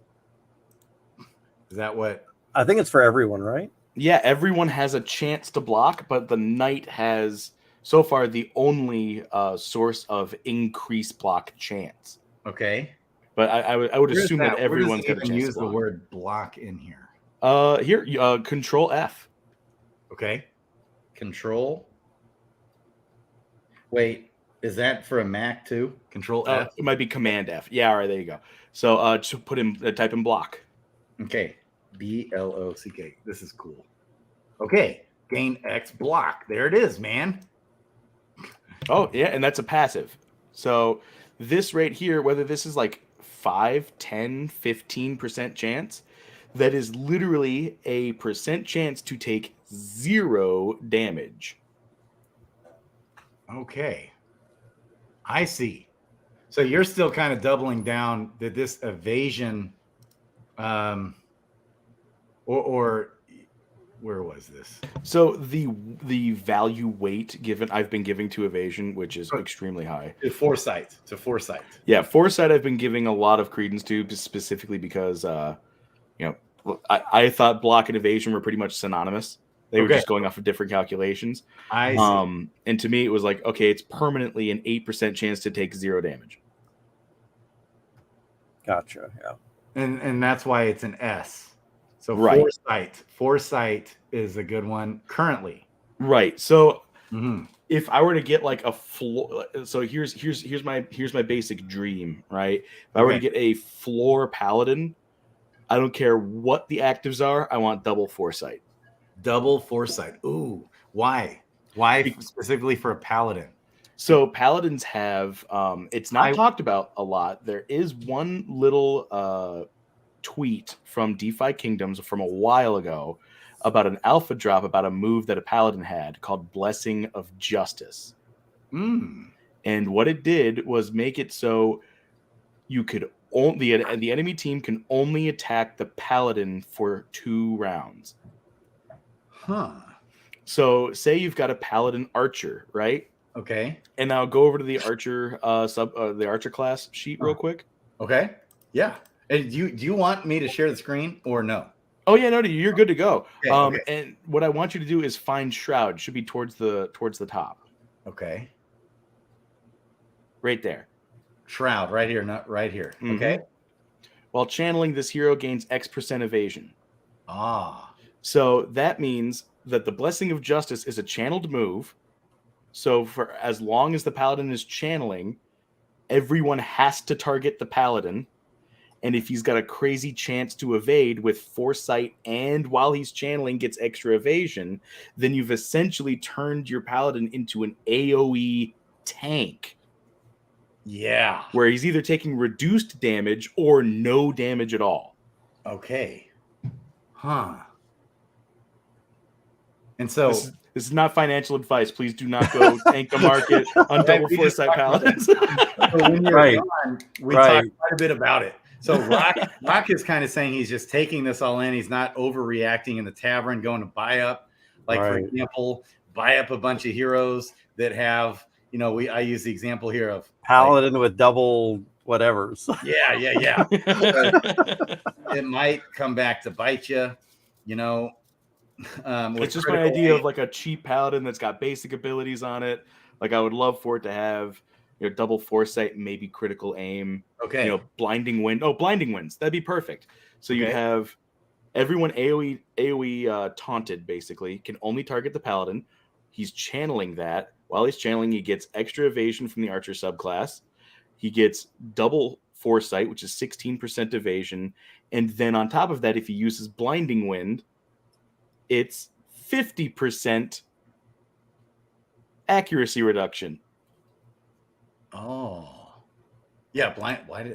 Is that what? I think it's for everyone, right? Yeah, everyone has a chance to block, but the night has so far the only source of increased block chance. Okay. But I would assume that everyone's going going to use use the word block in here. Here, Control F. Okay. Control. Wait, is that for a Mac too? Control F. It might be Command F. Yeah, all right, there you go. So just type in block. Okay. BLOCK. This is cool. Okay. Gain X block. There it is, man. Oh, yeah, and that's a passive. So this right here, whether this is like 5, 10, 15% chance, that is literally a percent chance to take 0 damage. Okay. I see. So you're still kind of doubling down that this evasion, or where was this? So the value weight I've been giving to evasion, which is extremely high. To foresight. Yeah, foresight I've been giving a lot of credence to, specifically because I thought block and evasion were pretty much synonymous. They were just going off of different calculations. I see. And to me, it was like, okay, it's permanently an 8% chance to take 0 damage. Gotcha. Yeah. And that's why it's an S. So foresight is a good one currently. Right. So if I were to get like a floor, so here's my basic dream, right? If I were to get a floor paladin, I don't care what the actives are, I want double foresight. Double foresight. Ooh, why? Why specifically for a paladin? So paladins have, it's not talked about a lot. There is one little tweet from DeFi Kingdoms from a while ago about an alpha drop about a move that a paladin had called Blessing of Justice. And what it did was make it so you could only, the enemy team can only attack the paladin for 2 rounds. So say you've got a paladin archer, right? Okay. And now go over to the archer the archer class sheet real quick. Okay. Yeah. And do you want me to share the screen or no? Oh yeah, no, you're good to go. Okay. And what I want you to do is find Shroud. It should be towards the top. Okay. Right there. Shroud, right here, not right here. Okay. While channeling, this hero gains X% evasion. So that means that the Blessing of Justice is a channeled move. So for as long as the paladin is channeling, everyone has to target the paladin. And if he's got a crazy chance to evade with foresight and while he's channeling gets extra evasion, then you've essentially turned your paladin into an AoE tank. Yeah. Where he's either taking reduced damage or no damage at all. Okay. And so this is not financial advice. Please do not go tank the market on double foresight paladins. When you're gone, we talked quite a bit about it. So Rock is kind of saying he's just taking this all in. He's not overreacting in the tavern, going to buy up, for example, buy up a bunch of heroes that have, I use the example here of paladin with double whatevers. Yeah. It might come back to bite you, it's just my idea of like a cheap paladin that's got basic abilities on it. Like I would love for it to have double foresight, maybe critical aim. Okay. Blinding wind. Oh, blinding winds. That'd be perfect. So you'd have everyone AoE taunted, basically, can only target the paladin. He's channeling that. While he's channeling, he gets extra evasion from the archer subclass. He gets double foresight, which is 16% evasion. And then on top of that, if he uses blinding wind, it's 50% accuracy reduction. Oh, yeah.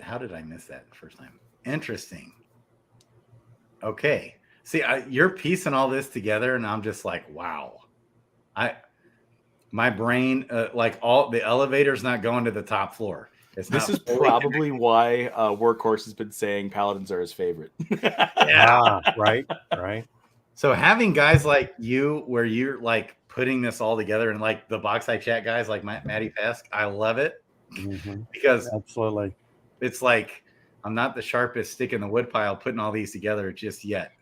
How did I miss that the first time? Interesting. Okay. See, you're piecing all this together, and I'm just like, wow. My brain, like all the elevator's not going to the top floor. This is probably why Workhorse has been saying Paladins are his favorite. Yeah, right. So having guys like you, where you're like putting this all together, and like the box I chat guys like Matty Pesk, I love it because absolutely, it's like I'm not the sharpest stick in the woodpile putting all these together just yet.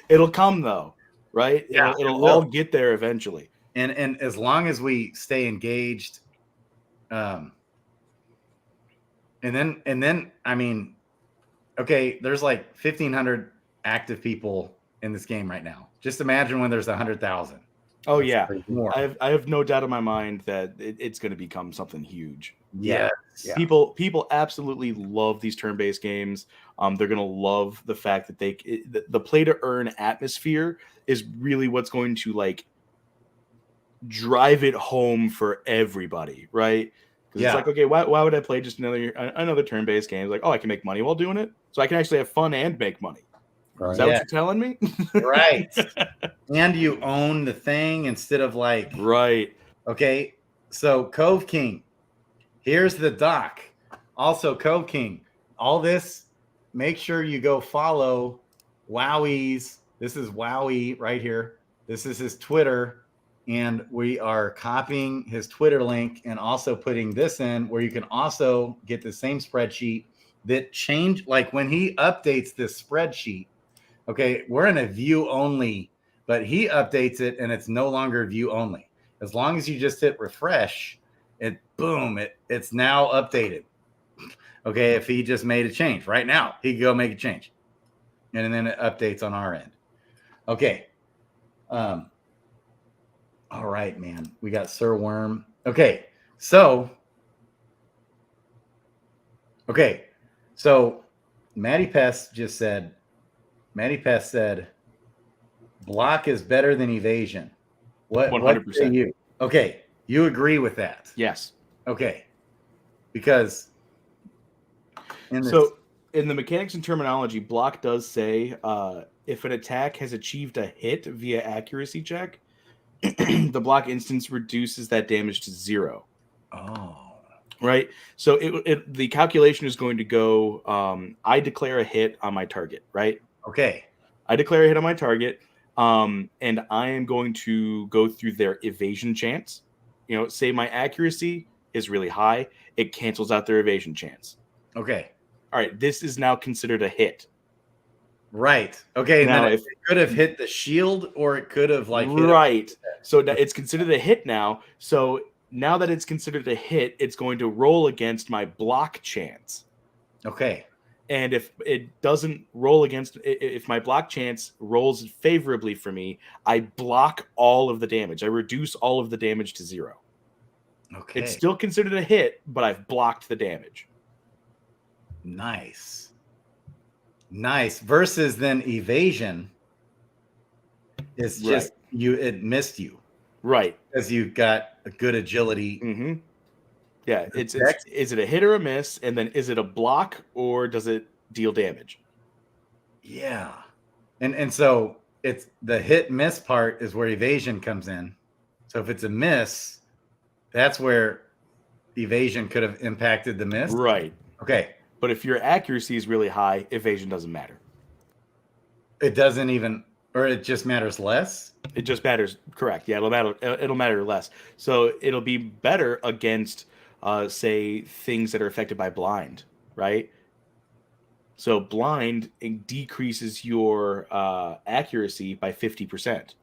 It'll come though, right? Yeah, it'll all get there eventually. And as long as we stay engaged, and then I mean, okay, there's like 1,500 active people in this game right now. Just imagine when there's 100,000. Oh yeah, more. I have no doubt in my mind that it's going to become something huge. Yes. Yeah. People absolutely love these turn-based games. They're going to love the fact that the play to earn atmosphere is really what's going to like drive it home for everybody, right? Because it's like, okay, why would I play just another turn-based game? It's like, oh, I can make money while doing it, so I can actually have fun and make money. Right. Is that what you're telling me? Right. And you own the thing instead of like, right. Okay, so Cove King, here's the doc. Also, Cove King, all this, make sure you go follow Wowie's. This is Wowie right here. This is his Twitter. And we are copying his Twitter link and also putting this in where you can also get the same spreadsheet that changed. Like when he updates this spreadsheet, okay, we're in a view only, but he updates it and it's no longer view only. As long as you just hit refresh, it's now updated. Okay, if he just made a change right now, he can go make a change. And then it updates on our end. Okay. All right, man. We got Sir Worm. Okay. So Matty Pest said, block is better than evasion. What 100%. say you? Okay. You agree with that? Yes. Okay. Because in the mechanics and terminology, block does say if an attack has achieved a hit via accuracy check, the block instance reduces that damage to 0. Oh. Right. So the calculation is going to go, I declare a hit on my target, right? Okay. I declare a hit on my target, and I am going to go through their evasion chance. Say my accuracy is really high. It cancels out their evasion chance. Okay. All right. This is now considered a hit. Right. Okay. Now, then it could have hit the shield, or it could have like hit So it's considered a hit now. So now that it's considered a hit, it's going to roll against my block chance. Okay. And if it doesn't roll against, if my block chance rolls favorably for me, I block all of the damage. I reduce all of the damage to 0. Okay. It's still considered a hit, but I've blocked the damage. Nice. Versus then evasion is just it missed you. Right. Because you got a good agility. Mm-hmm. Yeah. Is it a hit or a miss? And then is it a block or does it deal damage? Yeah. And so it's the hit miss part is where evasion comes in. So if it's a miss, that's where evasion could have impacted the miss. Right. Okay. But if your accuracy is really high, evasion doesn't matter. It doesn't even, or it just matters less? It just matters. Correct. Yeah, it'll matter less. So it'll be better against, say, things that are affected by blind, right? So blind decreases your accuracy by 50%.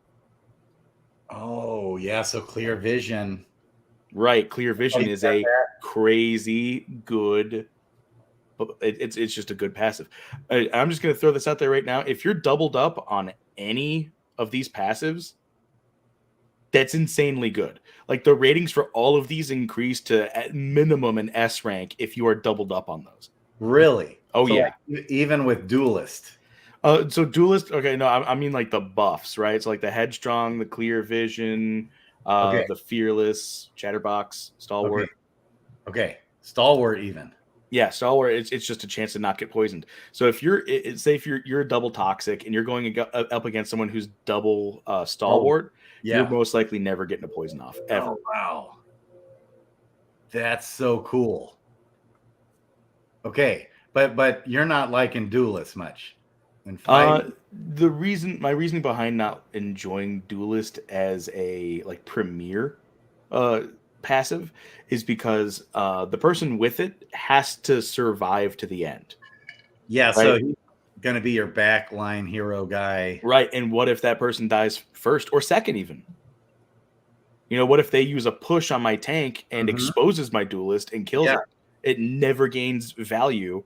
Oh, yeah. So clear vision. Right. Clear vision is a crazy good. It's just a good passive. I'm just going to throw this out there right now. If you're doubled up on any of these passives, that's insanely good. Like the ratings for all of these increase to at minimum an S rank if you are doubled up on those. Really? Oh, so yeah. Like, even with duelist. So duelist. Okay, no, I mean like the buffs, right? So like the headstrong, the clear vision, Okay. the fearless, chatterbox, stalwart. Okay. Stalwart even. Yeah, stalwart. It's just a chance to not get poisoned. So if you're say if you're a double toxic and you're going up against someone who's double stalwart, you're Yeah. most likely never getting a poison off ever. Oh, wow. That's so cool. Okay, but you're not liking duelist much. And my reasoning behind not enjoying duelist as a like premier passive is because the person with it has to survive to the end. yeah, Right. so he's gonna be your backline hero guy. Right. And what if that person dies first or second even? You know, what if they use a push on my tank and exposes my duelist and kills it? It never gains value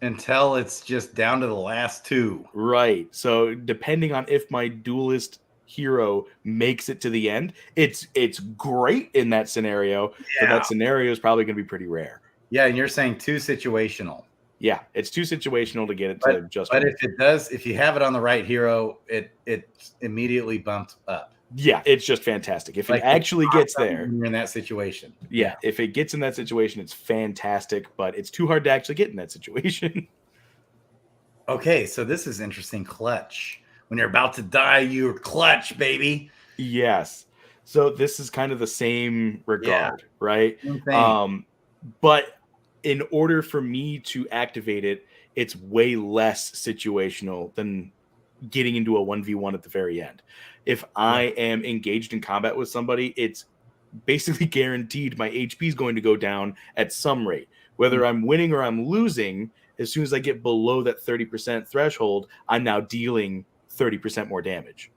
until it's just down to the last two. Right. So depending on if my duelist hero makes it to the end, it's great in that scenario, but that scenario is probably going to be pretty rare. Yeah, and you're saying too situational. Yeah, it's too situational to get it to just. But if you have it on the right hero, it immediately bumps up. Yeah, it's just fantastic. If it actually gets there, you're in that situation. Yeah, if it gets in that situation, it's fantastic, but it's too hard to actually get in that situation. Okay, so this is interesting. Clutch. When you're about to die, you're clutch, baby. Yes. So this is kind of the same regard, right? Same. But in order for me to activate it, it's way less situational than getting into a 1v1 at the very end. If I am engaged in combat with somebody, it's basically guaranteed my HP is going to go down at some rate. Whether I'm winning or I'm losing, as soon as I get below that 30% threshold, I'm now dealing 30% more damage.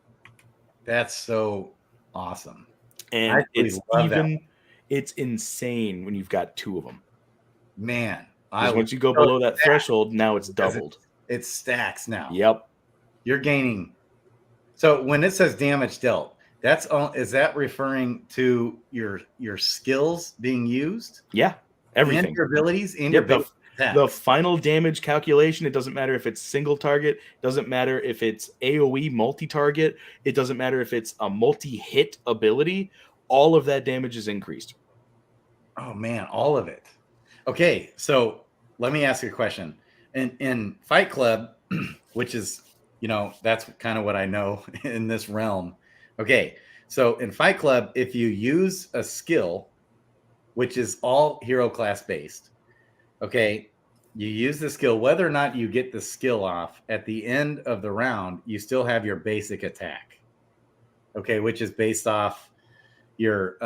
That's so awesome. And it's insane when you've got two of them. Man, once you go below that threshold, now it's doubled. It stacks now. Yep. You're gaining. So when it says damage dealt, is that referring to your skills being used? Yeah. Everything. And your abilities and the final damage calculation. It doesn't matter if it's single target. It doesn't matter if it's AoE multi-target. It doesn't matter if it's a multi-hit ability. All of that damage is increased. Oh man, all of it. Okay, so let me ask you a question. In Fight Club, which is, that's kind of what I know in this realm. Okay, so in Fight Club, if you use a skill, which is all hero class based, okay, you use the skill, whether or not you get the skill off at the end of the round, you still have your basic attack, okay, which is based off your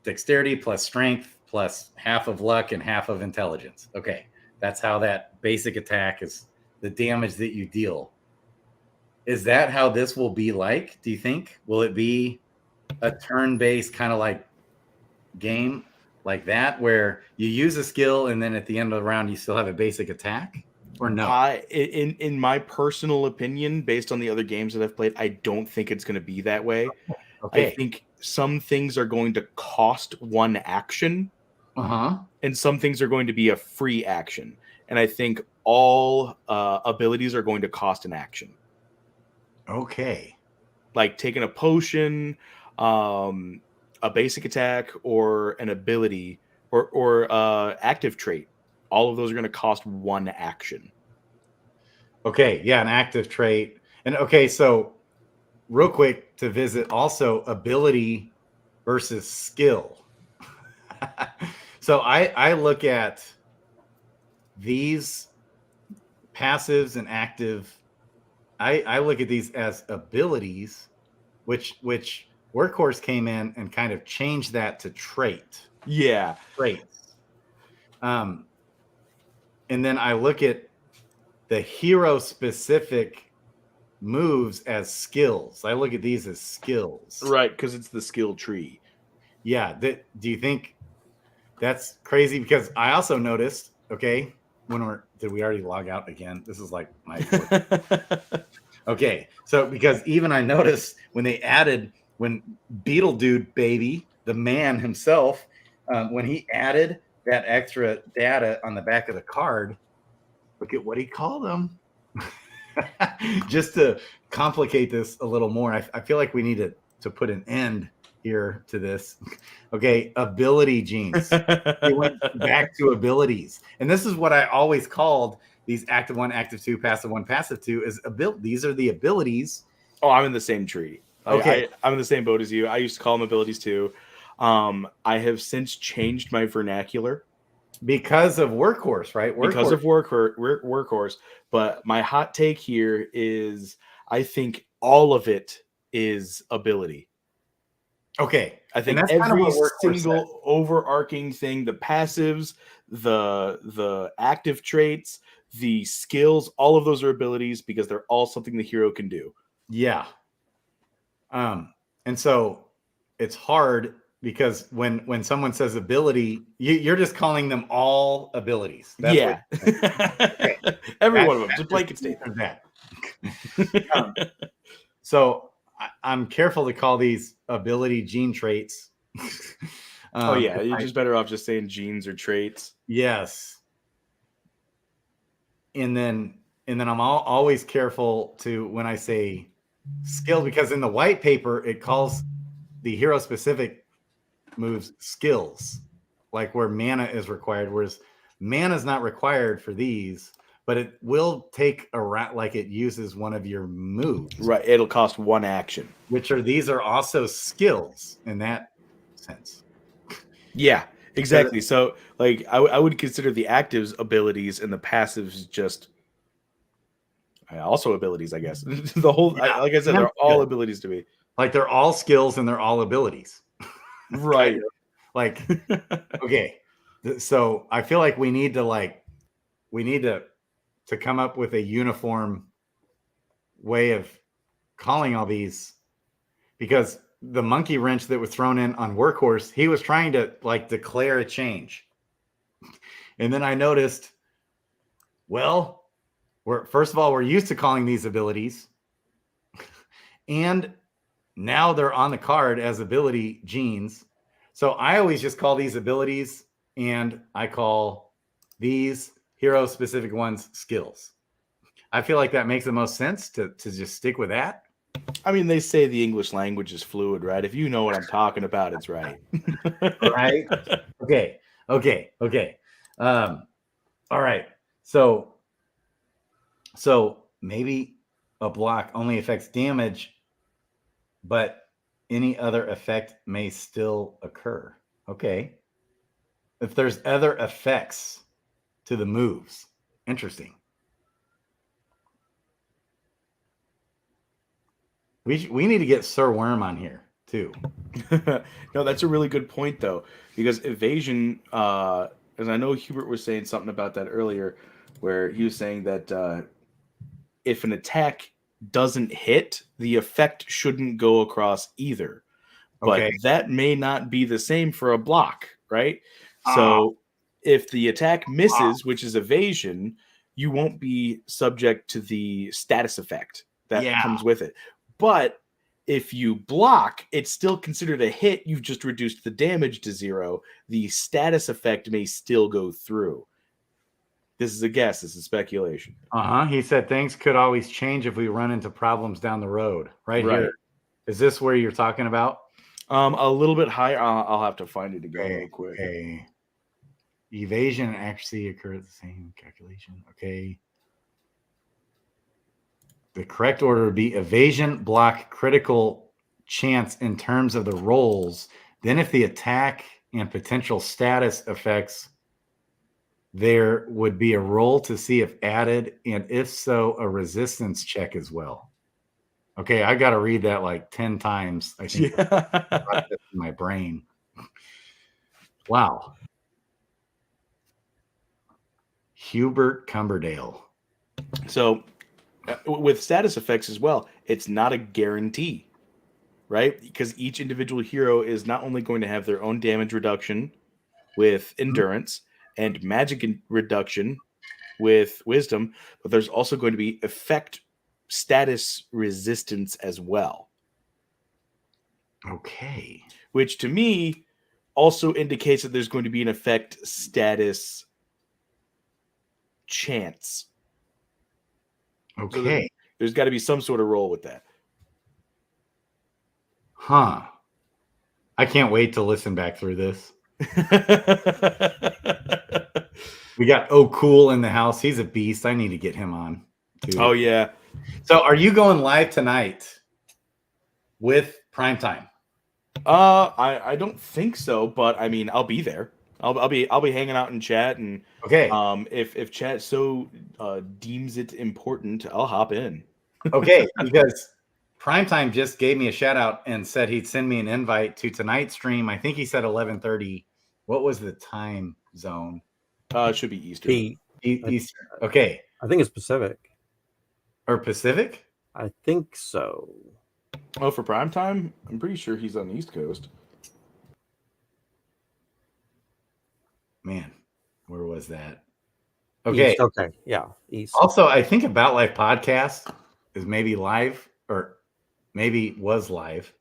dexterity plus strength plus half of luck and half of intelligence. Okay, that's how that basic attack is the damage that you deal. Is that how this will be like? Do you think? Will it be a turn-based kind of like game like that where you use a skill and then at the end of the round you still have a basic attack? Or no? In my personal opinion, based on the other games that I've played, I don't think it's going to be that way. Okay. I think some things are going to cost one action. And some things are going to be a free action. And I think all abilities are going to cost an action. Okay. Like taking a potion, a basic attack, or an ability, or active trait. All of those are going to cost one action. Okay, yeah, an active trait. And okay, so real quick to visit also ability versus skill. So I look at these passives and active. I look at these as abilities, which Workhorse came in and kind of changed that to trait. Yeah, traits. And then I look at the hero specific moves as skills. I look at these as skills, right? Because it's the skill tree. Yeah. Do you think that's crazy? Because I also noticed. Okay, did we already log out again? This is like my. Okay, so because even I noticed when Beetle Dude Baby, the man himself, when he added that extra data on the back of the card, look at what he called them. Just to complicate this a little more, I feel like we need to put an end here to this. Okay, ability genes. We went back to abilities. And this is what I always called these active 1, active 2, passive 1, passive 2 is these are the abilities. Oh, I'm in the same tree. Okay. I'm in the same boat as you. I used to call them abilities too. I have since changed my vernacular. Because of workhorse, right? Because of workhorse. But my hot take here is I think all of it is ability. Okay. I think every single overarching thing, the passives, the active traits, the skills, all of those are abilities because they're all something the hero can do. Yeah. And so it's hard because when someone says ability, you're just calling them all abilities. That's okay. Every one of them, just blanket statement. That. So I'm careful to call these ability gene traits. You're just better off just saying genes or traits. Yes. And then I'm always careful to when I say skill, because in the white paper it calls the hero specific moves skills, like where mana is required, whereas mana is not required for these, but it will take a rat like it uses one of your moves. Right. It'll cost 1 action. These are also skills in that sense. Yeah, exactly. So like I would consider the actives abilities and the passives just also abilities, I guess. The whole, like I said, they're all abilities to me. Like they're all skills and they're all abilities. Right. Like, okay. So I feel like we need to come up with a uniform way of calling all these, because the monkey wrench that was thrown in on workhorse, he was trying to like declare a change. And then I noticed, well, first of all, we're used to calling these abilities. And now they're on the card as ability genes. So I always just call these abilities, and I call these hero specific ones skills. I feel like that makes the most sense to just stick with that. I mean, they say the English language is fluid, right? If you know what I'm talking about, it's right. Right? Okay. All right. So maybe a block only affects damage, but any other effect may still occur. Okay. If there's other effects to the moves. Interesting. We need to get Sir Worm on here too. No, that's a really good point though, because evasion, as I know Hubert was saying something about that earlier, where he was saying that if an attack doesn't hit, the effect shouldn't go across either. But that may not be the same for a block, right? So if the attack misses, which is evasion, you won't be subject to the status effect that comes with it. But if you block, it's still considered a hit. You've just reduced the damage to 0. The status effect may still go through. This is a guess. This is speculation. He said things could always change if we run into problems down the road. Right here. Is this where you're talking about? A little bit higher. I'll have to find it again real quick. Okay. Evasion actually occurs at the same calculation. Okay. The correct order would be evasion, block, critical chance in terms of the rolls. Then if the attack and potential status effects, there would be a roll to see if added, and if so, a resistance check as well. Okay, I got to read that like 10 times, I think, in my brain. Wow. Hubert Cumberdale. So with status effects as well, it's not a guarantee, right? Because each individual hero is not only going to have their own damage reduction with endurance and magic reduction with wisdom, but there's also going to be effect status resistance as well. Okay. Which to me also indicates that there's going to be an effect status chance. Okay. So there's got to be some sort of role with that. Huh. I can't wait to listen back through this. We got Cool in the house. He's a beast. I need to get him on too. Oh yeah. So are you going live tonight with Primetime? I don't think so, but I mean, I'll be there. I'll be hanging out in chat, and okay. If chat so deems it important, I'll hop in. Okay, because Primetime just gave me a shout out and said he'd send me an invite to tonight's stream. I think he said 11:30. What was the time zone? It should be Eastern. Eastern. Okay. I think it's Pacific. Or Pacific? I think so. Oh, for prime time? I'm pretty sure he's on the East Coast. Man, where was that? Okay. East, okay. Yeah. East. Also, I think About Life podcast is maybe live, or maybe was live.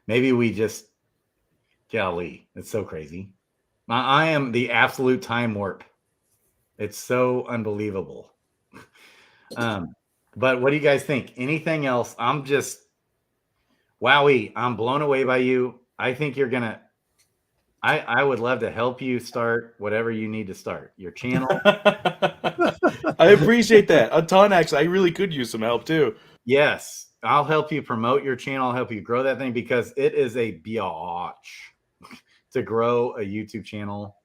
Maybe we just, golly, it's so crazy. I am the absolute time warp. It's so unbelievable. But what do you guys think? Anything else? I'm just, wowie, I'm blown away by you. I think you're going to, I would love to help you start whatever you need to start. Your channel. I appreciate that a ton, actually. I really could use some help too. Yes. I'll help you promote your channel. I'll help you grow that thing, because it is a biatch to grow a YouTube channel.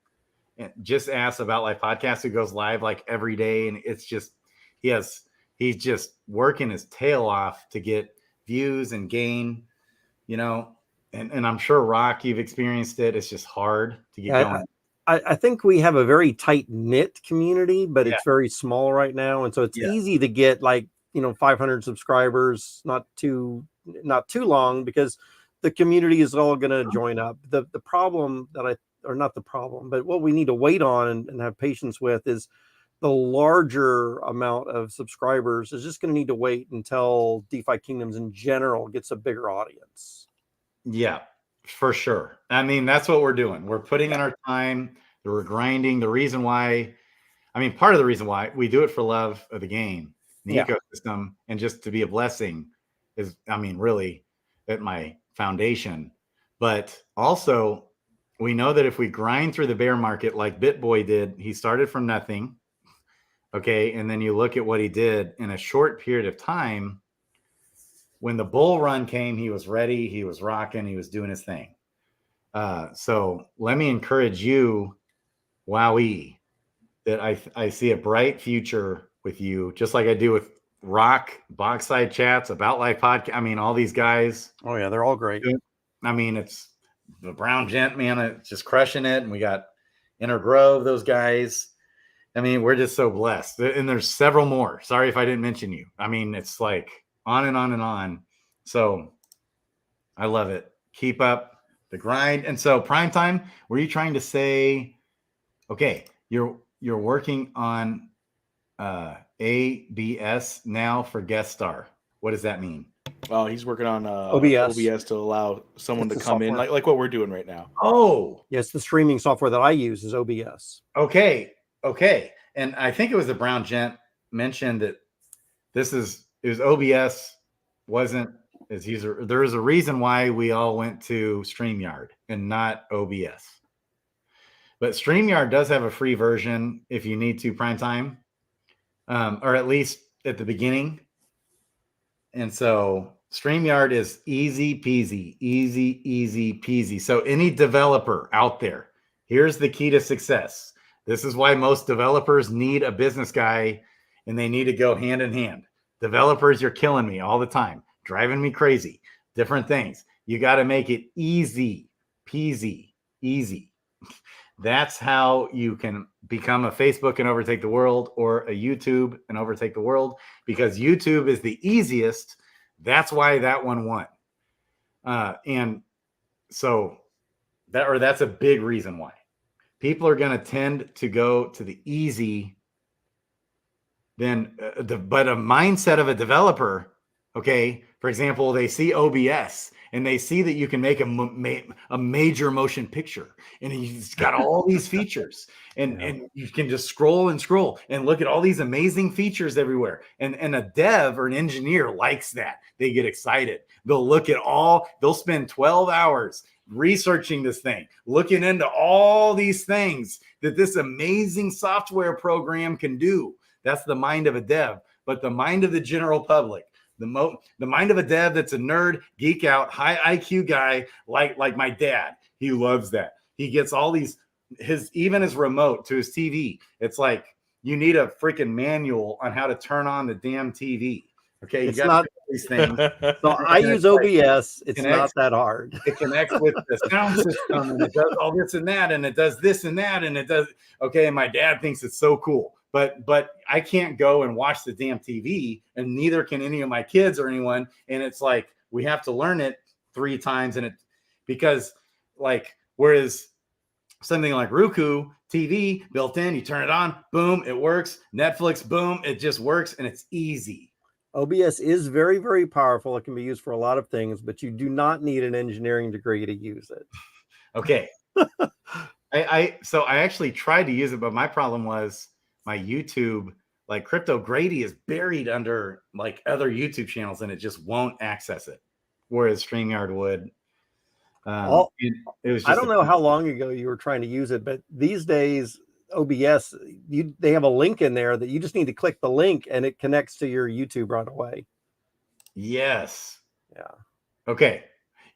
And just ask About Life podcast, who goes live like every day. And it's just, he's just working his tail off to get views and gain, and I'm sure, Rock, you've experienced it. It's just hard to get going. I think we have a very tight knit community, but it's very small right now. And so it's easy to get 500 subscribers, not too long, because the community is all going to join up. The problem not the problem, but what we need to wait on and have patience with is the larger amount of subscribers is just going to need to wait until DeFi Kingdoms in general gets a bigger audience. Yeah, for sure. I mean, that's what we're doing. We're putting in our time. We're grinding. The reason why, part of the reason why we do it for love of the game, the ecosystem, and just to be a blessing is, really at my foundation. But also, we know that if we grind through the bear market like BitBoy did, he started from nothing. Okay. And then you look at what he did in a short period of time. When the bull run came, he was ready. He was rocking. He was doing his thing. So let me encourage you, wowie, that I see a bright future with you, just like I do with Rock, Boxside Chats, About Life podcast. All these guys. Oh yeah, they're all great. It's the Brown Gent, man, it's just crushing it. And we got Inner Grove, those guys. We're just so blessed. And there's several more. Sorry if I didn't mention you. It's like on and on and on. So I love it. Keep up the grind. And so Primetime, were you trying to say, okay, you're working on ABS now for guest star. What does that mean? Well, he's working on OBS to allow someone to come in like what we're doing right now. Oh, yes, the streaming software that I use is OBS. Okay. And I think it was the Brown Gent mentioned that it was OBS wasn't as user. There is a reason why we all went to StreamYard and not OBS. But StreamYard does have a free version if you need to, Primetime, or at least at the beginning. And so StreamYard is easy peasy. So any developer out there, here's the key to success. This is why most developers need a business guy, and they need to go hand in hand. Developers, you're killing me all the time, driving me crazy. Different things. You got to make it easy peasy, easy. That's how you can become a Facebook and overtake the world, or a YouTube and overtake the world, because YouTube is the easiest. That's why that one won. And so that's a big reason why people are going to tend to go to the easy. But a mindset of a developer, Okay. For example, they see OBS and they see that you can make a major motion picture, and he's got all these features, and you can just scroll and scroll and look at all these amazing features everywhere. And a dev or an engineer likes that. They get excited. They'll spend 12 hours researching this thing, looking into all these things that this amazing software program can do. That's the mind of a dev. But the mind of the general public, the mind of a dev that's a nerd, geek out, high IQ guy like my dad, he loves that. He gets all these, even his remote to his TV. It's like you need a freaking manual on how to turn on the damn TV. Okay, you got these things. So I use OBS. It's not that hard. It connects with the sound system, and it does all this and that, and it does this and that, and it does. Okay, and my dad thinks it's so cool. But I can't go and watch the damn TV, and neither can any of my kids or anyone. And it's like we have to learn it 3 times, because whereas something like Roku TV built in, you turn it on, boom, it works. Netflix, boom, it just works, and it's easy. OBS is very, very powerful. It can be used for a lot of things, but you do not need an engineering degree to use it. Okay. So I actually tried to use it, but my problem was my YouTube, like Crypto Grady, is buried under like other YouTube channels, and it just won't access it, whereas StreamYard would. It was. I don't know how long ago you were trying to use it, but these days OBS, they have a link in there that you just need to click the link, and it connects to your YouTube right away. Yes. Yeah. Okay.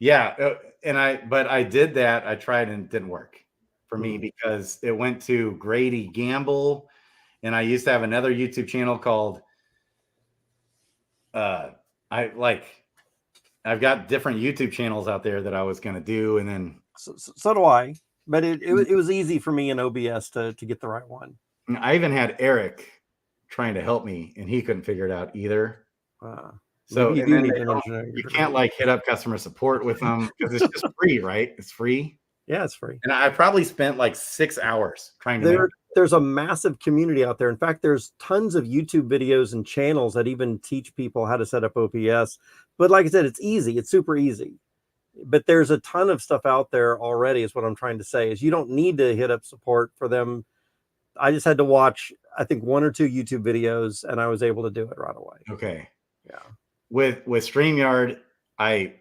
Yeah. But I did that. I tried and it didn't work for me because it went to Grady Gamble. And I used to have another YouTube channel called, I've got different YouTube channels out there that I was going to do. And then. So do I, but it was easy for me in OBS to get the right one. I even had Eric trying to help me, and he couldn't figure it out either. So you can't like hit up customer support with them because it's just free, right? It's free. Yeah, it's free. And I probably spent like 6 hours trying to. There's a massive community out there. In fact, there's tons of YouTube videos and channels that even teach people how to set up OBS. But like I said, it's easy. It's super easy. But there's a ton of stuff out there already, is what I'm trying to say, is you don't need to hit up support for them. I just had to watch, I think, 1 or 2 YouTube videos, and I was able to do it right away. Okay. Yeah. With StreamYard, I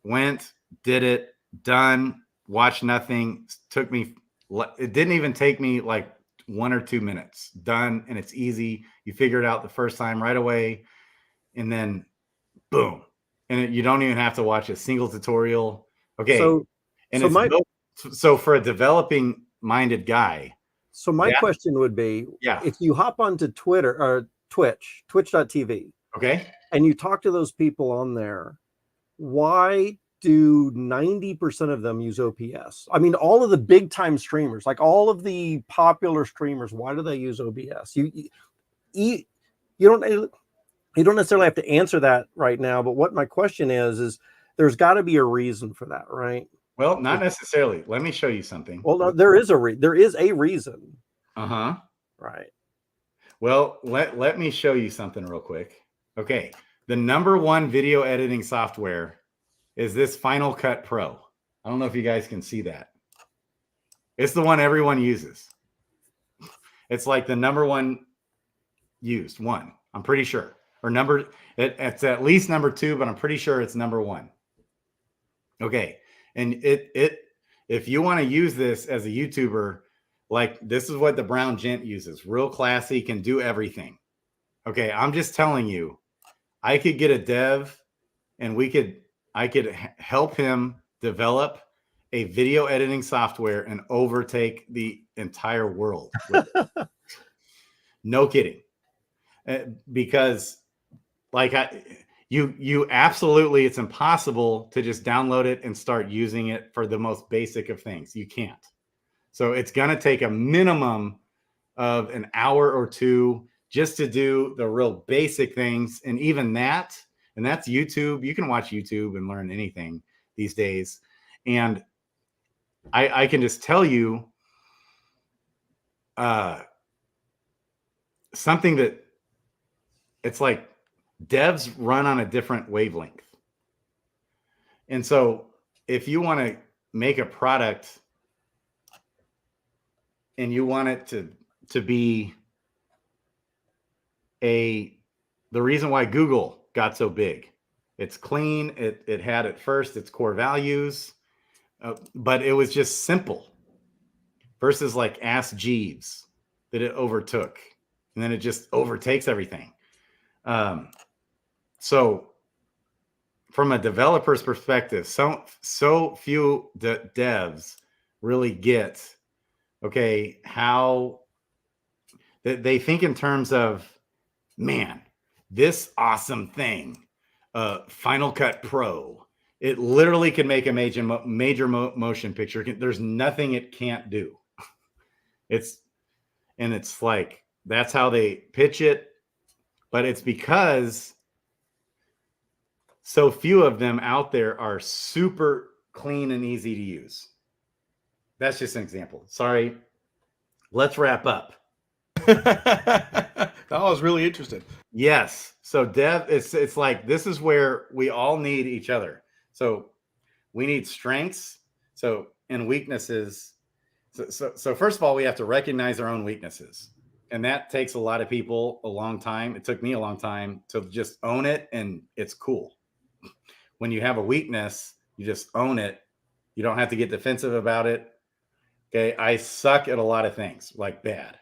went, did it, done, watched nothing. It didn't even take me like 1 or 2 minutes. Done, and it's easy. You figure it out the first time right away, and then boom. And you don't even have to watch a single tutorial. Okay. So for a developing minded guy. So my question would be, if you hop onto Twitter or twitch.tv. Okay. And you talk to those people on there, why do 90% of them use OBS? I mean, all of the big time streamers, like all of the popular streamers, why do they use OBS? You don't necessarily have to answer that right now, but what my question is there's got to be a reason for that, right? Well, not necessarily. Let me show you something. Well, no, there is a reason. Right. Well, let me show you something real quick. Okay. The #1 video editing software is this Final Cut Pro. I don't know if you guys can see that. It's the one everyone uses. It's like the #1 used one, I'm pretty sure. Or it's at least #2, but I'm pretty sure it's #1. Okay. And if you want to use this as a YouTuber, like this is what the Brown Gent uses. Real classy, can do everything. Okay. I'm just telling you, I could get a dev and I could help him develop a video editing software and overtake the entire world. No kidding. Because you absolutely, it's impossible to just download it and start using it for the most basic of things. You can't. So it's going to take a minimum of an hour or 2 just to do the real basic things. And even that, and that's YouTube. You can watch YouTube and learn anything these days. And I can just tell you something that it's like devs run on a different wavelength. And so if you want to make a product and you want it to be the reason why Google got so big, it's clean. It had at first its core values, but it was just simple versus like Ask Jeeves that it overtook, and then it just overtakes everything. So from a developer's perspective, so few devs really get, okay, how they think in terms of, man, this awesome thing, Final Cut Pro, it literally can make a major motion picture. There's nothing it can't do. It's like, that's how they pitch it, but it's because so few of them out there are super clean and easy to use. That's just an example. Sorry. Let's wrap up. That was really interesting. Yes. So it's like, this is where we all need each other. So we need strengths. And weaknesses. So first of all, we have to recognize our own weaknesses. And that takes a lot of people a long time. It took me a long time to just own it. And it's cool. When you have a weakness, you just own it. You don't have to get defensive about it. Okay. I suck at a lot of things, like bad.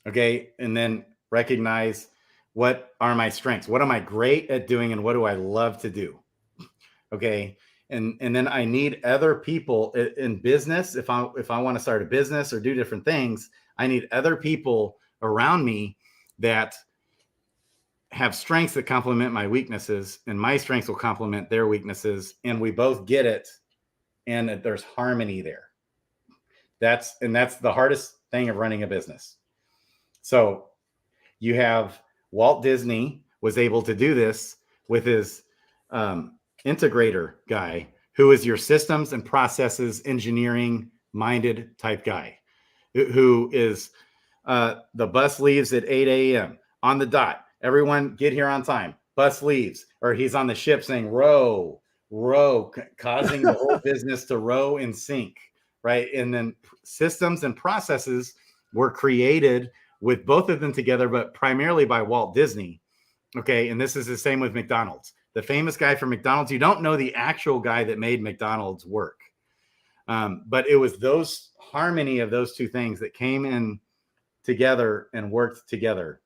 Okay. And then recognize, what are my strengths? What am I great at doing? And what do I love to do? Okay. And then I need other people in business. If I want to start a business or do different things, I need other people around me that have strengths that complement my weaknesses, and my strengths will complement their weaknesses. And we both get it. And there's harmony there. That's the hardest thing of running a business. So you have Walt Disney was able to do this with his integrator guy, who is your systems and processes engineering minded type guy, who is the bus leaves at 8 a.m. on the dot. Everyone get here on time. Bus leaves, or he's on the ship saying row, causing the whole business to row in sync, right? And then systems and processes were created with both of them together, but primarily by Walt Disney. Okay. And this is the same with McDonald's. The famous guy from McDonald's, you don't know the actual guy that made McDonald's work. But it was those harmony of those two things that came in together and worked together.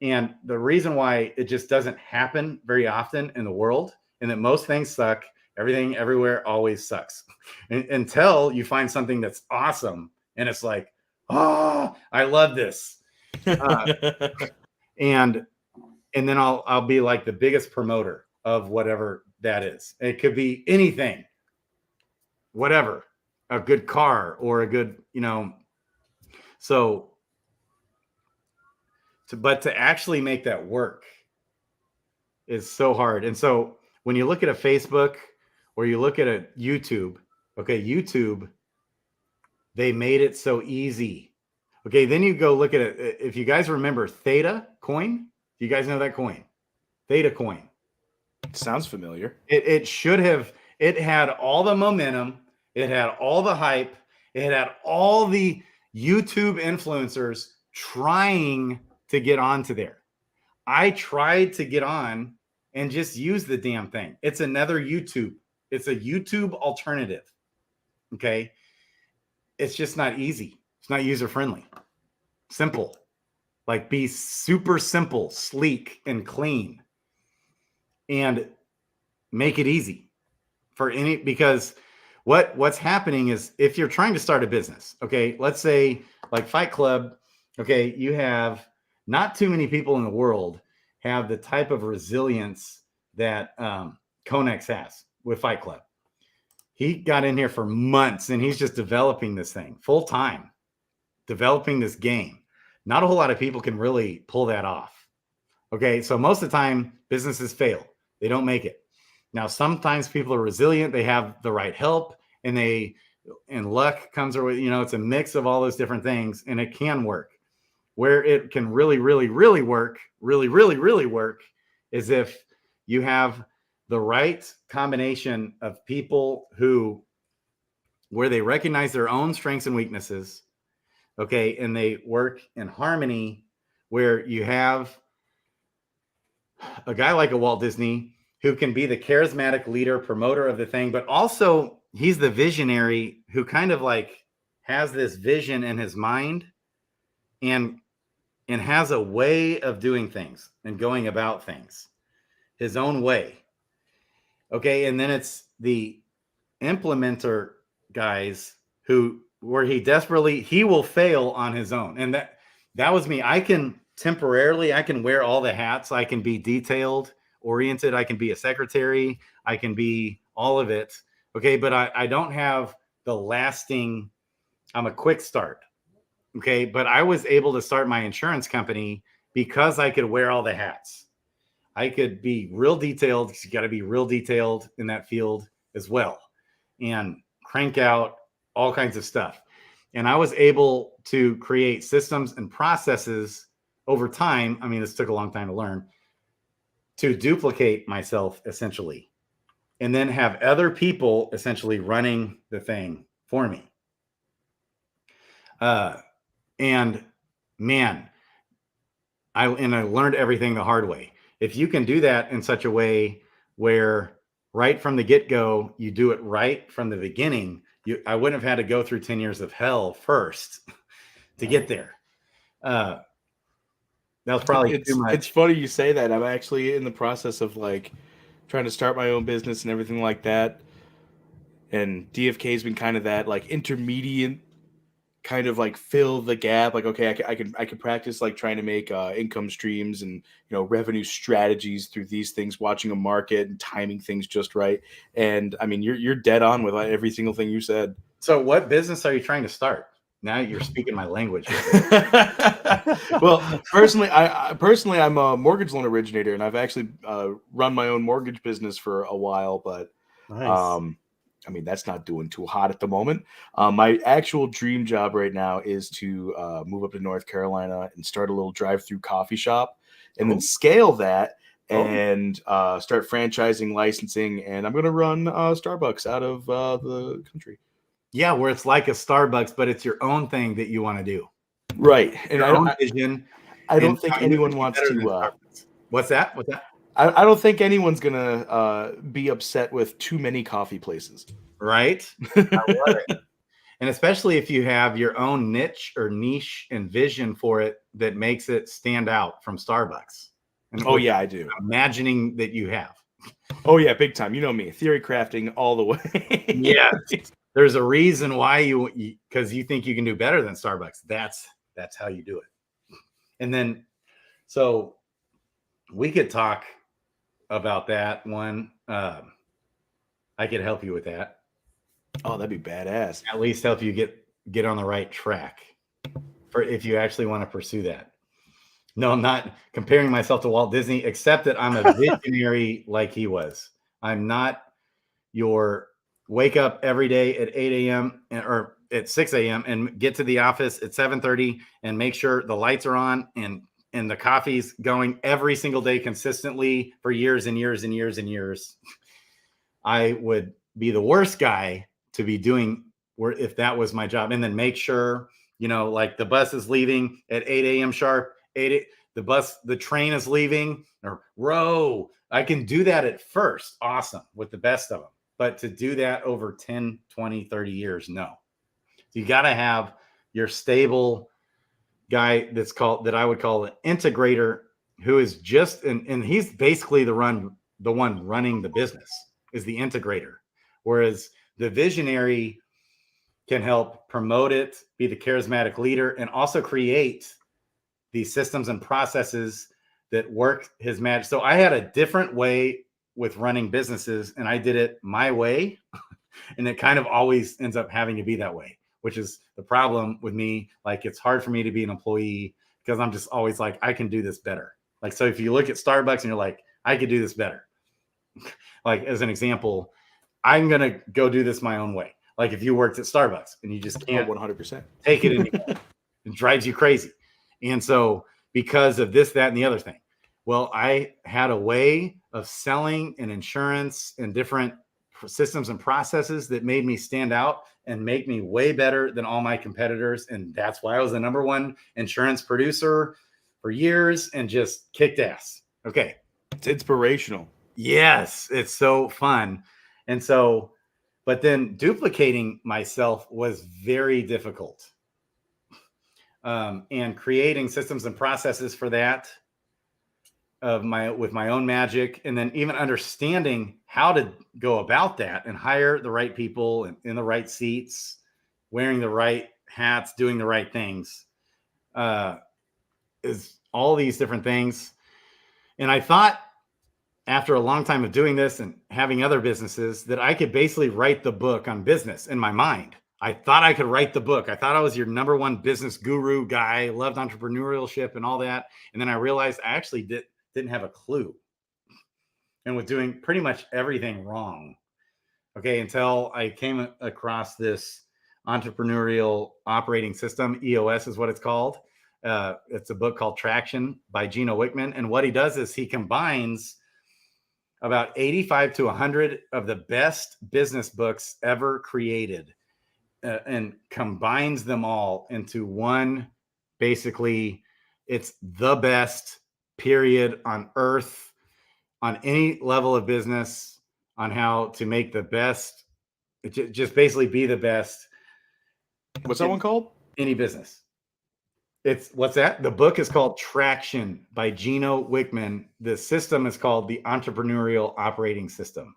And the reason why it just doesn't happen very often in the world, and that most things suck, everything everywhere always sucks until you find something that's awesome. And it's like, oh, I love this. And then I'll be like the biggest promoter of whatever that is. It could be anything, whatever, a good car or a good, but to actually make that work is so hard. And so when you look at a Facebook or you look at a YouTube, okay, YouTube, they made it so easy. Okay, then you go look at it. If you guys remember Theta coin, do you guys know that coin? Theta coin. Sounds familiar. It had all the momentum. It had all the hype. It had all the YouTube influencers trying to get onto there. I tried to get on and just use the damn thing. It's another YouTube. It's a YouTube alternative. Okay. It's just not easy. It's not user friendly. Simple. Like, be super simple, sleek, and clean. And make it easy for because what's happening is, if you're trying to start a business, okay, let's say like Fight Club, okay, you have not too many people in the world have the type of resilience that Konex has with Fight Club. He got in here for months and he's just developing this thing full time, developing this game. Not a whole lot of people can really pull that off. Okay, so most of the time businesses fail. They don't make it. Now, sometimes people are resilient. They have the right help, and luck comes or it's a mix of all those different things, and it can work. Where it can really, really, really work, really, really, really work is if you have the right combination of people where they recognize their own strengths and weaknesses, okay, and they work in harmony, where you have a guy like a Walt Disney who can be the charismatic leader, promoter of the thing, but also he's the visionary who kind of like has this vision in his mind and has a way of doing things and going about things his own way. Okay. And then it's the implementer guys where he will fail on his own. And that was me. I can wear all the hats. I can be detailed oriented. I can be a secretary. I can be all of it. Okay. But I don't have the lasting, I'm a quick start. Okay. But I was able to start my insurance company because I could wear all the hats. I could be real detailed. You got to be real detailed in that field as well, and crank out all kinds of stuff. And I was able to create systems and processes over time. I mean, this took a long time to learn, to duplicate myself essentially, and then have other people essentially running the thing for me. And man, I learned everything the hard way. If you can do that in such a way where right from the get-go, you do it right from the beginning, I wouldn't have had to go through 10 years of hell first to get there. That was probably too much. It's funny you say that. I'm actually in the process of like trying to start my own business and everything like that. And DFK has been kind of that like intermediate kind of like fill the gap. Like, okay, I can practice like trying to make income streams and, revenue strategies through these things, watching a market and timing things just right. And I mean, you're dead on with every single thing you said. So what business are you trying to start? Now you're speaking my language. Well, personally, I'm a mortgage loan originator, and I've actually run my own mortgage business for a while, but nice. I mean, that's not doing too hot at the moment. My actual dream job right now is to move up to North Carolina and start a little drive-through coffee shop, and then scale that and start franchising, licensing, and I'm going to run Starbucks out of the country. Yeah, where it's like a Starbucks, but it's your own thing that you want to do. Right. And I don't think anyone wants to. What's that? I don't think anyone's going to be upset with too many coffee places. Right. I love it. And especially if you have your own niche and vision for it that makes it stand out from Starbucks. And I do. Imagining that you have. Oh, yeah, big time. You know me. Theory crafting all the way. Yeah. There's a reason why because you think you can do better than Starbucks. That's how you do it. And then, so we could talk about that one. I could help you with that. Oh, that'd be badass. At least help you get on the right track for if you actually want to pursue that. No, I'm not comparing myself to Walt Disney, except that I'm a visionary like he was. I'm not your wake up every day at 8 a.m. or at 6 a.m. and get to the office at 7:30 and make sure the lights are on and the coffee's going every single day consistently for years and years and years and years. I would be the worst guy to be doing if that was my job. And then make sure, like the bus is leaving at 8 a.m. sharp, the train is leaving, or row. I can do that at first. Awesome. With the best of them. But to do that over 10, 20, 30 years, no. You got to have your stable guy that I would call an integrator, who is just, and he's basically the one running the business, is the integrator. Whereas the visionary can help promote it, be the charismatic leader, and also create the systems and processes that work his magic. So I had a different way with running businesses, and I did it my way. And it kind of always ends up having to be that way, which is the problem with me. Like, it's hard for me to be an employee because I'm just always like, I can do this better. Like, so if you look at Starbucks and you're like, I could do this better. Like, as an example, I'm going to go do this my own way. Like, if you worked at Starbucks and you just can't 100% take it anymore, it drives you crazy. And so because of this, that, and the other thing, Well, I had a way of selling and insurance and different systems and processes that made me stand out and make me way better than all my competitors. And that's why I was the number one insurance producer for years and just kicked ass. Okay. It's inspirational. Yes, it's so fun. And so, but then duplicating myself was very difficult. And creating systems and processes for that with my own magic, and then even understanding how to go about that and hire the right people in the right seats, wearing the right hats, doing the right things, is all these different things. And I thought after a long time of doing this and having other businesses that I could basically write the book on business in my mind. I thought I could write the book. I thought I was your number one business guru guy, loved entrepreneurship and all that. And then I realized I actually didn't have a clue and was doing pretty much everything wrong. Okay, until I came across this entrepreneurial operating system. EOS is what it's called. It's a book called Traction by Gino Wickman. And what he does is he combines about 85 to 100 of the best business books ever created and combines them all into one. Basically, it's the best period on earth on any level of business on how to make the best, just basically be the best. What's that one called? Any business. What's that? The book is called Traction by Gino Wickman. The system is called the Entrepreneurial Operating System.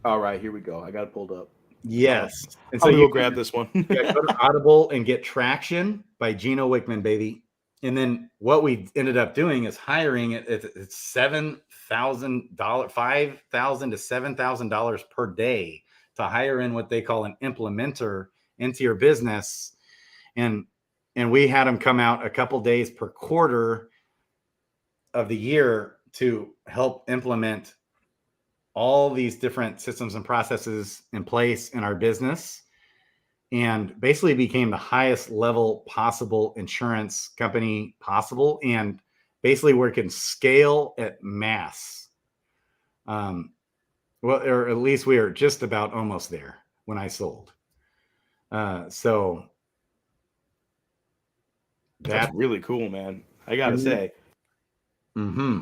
All right, here we go. I got it pulled up. Yes. And so you grab this one. Yeah, go to Audible and get Traction by Gino Wickman, baby. And then what we ended up doing is hiring it. It's $7,000, $5,000 to $7,000 per day to hire in what they call an implementer into your business. And we had them come out a couple days per quarter of the year to help implement all these different systems and processes in place in our business, and basically became the highest level possible insurance company possible, and basically where it can scale at mass. Well, or at least we are just about almost there when I sold. So that's really cool, man. I gotta say. Mm-hmm.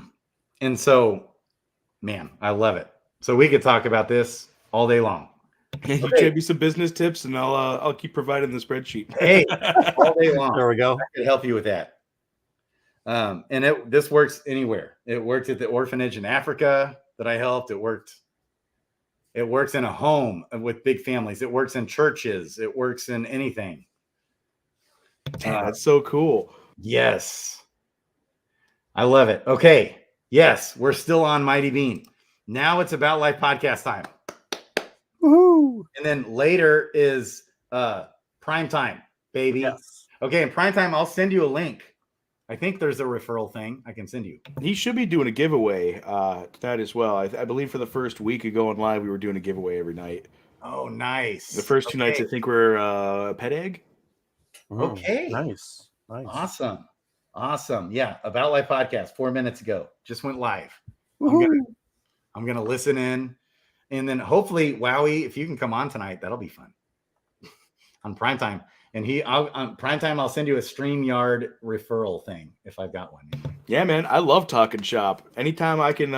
And so, man, I love it. So we could talk about this all day long. You trade me some business tips, and I'll keep providing the spreadsheet. Hey, all day long. There we go. I could help you with that. And this works anywhere. It worked at the orphanage in Africa that I helped. It works in a home with big families. It works in churches. It works in anything. Damn, that's so cool. Yes. I love it. Okay. Yes, we're still on Mighty Bean. Now it's About Life podcast time. Woohoo! And then later is prime time, baby. Yes. Okay, in prime time, I'll send you a link. I think there's a referral thing I can send you. He should be doing a giveaway that as well. I believe for the first week of going live, we were doing a giveaway every night. Oh, nice. The first 2 nights, I think, were a pet egg. Okay. Nice. Awesome. Yeah. About Life podcast 4 minutes ago. Just went live. I'm gonna listen in. And then hopefully, Wowie, if you can come on tonight, that'll be fun. On primetime. And on primetime, I'll send you a StreamYard referral thing if I've got one. Yeah, man. I love talking shop. Anytime I can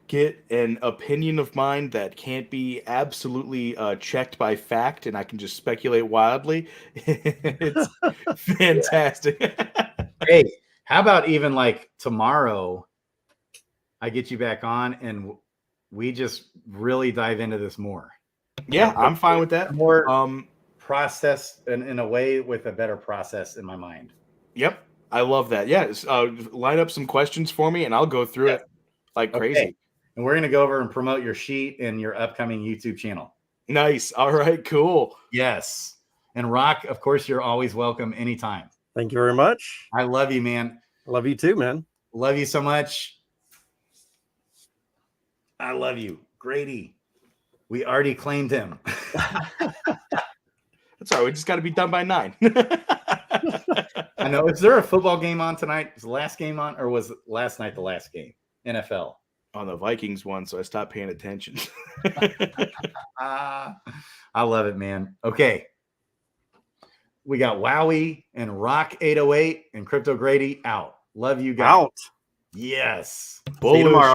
get an opinion of mine that can't be absolutely checked by fact and I can just speculate wildly, it's fantastic. Hey, how about even like tomorrow, I get you back on and we just really dive into this more. Yeah, I'm fine with that. More process in a way with a better process in my mind. Yep. I love that. Yeah. Line up some questions for me and I'll go through it like crazy. Okay. And we're going to go over and promote your sheet and your upcoming YouTube channel. Nice. All right, cool. Yes. And Rock, of course, you're always welcome anytime. Thank you very much. I love you, man. Love you too, man. Love you so much. I love you. Grady. We already claimed him. That's all right. We just got to be done by 9. I know. Is there a football game on tonight? Is the last game on, or was last night the last game? NFL. On the Vikings one, so I stopped paying attention. I love it, man. Okay. We got Wowie and Rock 808 and Crypto Grady out. Love you guys. Out. Yes. See you tomorrow.